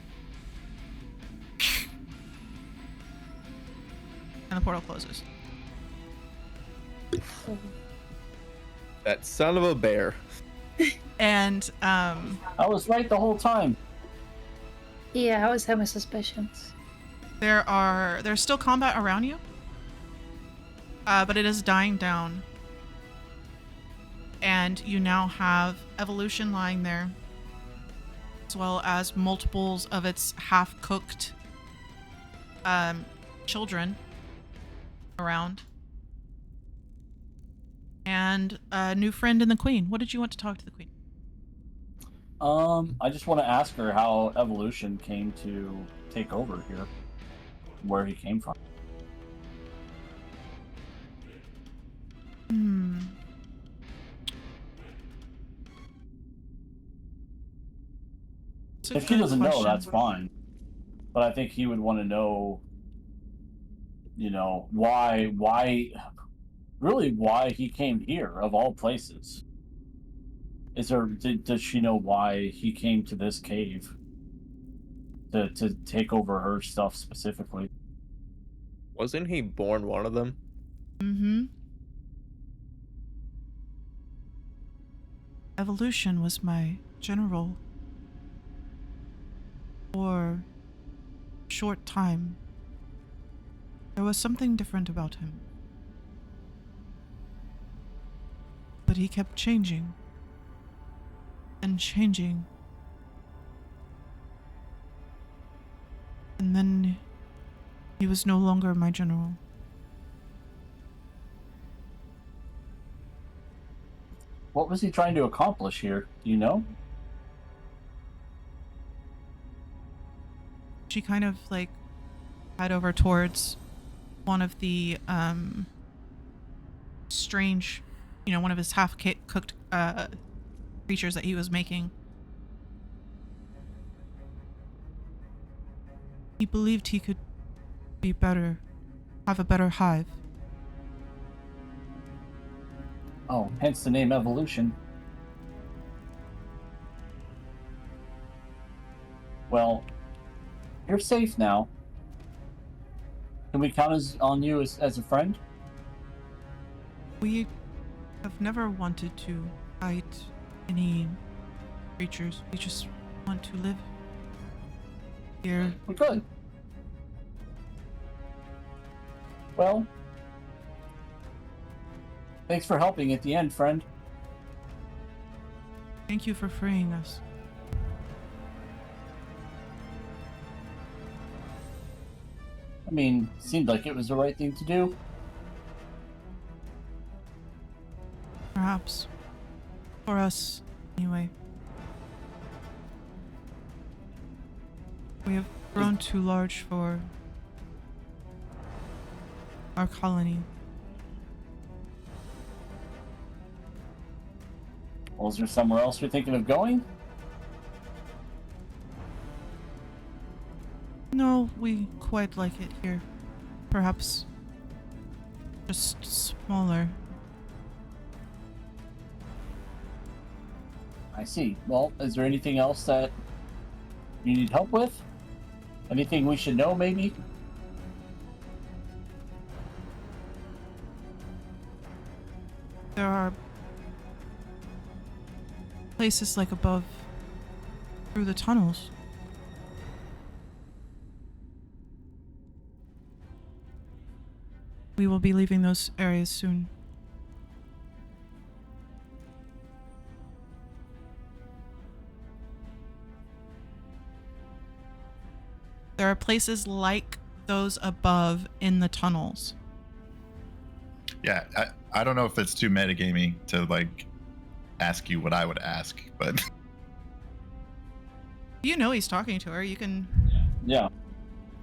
And the portal closes. That son of a bear. And I was right the whole time. Yeah, I always have my suspicions. there's still combat around you, but it is dying down. And you now have Evolution lying there, as well as multiples of its half-cooked children around. And a new friend in the Queen. What did you want to talk to the Queen? I just want to ask her how Evolution came to take over here, where he came from. It's a If he good doesn't know, question. that's fine. But I think he would want to know, why he came here of all places. Does she know why he came to this cave to take over her stuff specifically? Wasn't he born one of them? Mm-hmm. Evolution was my general for a short time. There was something different about him. But he kept changing and changing. And then he was no longer my general. What was he trying to accomplish here? Do you know? She kind of head over towards one of the strange, one of his half-cooked creatures that he was making. He believed he could be better, have a better hive. Oh, hence the name Evolution. Well, you're safe now. Can we count on you as a friend? We have never wanted to fight any creatures. We just want to live here. We're good. Well, thanks for helping at the end, friend. Thank you for freeing us. I mean, seemed like it was the right thing to do. Perhaps. For us, anyway. We have grown too large for our colony. Well, is there somewhere else you're thinking of going? No, we quite like it here. Perhaps just smaller. I see. Well, is there anything else that you need help with? Anything we should know, maybe? There are places like above, through the tunnels. We will be leaving those areas soon. There are places like those above in the tunnels. Yeah, I don't know if it's too metagaming to ask you what I would ask, but He's talking to her. You can Yeah.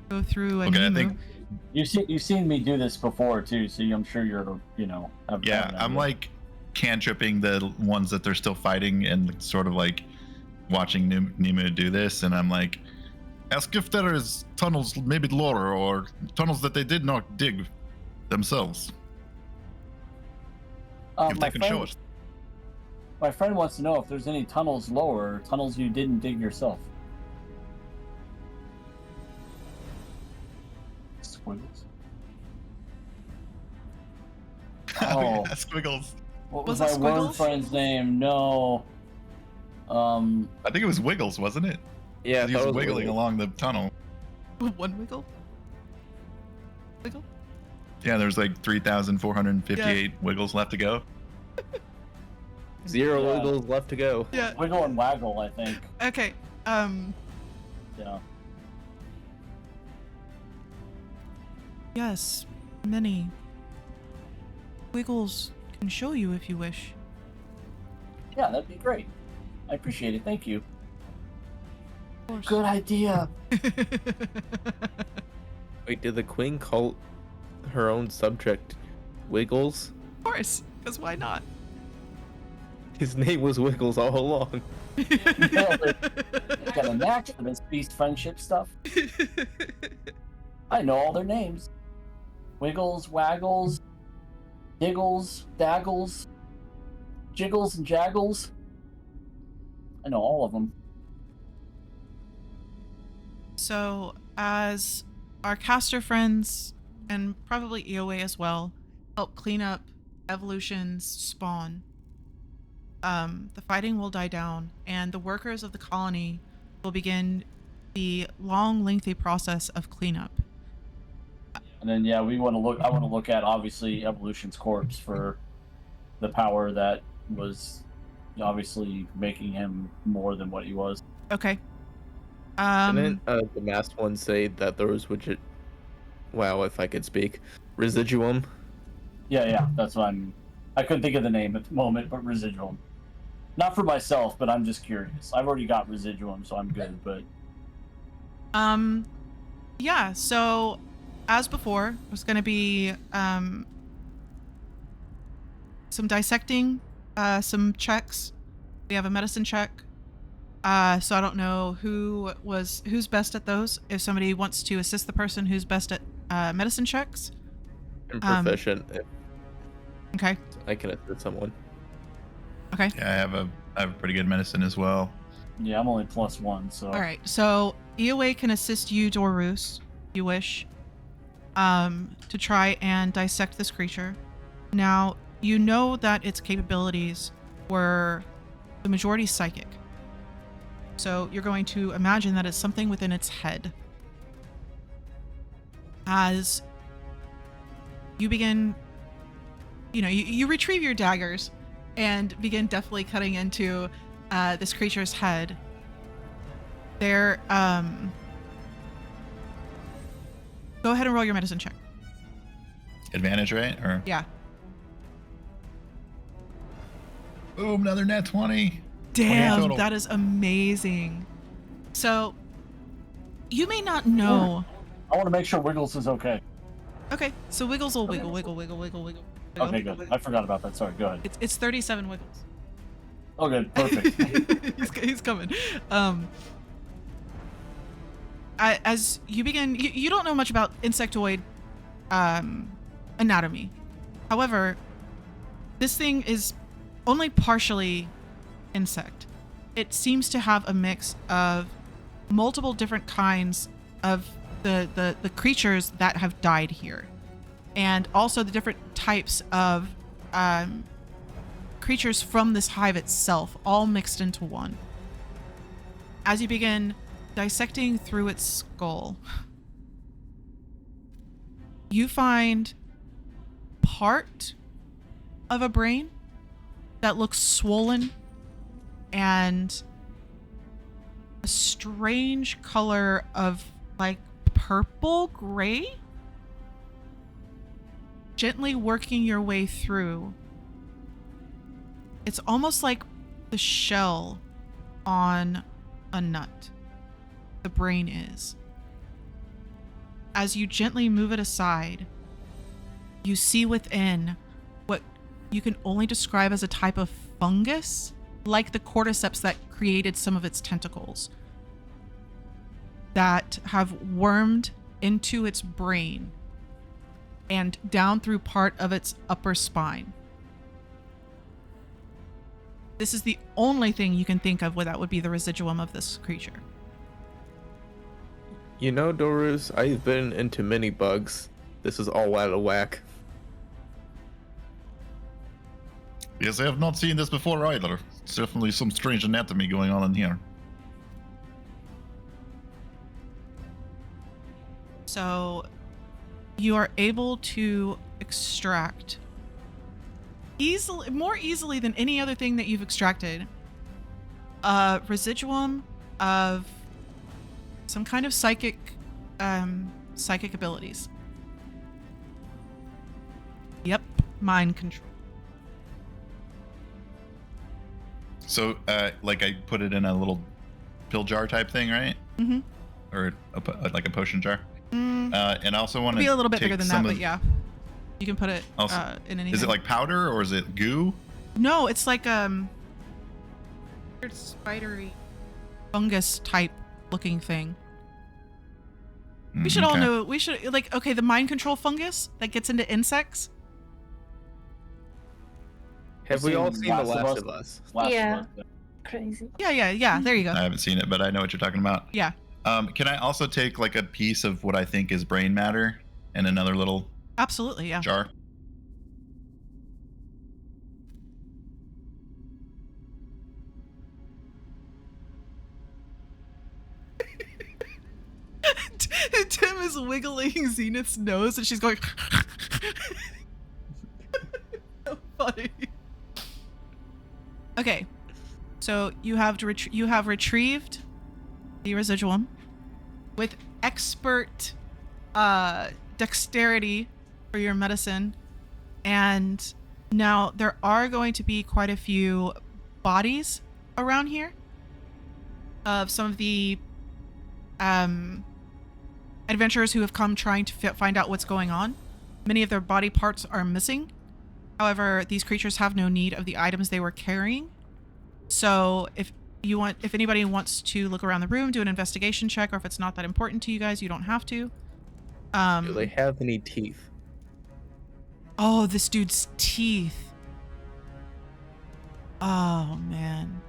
go through a okay, I Nemu. think You've seen me do this before too, so I'm sure you're have yeah, an I'm idea. cantripping the ones that they're still fighting and sort of watching Nemu do this, and I'm ask if there is tunnels maybe lower or tunnels that they did not dig themselves. If they can show us. My friend wants to know if there's any tunnels lower, tunnels you didn't dig yourself. Squiggles. Oh, Oh. yeah, squiggles. What Was was it my worm Squiggles? friend's name? No. I think it was Wiggles, wasn't it? Yeah, I He thought was it was wiggling Wiggles. along the tunnel. One wiggle? Wiggle? Yeah, there's like 3,458 Wiggles left to go. Zero Yeah. Wiggles left to go. Yeah. Wiggle and Waggle, I think. Okay. Yeah. Yes, many. Wiggles can show you if you wish. Yeah, that'd be great. I appreciate it. Thank you. Of course. Good idea. Wait, did the queen call her own subject Wiggles? Of course, because why not? His name was Wiggles all along. Yeah, got a knack for this beast friendship stuff. I know all their names. Wiggles, Waggles, Diggles, Daggles, Jiggles and Jaggles. I know all of them. So, as our caster friends, and probably EOA as well, help clean up Evolution's spawn, the fighting will die down, and the workers of the colony will begin the long, lengthy process of cleanup. And then I want to look at obviously Evolution's corpse for the power that was obviously making him more than what he was. Okay. Didn't the masked one say that there was wow, if I could speak, residuum? Yeah, that's what I couldn't think of the name at the moment, but Residuum. Not for myself, but I'm just curious. I've already got Residuum, so I'm good, but yeah, so as before, there's going to be some dissecting, some checks. We have a medicine check. So I don't know who's best at those. If somebody wants to assist the person who's best at medicine checks. I'm proficient. Okay. I can assist someone. Okay. Yeah, I have a pretty good medicine as well. yeah, I'm only +1, so All right. So EOA can assist you, Dorus, if you wish, to try and dissect this creature. Now, you know that its capabilities were the majority psychic. So you're going to imagine that it's something within its head. As you begin, you retrieve your daggers and begin deftly cutting into this creature's head. Go ahead and roll your medicine check. Advantage, right? Or Yeah. boom, another nat 20. Damn, total. that is amazing. So, you may not know. I want to make sure Wiggles is okay. Okay, so Wiggles will wiggle. Okay, good. I forgot about that. Sorry, go ahead. It's 37 Wiggles. Oh, good. Perfect. he's coming. As you begin, you don't know much about insectoid anatomy. However, this thing is only partially insect. It seems to have a mix of multiple different kinds of the creatures that have died here, and also the different types of creatures from this hive itself, all mixed into one. As you begin dissecting through its skull, you find part of a brain that looks swollen and a strange color of like purple gray. Gently working your way through, it's almost like the shell on a nut. The brain is. As you gently move it aside, you see within what you can only describe as a type of fungus, like the cordyceps that created some of its tentacles, that have wormed into its brain and down through part of its upper spine. This is the only thing you can think of where that would be the residuum of this creature. You know, Dorus, I've been into many bugs. This is all out of whack. Yes, I have not seen this before either. It's definitely some strange anatomy going on in here. So you are able to extract more easily than any other thing that you've extracted a residuum of some kind of psychic abilities. Yep, mind control. So, like I put it in a little pill jar type thing, right? Mm-hmm. Or like a potion jar. And I also want to Be a little bit bigger than that, but yeah, you can put it in anything. Is it like powder or is it goo? No, it's like weird spidery fungus type looking thing. We should all know. We should the mind control fungus that gets into insects. Have we all seen The Last of Us? Yeah. Crazy. Yeah. There you go. I haven't seen it, but I know what you're talking about. Yeah. Can I also take like a piece of what I think is brain matter in another little Absolutely, yeah. jar? Tim is wiggling Zenith's nose and she's going so funny. Okay. So you have retrieved the residuum with expert dexterity for your medicine, and now there are going to be quite a few bodies around here of some of the adventurers who have come trying to find out what's going on. Many of their body parts are missing. However, these creatures have no need of the items they were carrying. So if anybody wants to look around the room, do an investigation check, or if it's not that important to you guys, you don't have to. Do they have any teeth? Oh, this dude's teeth. Oh, man.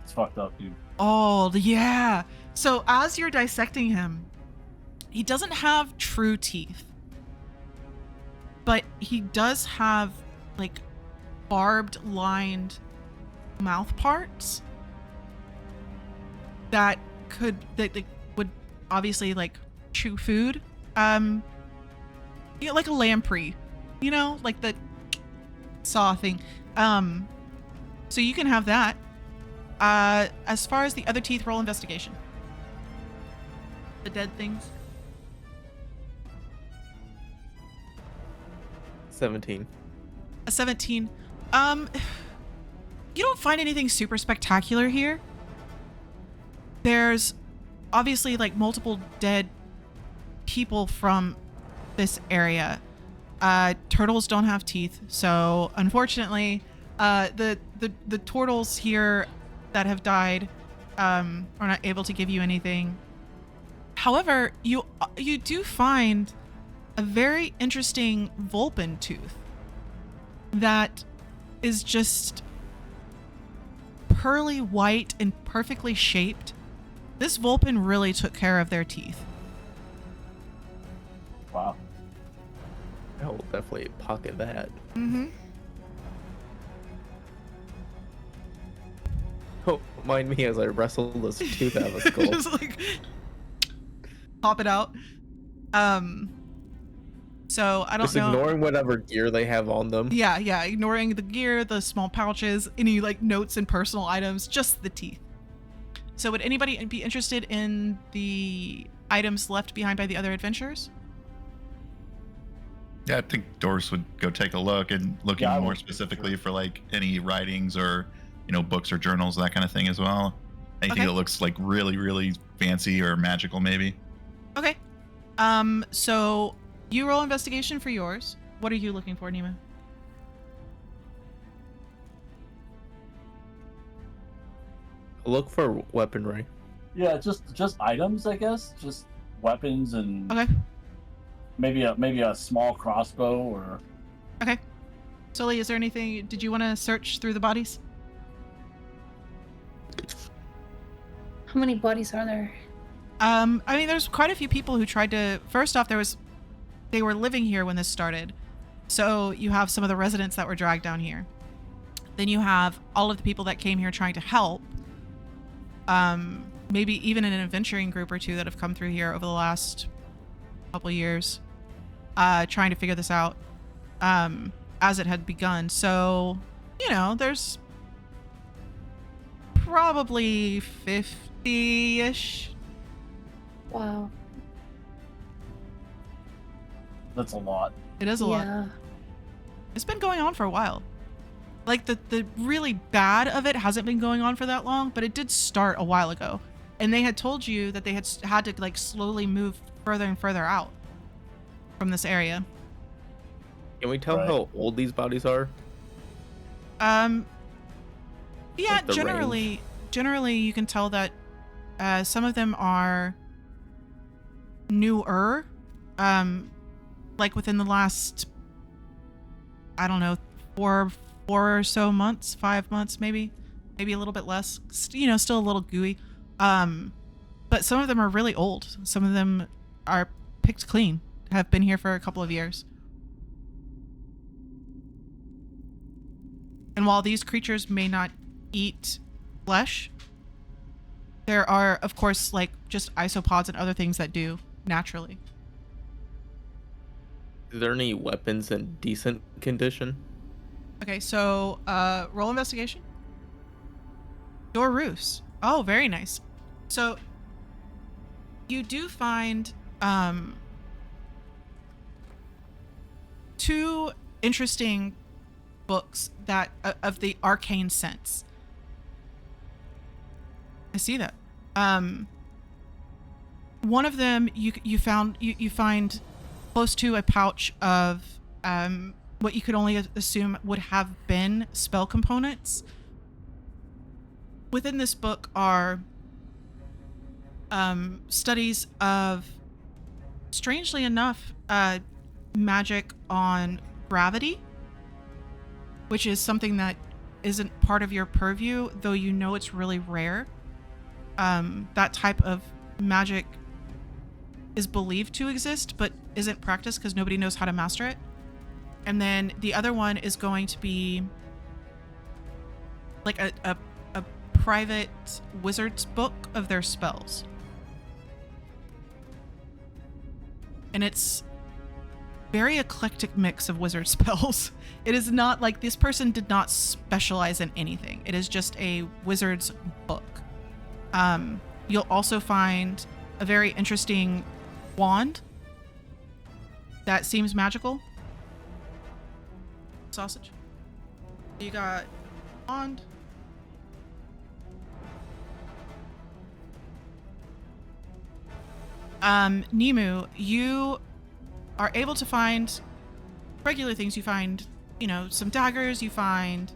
It's fucked up, dude. Oh, yeah. So as you're dissecting him, he doesn't have true teeth, but he does have like barbed lined mouth parts that would obviously like chew food. Like a lamprey, like the saw thing. So you can have that. As far as the other teeth, roll investigation. The dead things. 17. A 17. You don't find anything super spectacular here. There's obviously like multiple dead people from this area. Turtles don't have teeth, so unfortunately, the turtles here that have died are not able to give you anything. However, you do find a very interesting Vulpin tooth that is just pearly white and perfectly shaped. This Vulpin really took care of their teeth. Wow. I will definitely pocket that. Mm-hmm. Oh, mind me as I wrestle this tooth out of a skull. Just like pop it out. So I don't Just know. ignoring whatever gear they have on them. Yeah, ignoring the gear, the small pouches, any like notes and personal items, just the teeth. So would anybody be interested in the items left behind by the other adventurers? Yeah, I think Doris would go take a look and looking Yeah, I more would. specifically for like any writings or books or journals, that kind of thing as well. Anything Okay. that looks like really, really fancy or magical, maybe. Okay. So you roll investigation for yours. What are you looking for, Nima? Look for weaponry. Yeah, just items, I guess. Just weapons and Okay. maybe a small crossbow or. Okay. Sully, is there anything? Did you want to search through the bodies? How many bodies are there? I mean, there's quite a few people who tried to. First off, they were living here when this started. So you have some of the residents that were dragged down here. Then you have all of the people that came here trying to help. Maybe even an adventuring group or two that have come through here over the last couple of years, trying to figure this out, as it had begun. So, you know, there's probably 50-ish. Wow. That's a lot. It is a lot. Yeah. It's been going on for a while. Like, the really bad of it hasn't been going on for that long, but it did start a while ago. And they had told you that they had to, like, slowly move further and further out from this area. Can we tell Right. how old these bodies are? Yeah, Like the generally you can tell that some of them are newer, like within the last, I don't know, four or so months, 5 months, maybe a little bit less, you know, still a little gooey. But some of them are really old. Some of them are picked clean, have been here for a couple of years. And while these creatures may not eat flesh, there are, of course, like just isopods and other things that do naturally. Is there any weapons in decent condition? Okay, so roll investigation. Door roofs. Oh, very nice. So you do find two interesting books that of the arcane sense. I see that. One of them you find close to a pouch of what you could only assume would have been spell components. Within this book are studies of, strangely enough, magic on gravity, which is something that isn't part of your purview, though you know it's really rare. That type of magic is believed to exist, but isn't practiced because nobody knows how to master it. And then the other one is going to be like a private wizard's book of their spells. And it's very eclectic mix of wizard spells. It is not like this person did not specialize in anything. It is just a wizard's book. You'll also find a very interesting wand that seems magical. Sausage. You got wand. Nemu, you are able to find regular things. You find, you know, some daggers, you find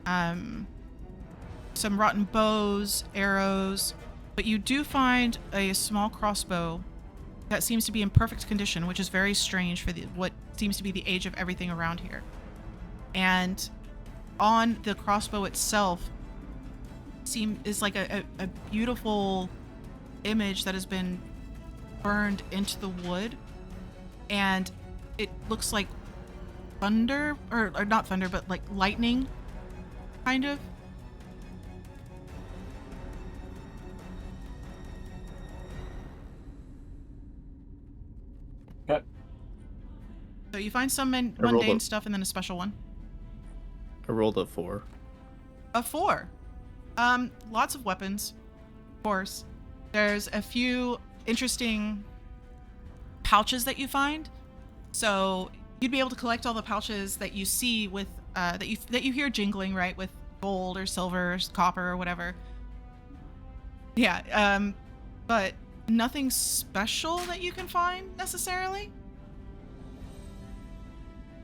some rotten bows, arrows, but you do find a small crossbow that seems to be in perfect condition, which is very strange for what seems to be the age of everything around here. And on the crossbow itself is like a beautiful image that has been burned into the wood, and it looks like thunder, or not thunder, but like lightning, kind of. Okay. So you find some rolled mundane a- stuff and then a special one. I rolled a 4. A 4. Lots of weapons, of course. There's a few interesting pouches that you find. So you'd be able to collect all the pouches that you see with that you hear jingling, right, with gold or silver or copper or whatever. Yeah, but nothing special that you can find necessarily.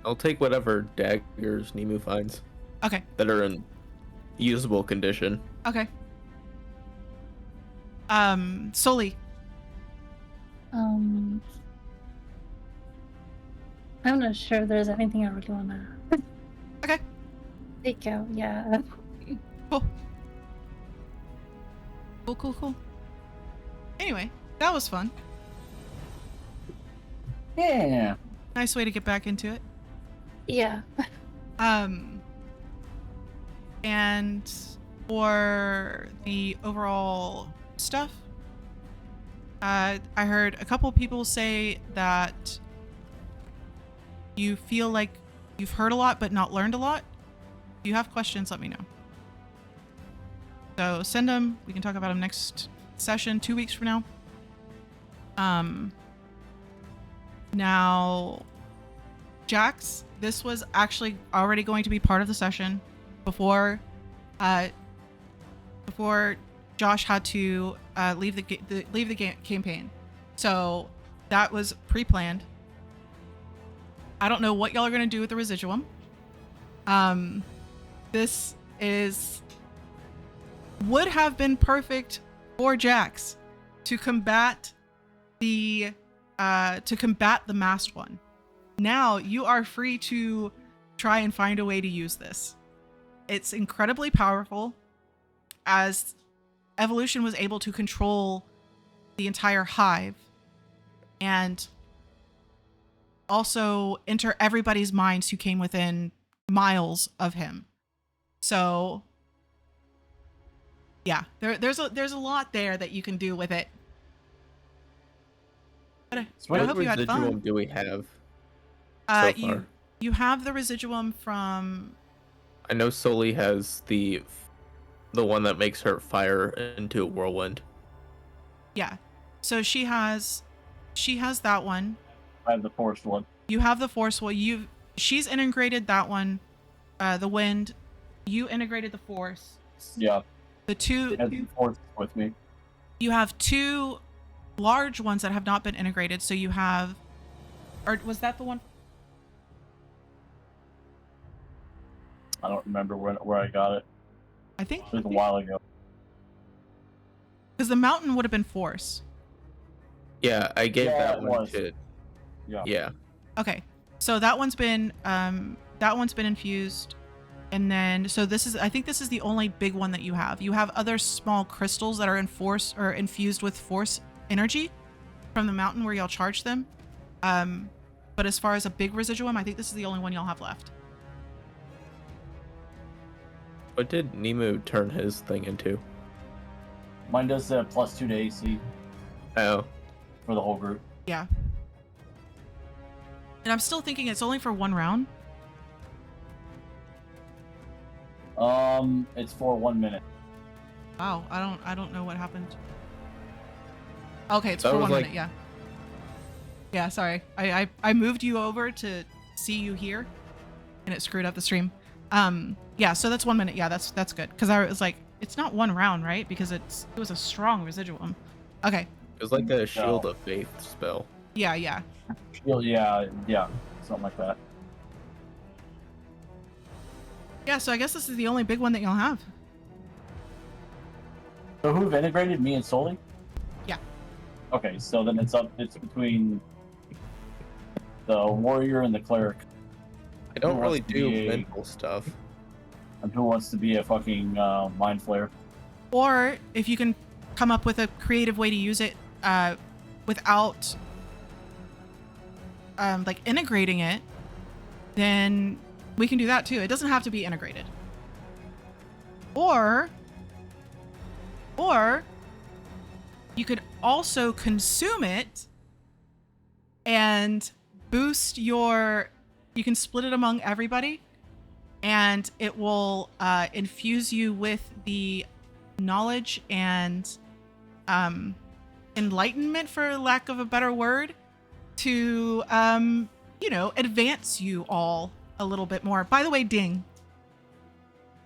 I'll take whatever daggers Nemu finds Okay. that are in usable condition. Okay. Soli. I'm not sure there's anything I really wanna Okay. take out. Yeah. Cool. Cool. Anyway, that was fun. Yeah. Nice way to get back into it. Yeah. And for the overall stuff, I heard a couple people say that you feel like you've heard a lot but not learned a lot. If you have questions, let me know. So send them. We can talk about them next session, 2 weeks from now. Now, Jax, this was actually already going to be part of the session before Josh had to leave the campaign. So that was pre-planned. I don't know what y'all are gonna do with the residuum. This would have been perfect for Jax to combat the masked one. Now you are free to try and find a way to use this. It's incredibly powerful, as Evolution was able to control the entire hive and also enter everybody's minds who came within miles of him. So yeah, there's a lot there that you can do with it. But I What hope you had residuum fun. do we have so far? You have the residuum from... I know Soli has the one that makes her fire into a whirlwind. Yeah. So she has that one. I have the forced one. You have the force one. She's integrated that one. The wind. You integrated the force. Yeah. The two... It has the force with me. You have two large ones that have not been integrated. So you have... Or was that the one? I don't remember where I got it. I think... It was a while ago. Because the mountain would have been force. Yeah, I gave Yeah, that it one was. to... Yeah. Yeah. Okay. So that one's been infused. And then, so I think this is the only big one that you have. You have other small crystals that are in force or infused with force energy from the mountain where y'all charge them. But as far as a big residuum, I think this is the only one y'all have left. What did Nemu turn his thing into? Mine does +2 to AC Oh. for the whole group. Yeah. And I'm still thinking it's only for 1 round. It's for 1 minute. Wow, I don't know what happened. Okay, it's That for was 1 like- minute, yeah. Yeah, sorry. I moved you over to see you here, and it screwed up the stream. Yeah, so that's 1 minute. Yeah, that's good. Because I was like, it's not 1 round, right? Because it was a strong residuum. Okay. It was like a Shield of Faith spell. Yeah, yeah. Yeah, something like that. Yeah, so I guess this is the only big one that y'all have. So who've integrated, me and Soli? Yeah. Okay, so then it's between the warrior and the cleric. I don't Who really wants to do be a- mental stuff. And who wants to be a fucking mind flayer? Or if you can come up with a creative way to use it without like integrating it, then we can do that too. It doesn't have to be integrated. Or you could also consume it and boost your... You can split it among everybody, and it will infuse you with the knowledge and enlightenment, for lack of a better word, to advance you all a little bit more. By the way, ding.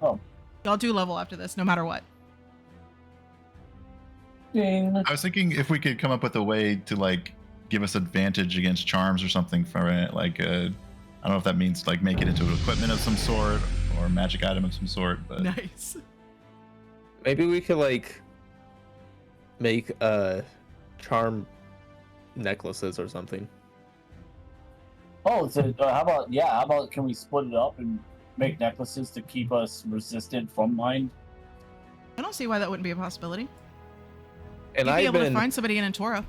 Oh. Y'all do level after this, no matter what. Ding. I was thinking if we could come up with a way to like give us advantage against charms or something for it, like I don't know if that means like make it into an equipment of some sort or a magic item of some sort, but Nice. Maybe we could like make charm necklaces or something. Oh, so how about can we split it up and make necklaces to keep us resistant from mind? I don't see why that wouldn't be a possibility. And You'd be I've able to been find somebody in Antora.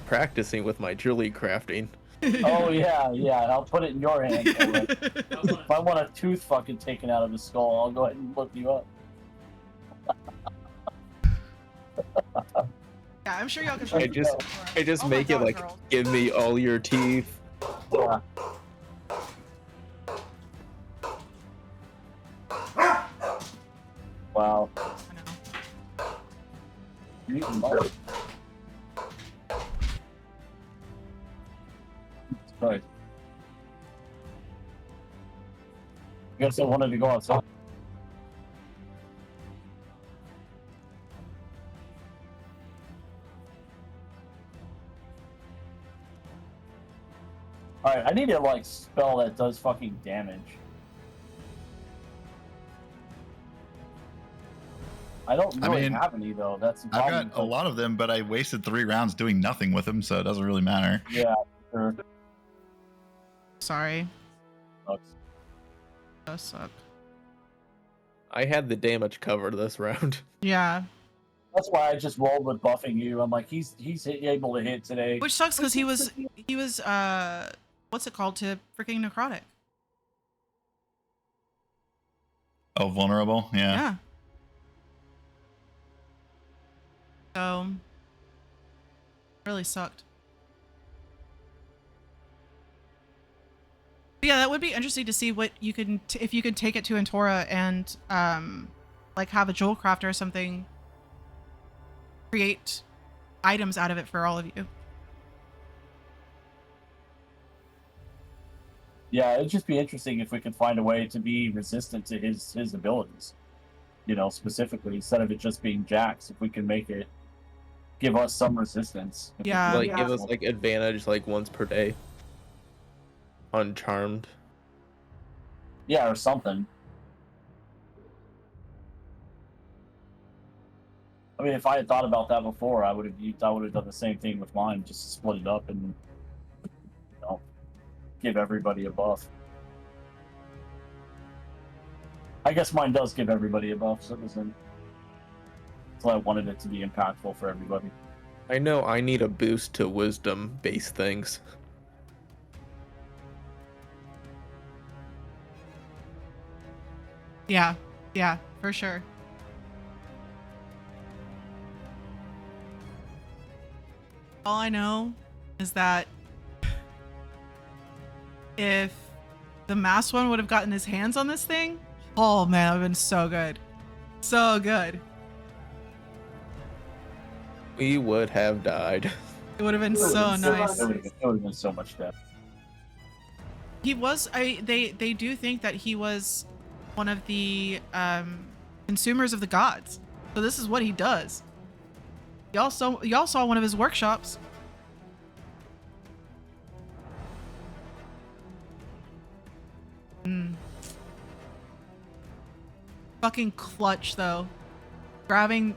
practicing with my jewelry crafting. Oh yeah, yeah. I'll put it in your hands. Owen. If I want a tooth fucking taken out of his skull, I'll go ahead and look you up. Yeah, I'm sure y'all can. I just Oh my make it God, like, girl. give me all your teeth. Yeah. Wow. I know. You eating mine. Right. I guess I wanted to go outside. Alright, I need to like spell that does fucking damage. I don't really mean, have any though. That's the I've problem. got a lot of them, but I wasted 3 rounds doing nothing with them, so it doesn't really matter. Yeah, sure. Sorry. Sucks. Does suck. I had the damage covered this round. Yeah. That's why I just rolled with buffing you. I'm like, he's able to hit today. Which sucks because he was what's it called, to freaking necrotic. Oh, vulnerable? Yeah. Yeah. So really sucked. But yeah, that would be interesting to see what you can if you could take it to Antora and like have a jewel crafter or something create items out of it for all of you. Yeah, it'd just be interesting if we could find a way to be resistant to his abilities. You know, specifically, instead of it just being Jax, if we can make it give us some resistance. Yeah. Like, give us like advantage like once per day. On Charmed. Yeah, or something. I mean, if I had thought about that before, I would have done the same thing with mine, just split it up and, you know, give everybody a buff. I guess mine does give everybody a buff, so it doesn't. So I wanted it to be impactful for everybody. I know I need a boost to wisdom based things. Yeah. Yeah, for sure. All I know is that if the masked one would have gotten his hands on this thing, oh man, that would have been so good. So good. We would have died. It would have been It would've so been nice. It would have been so much death. He was they do think that he was one of the consumers of the gods. So this is what he does. Y'all saw one of his workshops. Fucking clutch though. Grabbing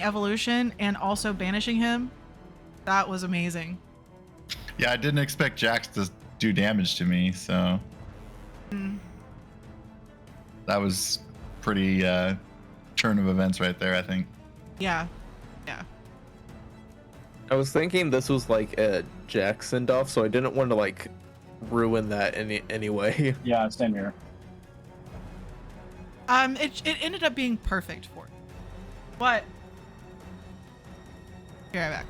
evolution and also banishing him. That was amazing. Yeah, I didn't expect Jax to do damage to me, so that was pretty turn of events right there, I think. Yeah. Yeah. I was thinking this was like a Jack send-off, so I didn't want to like ruin that anyway. Yeah, same here. It ended up being perfect for it. But be right back.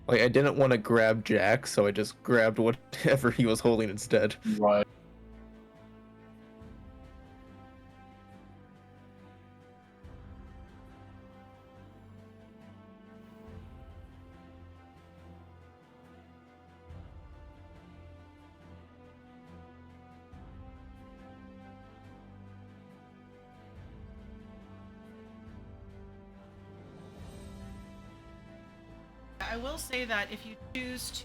Like, I didn't want to grab Jack, so I just grabbed whatever he was holding instead. Right. I will say that if you choose to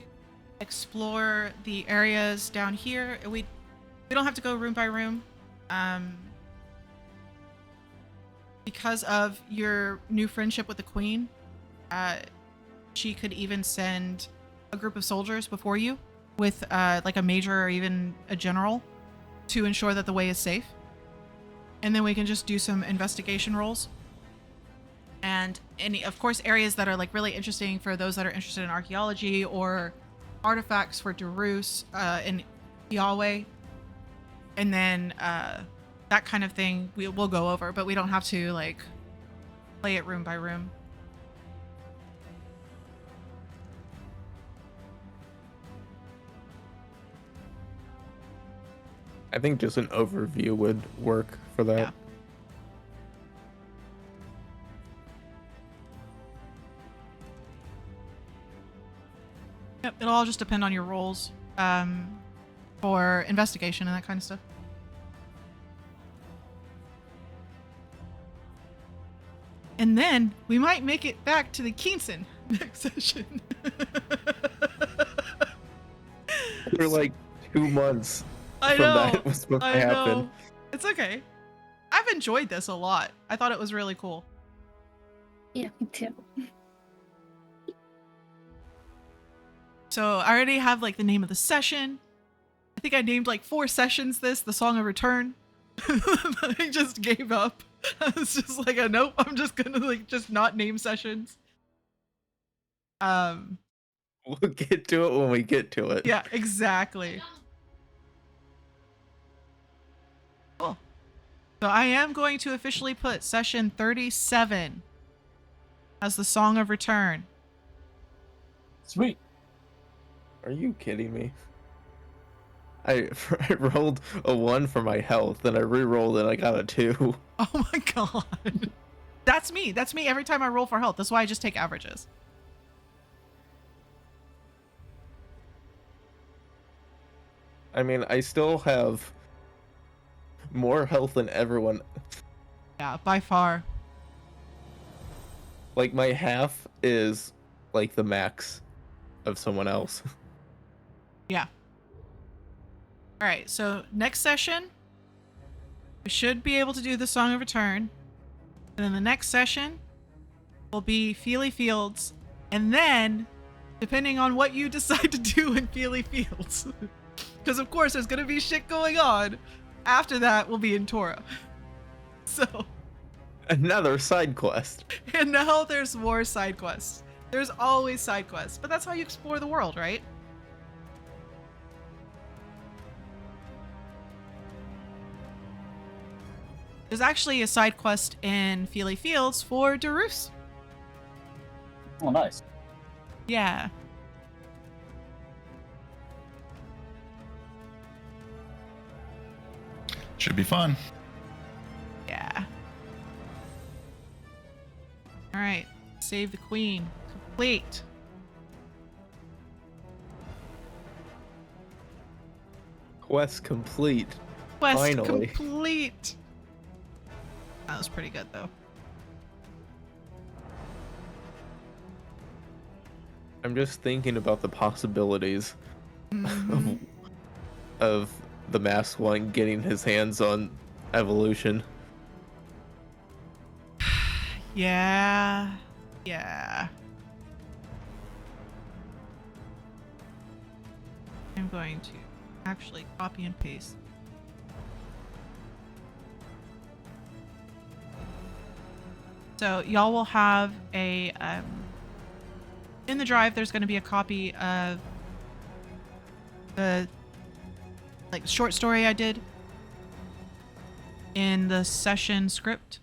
explore the areas down here, we don't have to go room by room. Because of your new friendship with the queen, she could even send a group of soldiers before you with like a major or even a general to ensure that the way is safe. And then we can just do some investigation rolls and any, of course, areas that are like really interesting for those that are interested in archaeology or artifacts for Darus in Yahweh, and then that kind of thing we'll go over, but we don't have to like play it room by room. I think just an overview would work for that. Yeah. Yep, it'll all just depend on your roles for investigation and that kind of stuff. And then we might make it back to the Keenson next session. For like 2 months I from know. that was supposed to I happen. know. It's okay. I've enjoyed this a lot. I thought it was really cool. Yeah, me too. So I already have like the name of the session. I think I named like 4 sessions the Song of Return. I just gave up. I was just like, nope, I'm just gonna like just not name sessions. We'll get to it when we get to it. Yeah, exactly. Cool. So I am going to officially put session 37 as the Song of Return. Sweet. Are you kidding me? I rolled a 1 for my health, then I re-rolled and I got a 2. Oh my god. That's me. That's me every time I roll for health. That's why I just take averages. I mean, I still have more health than everyone. Yeah, by far. Like, my half is like the max of someone else. Yeah. All right, so next session, we should be able to do the Song of Return. And then the next session will be Feely Fields. And then, depending on what you decide to do in Feely Fields, because of course there's going to be shit going on, after that will be in Torah. So. Another side quest. And now there's more side quests. There's always side quests, but that's how you explore the world, right? There's actually a side quest in Feely Fields for Darus. Oh, nice. Yeah. Should be fun. Yeah. All right. Save the Queen. Complete. Quest complete. Quest Finally. complete. That was pretty good, though. I'm just thinking about the possibilities Mhm. of the masked one getting his hands on evolution. Yeah. Yeah. I'm going to actually copy and paste. So y'all will have a in the drive. There's going to be a copy of the like short story I did in the session script.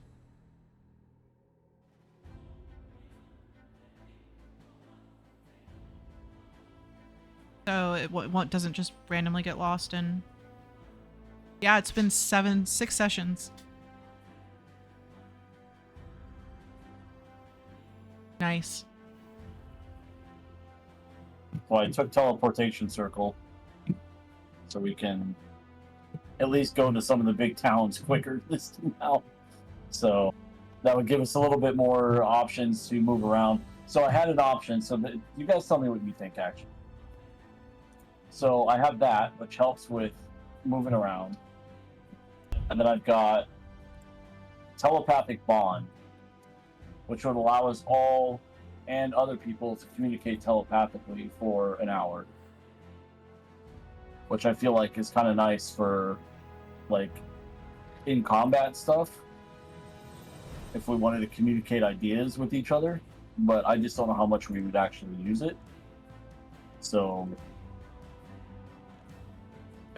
So it doesn't just randomly get lost. And yeah, it's been 6 sessions. Nice. Well, I took teleportation circle, so we can at least go into some of the big towns quicker this time out. So that would give us a little bit more options to move around. So I had an option. So you guys tell me what you think, actually. So I have that, which helps with moving around. And then I've got telepathic bond, which would allow us all and other people to communicate telepathically for an hour. Which I feel like is kind of nice for, like, in combat stuff. if we wanted to communicate ideas with each other, but I just don't know how much we would actually use it. So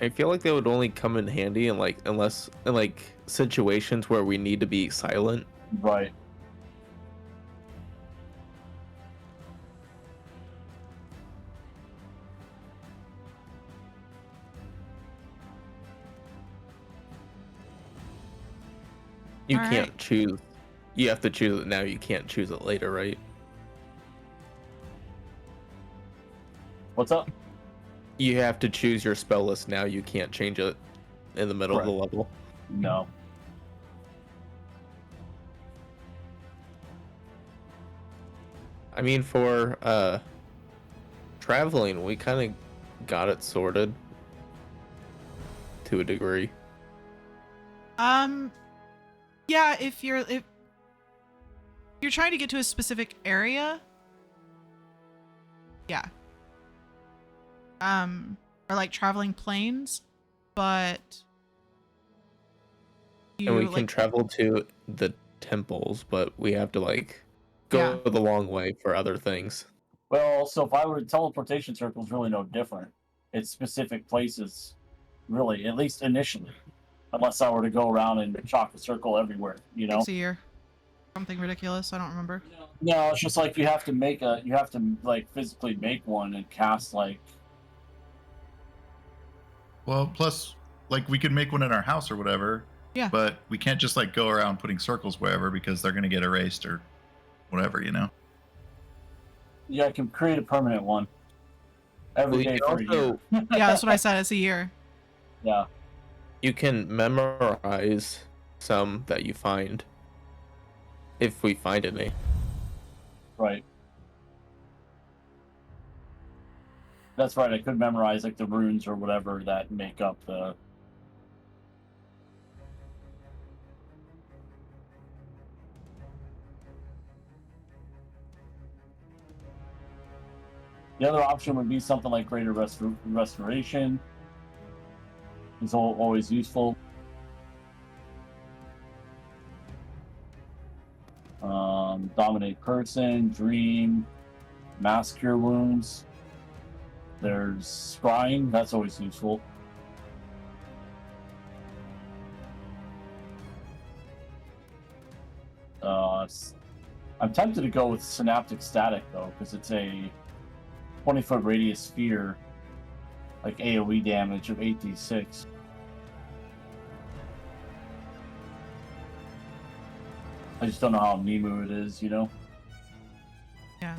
I feel like they would only come in handy in like unless in like situations where we need to be silent. right. You All can't right. choose. You have to choose it now. You can't choose it later, right? What's up? You have to choose your spell list now. You can't change it in the middle of the Correct. level. No. I mean, for traveling, we kind of got it sorted to a degree. Yeah, if you're trying to get to a specific area, yeah. Or like traveling planes, but And we you can like travel to the temples, but we have to like yeah. go the long way for other things. Well, so if I were teleportation circles, really no different. It's specific places, really, at least initially. Unless I were to go around and chalk a circle everywhere, you know. Takes a year. Something ridiculous. I don't remember. No, it's just like you have to like physically make one and cast like. Well, plus, like, we could make one in our house or whatever. Yeah. But we can't just like go around putting circles wherever because they're gonna get erased or whatever, you know. Yeah, I can create a permanent one Well, every you day can for a year. also Yeah, that's what I said. It's a year. Yeah, you can memorize some that you find if we find any. right. That's right. I could memorize like the runes or whatever that make up the. The other option would be something like greater restoration. It's always useful. Dominate person, dream, mass cure wounds. There's scrying. That's always useful. I'm tempted to go with synaptic static though, because it's a 20-foot radius sphere, like AoE damage of 8d6. I just don't know how Nemu it is, you know? Yeah.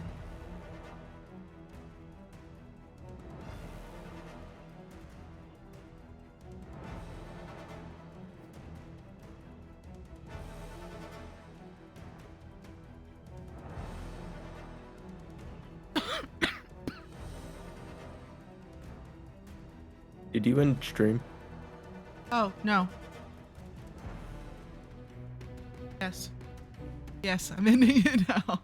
Did you end stream? Oh, no. Yes. Yes, I'm ending it now.